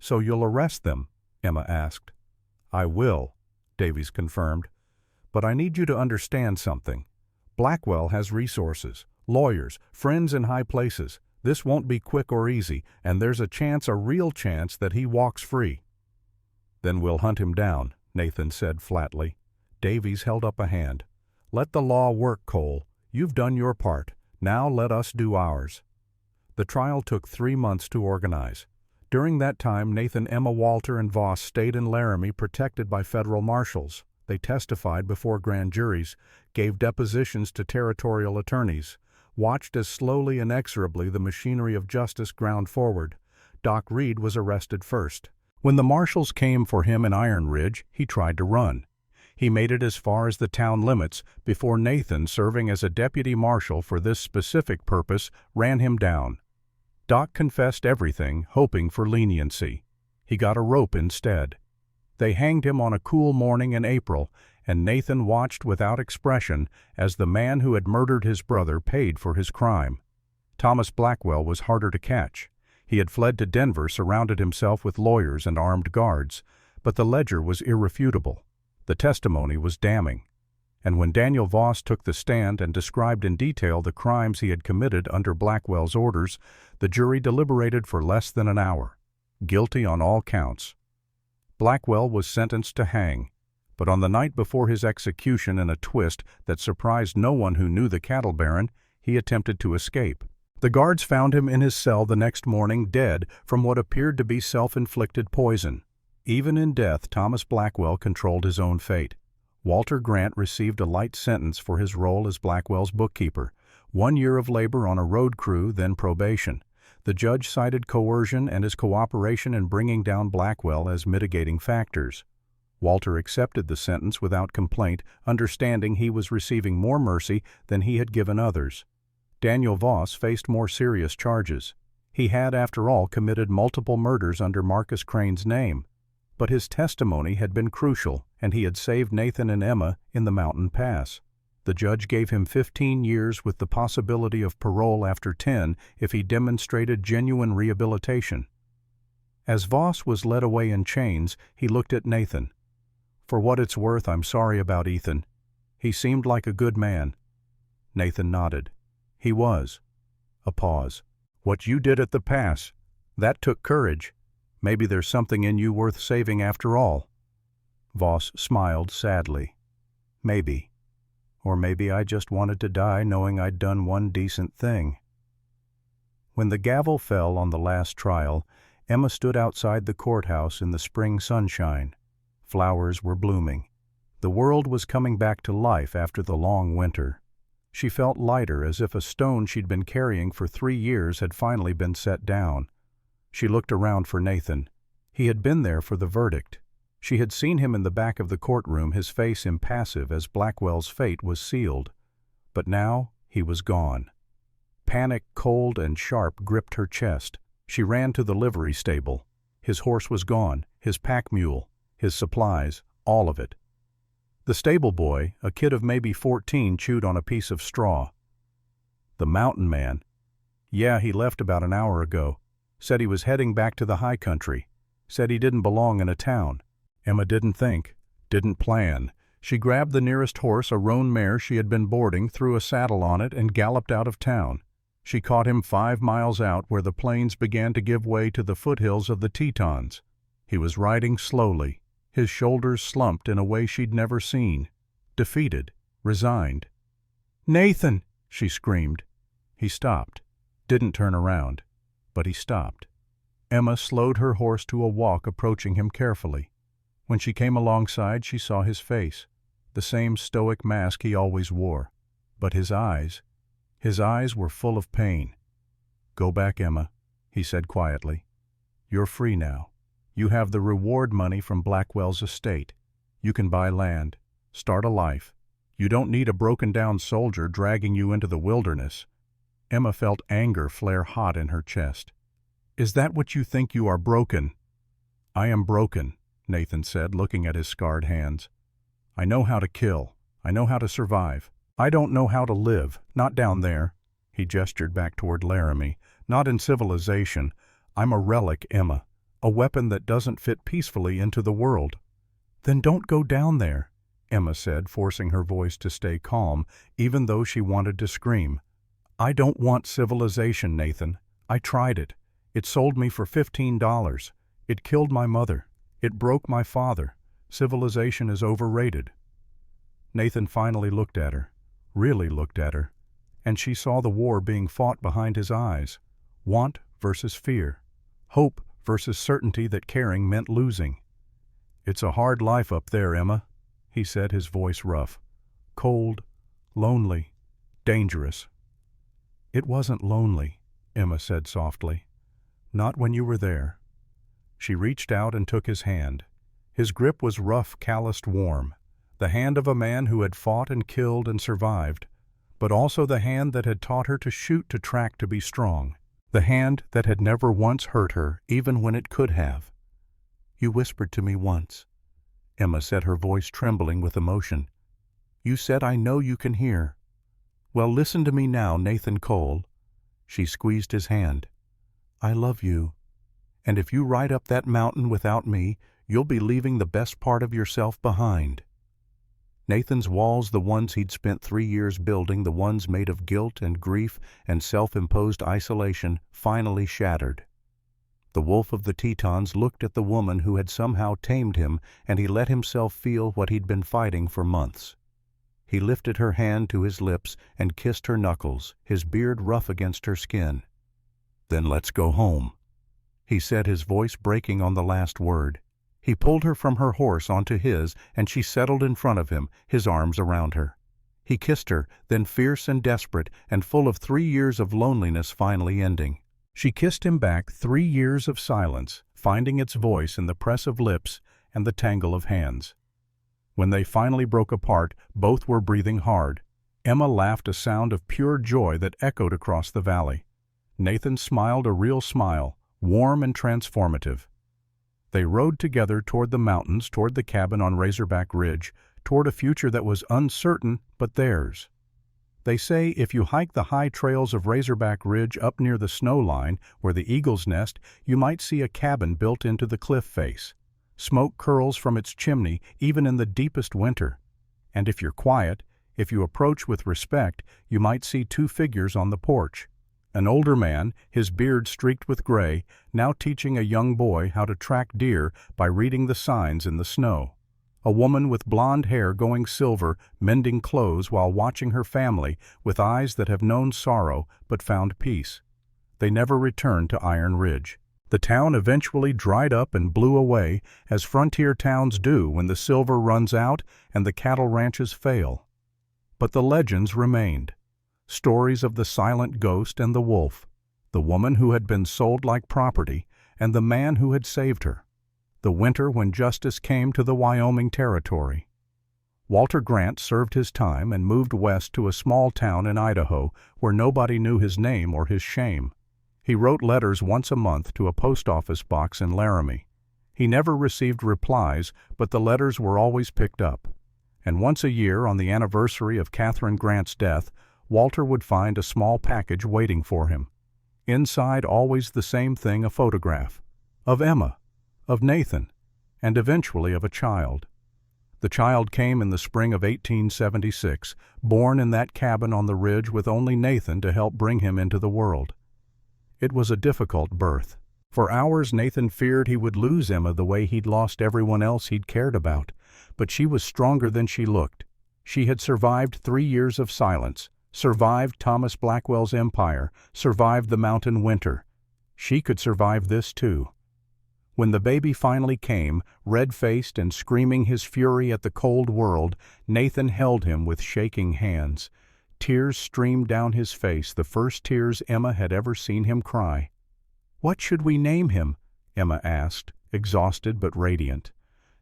"So you'll arrest them?" Emma asked. "I will," Davies confirmed. "But I need you to understand something. Blackwell has resources, lawyers, friends in high places. This won't be quick or easy, and there's a chance, a real chance, that he walks free." "Then we'll hunt him down," Nathan said flatly. Davies held up a hand. "Let the law work, Cole. You've done your part. Now let us do ours." The trial took 3 months to organize. During that time, Nathan, Emma, Walter, and Voss stayed in Laramie protected by federal marshals. They testified before grand juries, gave depositions to territorial attorneys, watched as slowly and inexorably the machinery of justice ground forward. Doc Reed was arrested first. When the marshals came for him in Iron Ridge, he tried to run. He made it as far as the town limits before Nathan, serving as a deputy marshal for this specific purpose, ran him down. Doc confessed everything, hoping for leniency. He got a rope instead. They hanged him on a cool morning in April, and Nathan watched without expression as the man who had murdered his brother paid for his crime. Thomas Blackwell was harder to catch. He had fled to Denver, surrounded himself with lawyers and armed guards, but the ledger was irrefutable. The testimony was damning. And when Daniel Voss took the stand and described in detail the crimes he had committed under Blackwell's orders, the jury deliberated for less than an hour. Guilty on all counts. Blackwell was sentenced to hang, but on the night before his execution, in a twist that surprised no one who knew the cattle baron, he attempted to escape. The guards found him in his cell the next morning, dead from what appeared to be self-inflicted poison. Even in death, Thomas Blackwell controlled his own fate. Walter Grant received a light sentence for his role as Blackwell's bookkeeper, 1 year of labor on a road crew, then probation. The judge cited coercion and his cooperation in bringing down Blackwell as mitigating factors. Walter accepted the sentence without complaint, understanding he was receiving more mercy than he had given others. Daniel Voss faced more serious charges. He had, after all, committed multiple murders under Marcus Crane's name. But his testimony had been crucial, and he had saved Nathan and Emma in the Mountain Pass. The judge gave him 15 years with the possibility of parole after 10 if he demonstrated genuine rehabilitation. As Voss was led away in chains, he looked at Nathan. "For what it's worth, I'm sorry about Ethan. He seemed like a good man." Nathan nodded. "He was." A pause. "What you did at the pass, that took courage. Maybe there's something in you worth saving after all." Voss smiled sadly. "Maybe. Or maybe I just wanted to die knowing I'd done one decent thing." When the gavel fell on the last trial, Emma stood outside the courthouse in the spring sunshine. Flowers were blooming. The world was coming back to life after the long winter. She felt lighter, as if a stone she'd been carrying for 3 years had finally been set down. She looked around for Nathan. He had been there for the verdict. She had seen him in the back of the courtroom, his face impassive as Blackwell's fate was sealed. But now he was gone. Panic, cold and sharp, gripped her chest. She ran to the livery stable. His horse was gone, his pack mule, his supplies, all of it. The stable boy, a kid of maybe 14, chewed on a piece of straw. "The mountain man. Yeah, he left about an hour ago. Said he was heading back to the high country. Said he didn't belong in a town." Emma didn't think, didn't plan. She grabbed the nearest horse, a roan mare she had been boarding, threw a saddle on it, and galloped out of town. She caught him 5 miles out where the plains began to give way to the foothills of the Tetons. He was riding slowly, his shoulders slumped in a way she'd never seen. Defeated, resigned. "Nathan!" she screamed. He stopped, didn't turn around. But he stopped. Emma slowed her horse to a walk, approaching him carefully. When she came alongside, she saw his face, the same stoic mask he always wore. But his eyes were full of pain. "Go back, Emma," he said quietly. "You're free now. You have the reward money from Blackwell's estate. You can buy land, start a life. You don't need a broken-down soldier dragging you into the wilderness." Emma felt anger flare hot in her chest. "Is that what you think you are broken?" "I am broken," Nathan said, looking at his scarred hands. "I know how to kill. I know how to survive. I don't know how to live, not down there." He gestured back toward Laramie. "Not in civilization. I'm a relic, Emma. A weapon that doesn't fit peacefully into the world." "Then don't go down there," Emma said, forcing her voice to stay calm, even though she wanted to scream. "I don't want civilization, Nathan. I tried it. It sold me for $15. It killed my mother. It broke my father. Civilization is overrated." Nathan finally looked at her, really looked at her, and she saw the war being fought behind his eyes. Want versus fear. Hope versus certainty that caring meant losing. "It's a hard life up there, Emma," he said, his voice rough. "Cold, lonely, dangerous." "It wasn't lonely," Emma said softly. "Not when you were there." She reached out and took his hand. His grip was rough, calloused, warm. The hand of a man who had fought and killed and survived, but also the hand that had taught her to shoot, to track, to be strong. The hand that had never once hurt her, even when it could have. "You whispered to me once," Emma said, her voice trembling with emotion. "You said, 'I know you can hear.' Well, listen to me now, Nathan Cole." She squeezed his hand. "I love you. And if you ride up that mountain without me, you'll be leaving the best part of yourself behind." Nathan's walls, the ones he'd spent 3 years building, the ones made of guilt and grief and self-imposed isolation, finally shattered. The wolf of the Tetons looked at the woman who had somehow tamed him, and he let himself feel what he'd been fighting for months. He lifted her hand to his lips and kissed her knuckles, his beard rough against her skin. "Then let's go home," he said, his voice breaking on the last word. He pulled her from her horse onto his, and she settled in front of him, his arms around her. He kissed her, then fierce and desperate, and full of 3 years of loneliness finally ending. She kissed him back, 3 years of silence, finding its voice in the press of lips and the tangle of hands. When they finally broke apart, both were breathing hard. Emma laughed a sound of pure joy that echoed across the valley. Nathan smiled a real smile, warm and transformative. They rode together toward the mountains, toward the cabin on Razorback Ridge, toward a future that was uncertain but theirs. They say if you hike the high trails of Razorback Ridge up near the snow line, where the eagles nest, you might see a cabin built into the cliff face. Smoke curls from its chimney even in the deepest winter. And if you're quiet, if you approach with respect, you might see 2 figures on the porch. An older man, his beard streaked with gray, now teaching a young boy how to track deer by reading the signs in the snow. A woman with blonde hair going silver, mending clothes while watching her family with eyes that have known sorrow but found peace. They never returned to Iron Ridge. The town eventually dried up and blew away, as frontier towns do when the silver runs out and the cattle ranches fail. But the legends remained. Stories of the silent ghost and the wolf, the woman who had been sold like property, and the man who had saved her. The winter when justice came to the Wyoming Territory. Walter Grant served his time and moved west to a small town in Idaho where nobody knew his name or his shame. He wrote letters once a month to a post office box in Laramie. He never received replies, but the letters were always picked up. And once a year, on the anniversary of Catherine Grant's death, Walter would find a small package waiting for him. Inside, always the same thing, a photograph. Of Emma, of Nathan, and eventually of a child. The child came in the spring of 1876, born in that cabin on the ridge with only Nathan to help bring him into the world. It was a difficult birth. For hours Nathan feared he would lose Emma the way he'd lost everyone else he'd cared about. But she was stronger than she looked. She had survived 3 years of silence, survived Thomas Blackwell's empire, survived the mountain winter. She could survive this too. When the baby finally came, red-faced and screaming his fury at the cold world, Nathan held him with shaking hands. Tears streamed down his face, the first tears Emma had ever seen him cry. "What should we name him?" Emma asked, exhausted but radiant.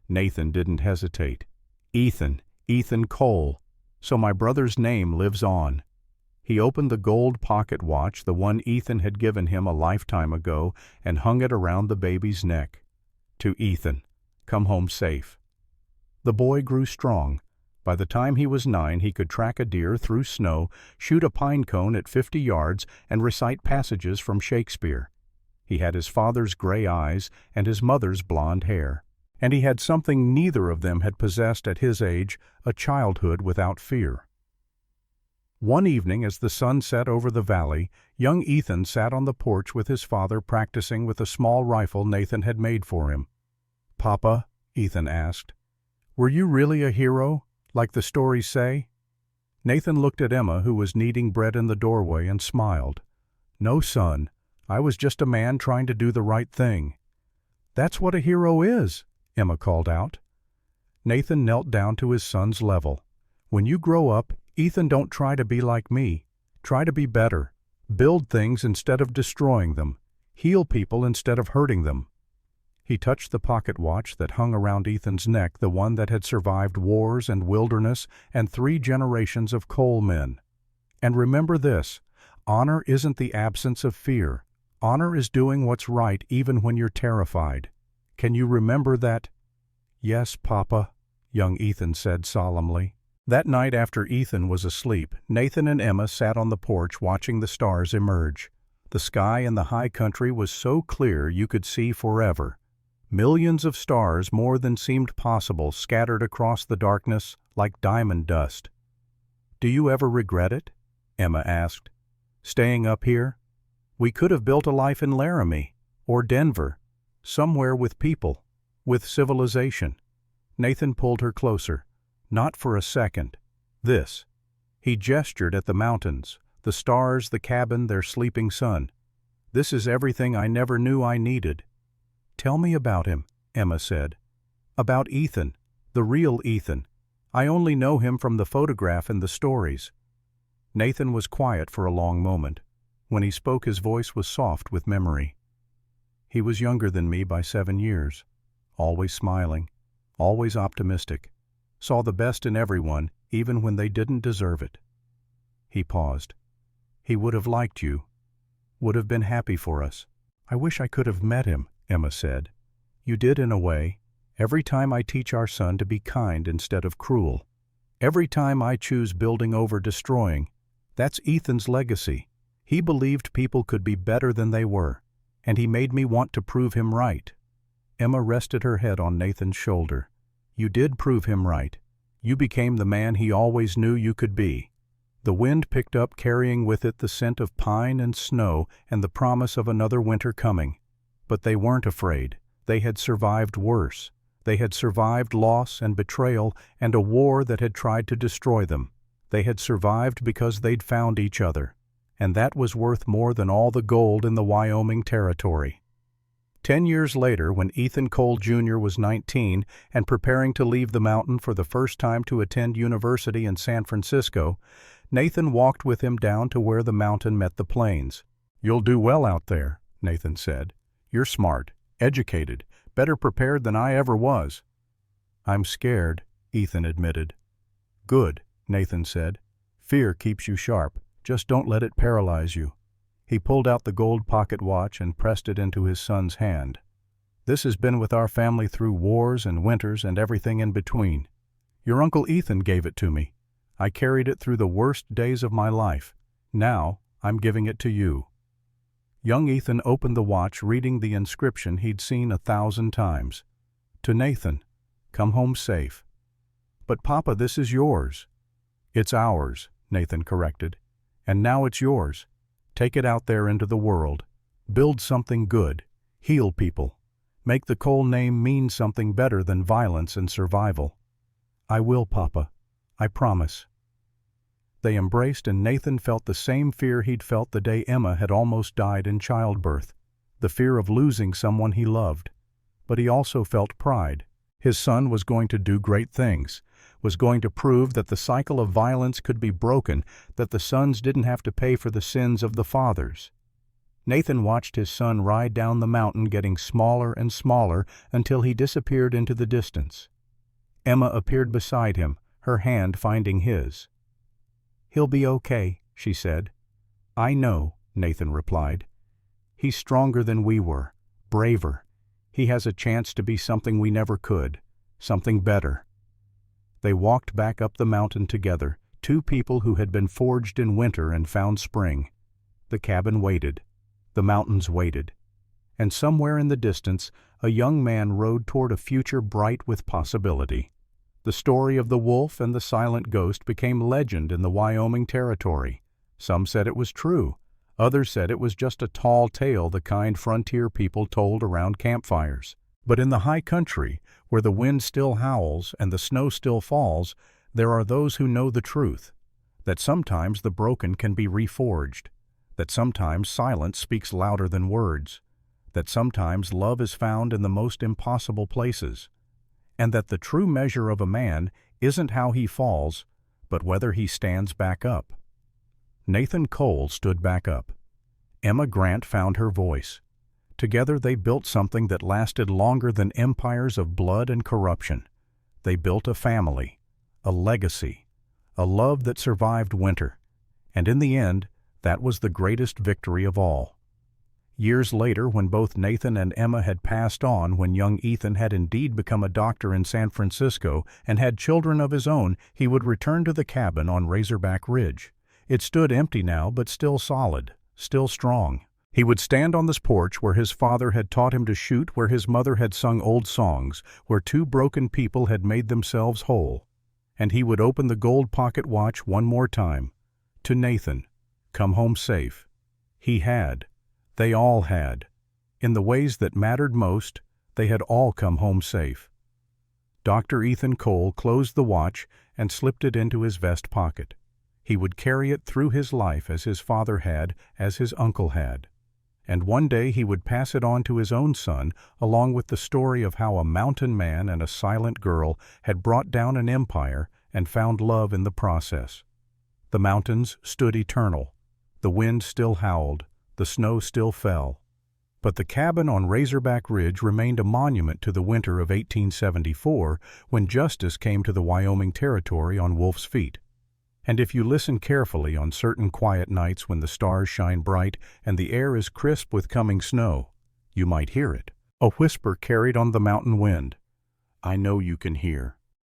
Nathan didn't hesitate. Ethan Cole. So my brother's name lives on." He opened the gold pocket watch, the one Ethan had given him a lifetime ago, and hung it around the baby's neck. "To Ethan. Come home safe." The boy grew strong. By the time he was 9, he could track a deer through snow, shoot a pine cone at 50 yards, and recite passages from Shakespeare. He had his father's gray eyes and his mother's blonde hair. And he had something neither of them had possessed at his age, a childhood without fear. One evening, as the sun set over the valley, young Ethan sat on the porch with his father practicing with a small rifle Nathan had made for him. Papa?" Ethan asked. "Were you really a hero, like the stories say?" Nathan looked at Emma, who was kneading bread in the doorway, and smiled. "No, son. I was just a man trying to do the right thing." "That's what a hero is," Emma called out. Nathan knelt down to his son's level. "When you grow up, Ethan, don't try to be like me. Try to be better. Build things instead of destroying them. Heal people instead of hurting them." He touched the pocket watch that hung around Ethan's neck, the one that had survived wars and wilderness and 3 generations of coal men. "And remember this, honor isn't the absence of fear. Honor is doing what's right even when you're terrified. Can you remember that?" "Yes, Papa," young Ethan said solemnly. That night after Ethan was asleep, Nathan and Emma sat on the porch watching the stars emerge. The sky in the high country was so clear you could see forever. Millions of stars, more than seemed possible, scattered across the darkness like diamond dust. "Do you ever regret it?" Emma asked. "Staying up here? We could have built a life in Laramie or Denver, somewhere with people, with civilization." Nathan pulled her closer. "Not for a second. This." He gestured at the mountains, the stars, the cabin, their sleeping sun. "This is everything I never knew I needed." "Tell me about him," Emma said. "About Ethan, the real Ethan. I only know him from the photograph and the stories." Nathan was quiet for a long moment. When he spoke, his voice was soft with memory. "He was younger than me by 7 years. Always smiling, always optimistic. Saw the best in everyone, even when they didn't deserve it." He paused. "He would have liked you, would have been happy for us." "I wish I could have met him," Emma said. "You did in a way. Every time I teach our son to be kind instead of cruel. Every time I choose building over destroying. That's Ethan's legacy. He believed people could be better than they were, and he made me want to prove him right." Emma rested her head on Nathan's shoulder. "You did prove him right. You became the man he always knew you could be." The wind picked up, carrying with it the scent of pine and snow and the promise of another winter coming. But they weren't afraid. They had survived worse. They had survived loss and betrayal and a war that had tried to destroy them. They had survived because they'd found each other, and that was worth more than all the gold in the Wyoming Territory. 10 years later, when Ethan Cole Jr. was 19 and preparing to leave the mountain for the first time to attend university in San Francisco, Nathan walked with him down to where the mountain met the plains. "You'll do well out there," Nathan said. "You're smart, educated, better prepared than I ever was." "I'm scared," Ethan admitted. "Good," Nathan said. "Fear keeps you sharp. Just don't let it paralyze you." He pulled out the gold pocket watch and pressed it into his son's hand. "This has been with our family through wars and winters and everything in between. Your Uncle Ethan gave it to me. I carried it through the worst days of my life. Now I'm giving it to you." Young Ethan opened the watch, reading the inscription he'd seen 1,000 times. "To Nathan, come home safe." "But Papa, this is yours." "It's ours," Nathan corrected. "And now it's yours. Take it out there into the world. Build something good. Heal people. Make the Cole name mean something better than violence and survival." "I will, Papa. I promise." They embraced, and Nathan felt the same fear he'd felt the day Emma had almost died in childbirth, the fear of losing someone he loved. But he also felt pride. His son was going to do great things, was going to prove that the cycle of violence could be broken, that the sons didn't have to pay for the sins of the fathers. Nathan watched his son ride down the mountain, getting smaller and smaller until he disappeared into the distance. Emma appeared beside him, her hand finding his. "He'll be okay," she said. "I know," Nathan replied. "He's stronger than we were, braver. He has a chance to be something we never could, something better." They walked back up the mountain together, two people who had been forged in winter and found spring. The cabin waited. The mountains waited. And somewhere in the distance, a young man rode toward a future bright with possibility. The story of the wolf and the silent ghost became legend in the Wyoming Territory. Some said it was true. Others said it was just a tall tale, the kind frontier people told around campfires. But in the high country, where the wind still howls and the snow still falls, there are those who know the truth, that sometimes the broken can be reforged, that sometimes silence speaks louder than words, that sometimes love is found in the most impossible places, and that the true measure of a man isn't how he falls, but whether he stands back up. Nathan Cole stood back up. Emma Grant found her voice. Together they built something that lasted longer than empires of blood and corruption. They built a family, a legacy, a love that survived winter, and in the end, that was the greatest victory of all. Years later, when both Nathan and Emma had passed on, when young Ethan had indeed become a doctor in San Francisco and had children of his own, he would return to the cabin on Razorback Ridge. It stood empty now, but still solid, still strong. He would stand on this porch where his father had taught him to shoot, where his mother had sung old songs, where two broken people had made themselves whole. And he would open the gold pocket watch one more time. To Nathan, come home safe. He had. They all had. In the ways that mattered most, they had all come home safe. Dr. Ethan Cole closed the watch and slipped it into his vest pocket. He would carry it through his life as his father had, as his uncle had. And one day he would pass it on to his own son, along with the story of how a mountain man and a silent girl had brought down an empire and found love in the process. The mountains stood eternal. The wind still howled. The snow still fell. But the cabin on Razorback Ridge remained a monument to the winter of 1874, when justice came to the Wyoming Territory on Wolf's Feet. And if you listen carefully on certain quiet nights when the stars shine bright and the air is crisp with coming snow, you might hear it, a whisper carried on the mountain wind. I know you can hear.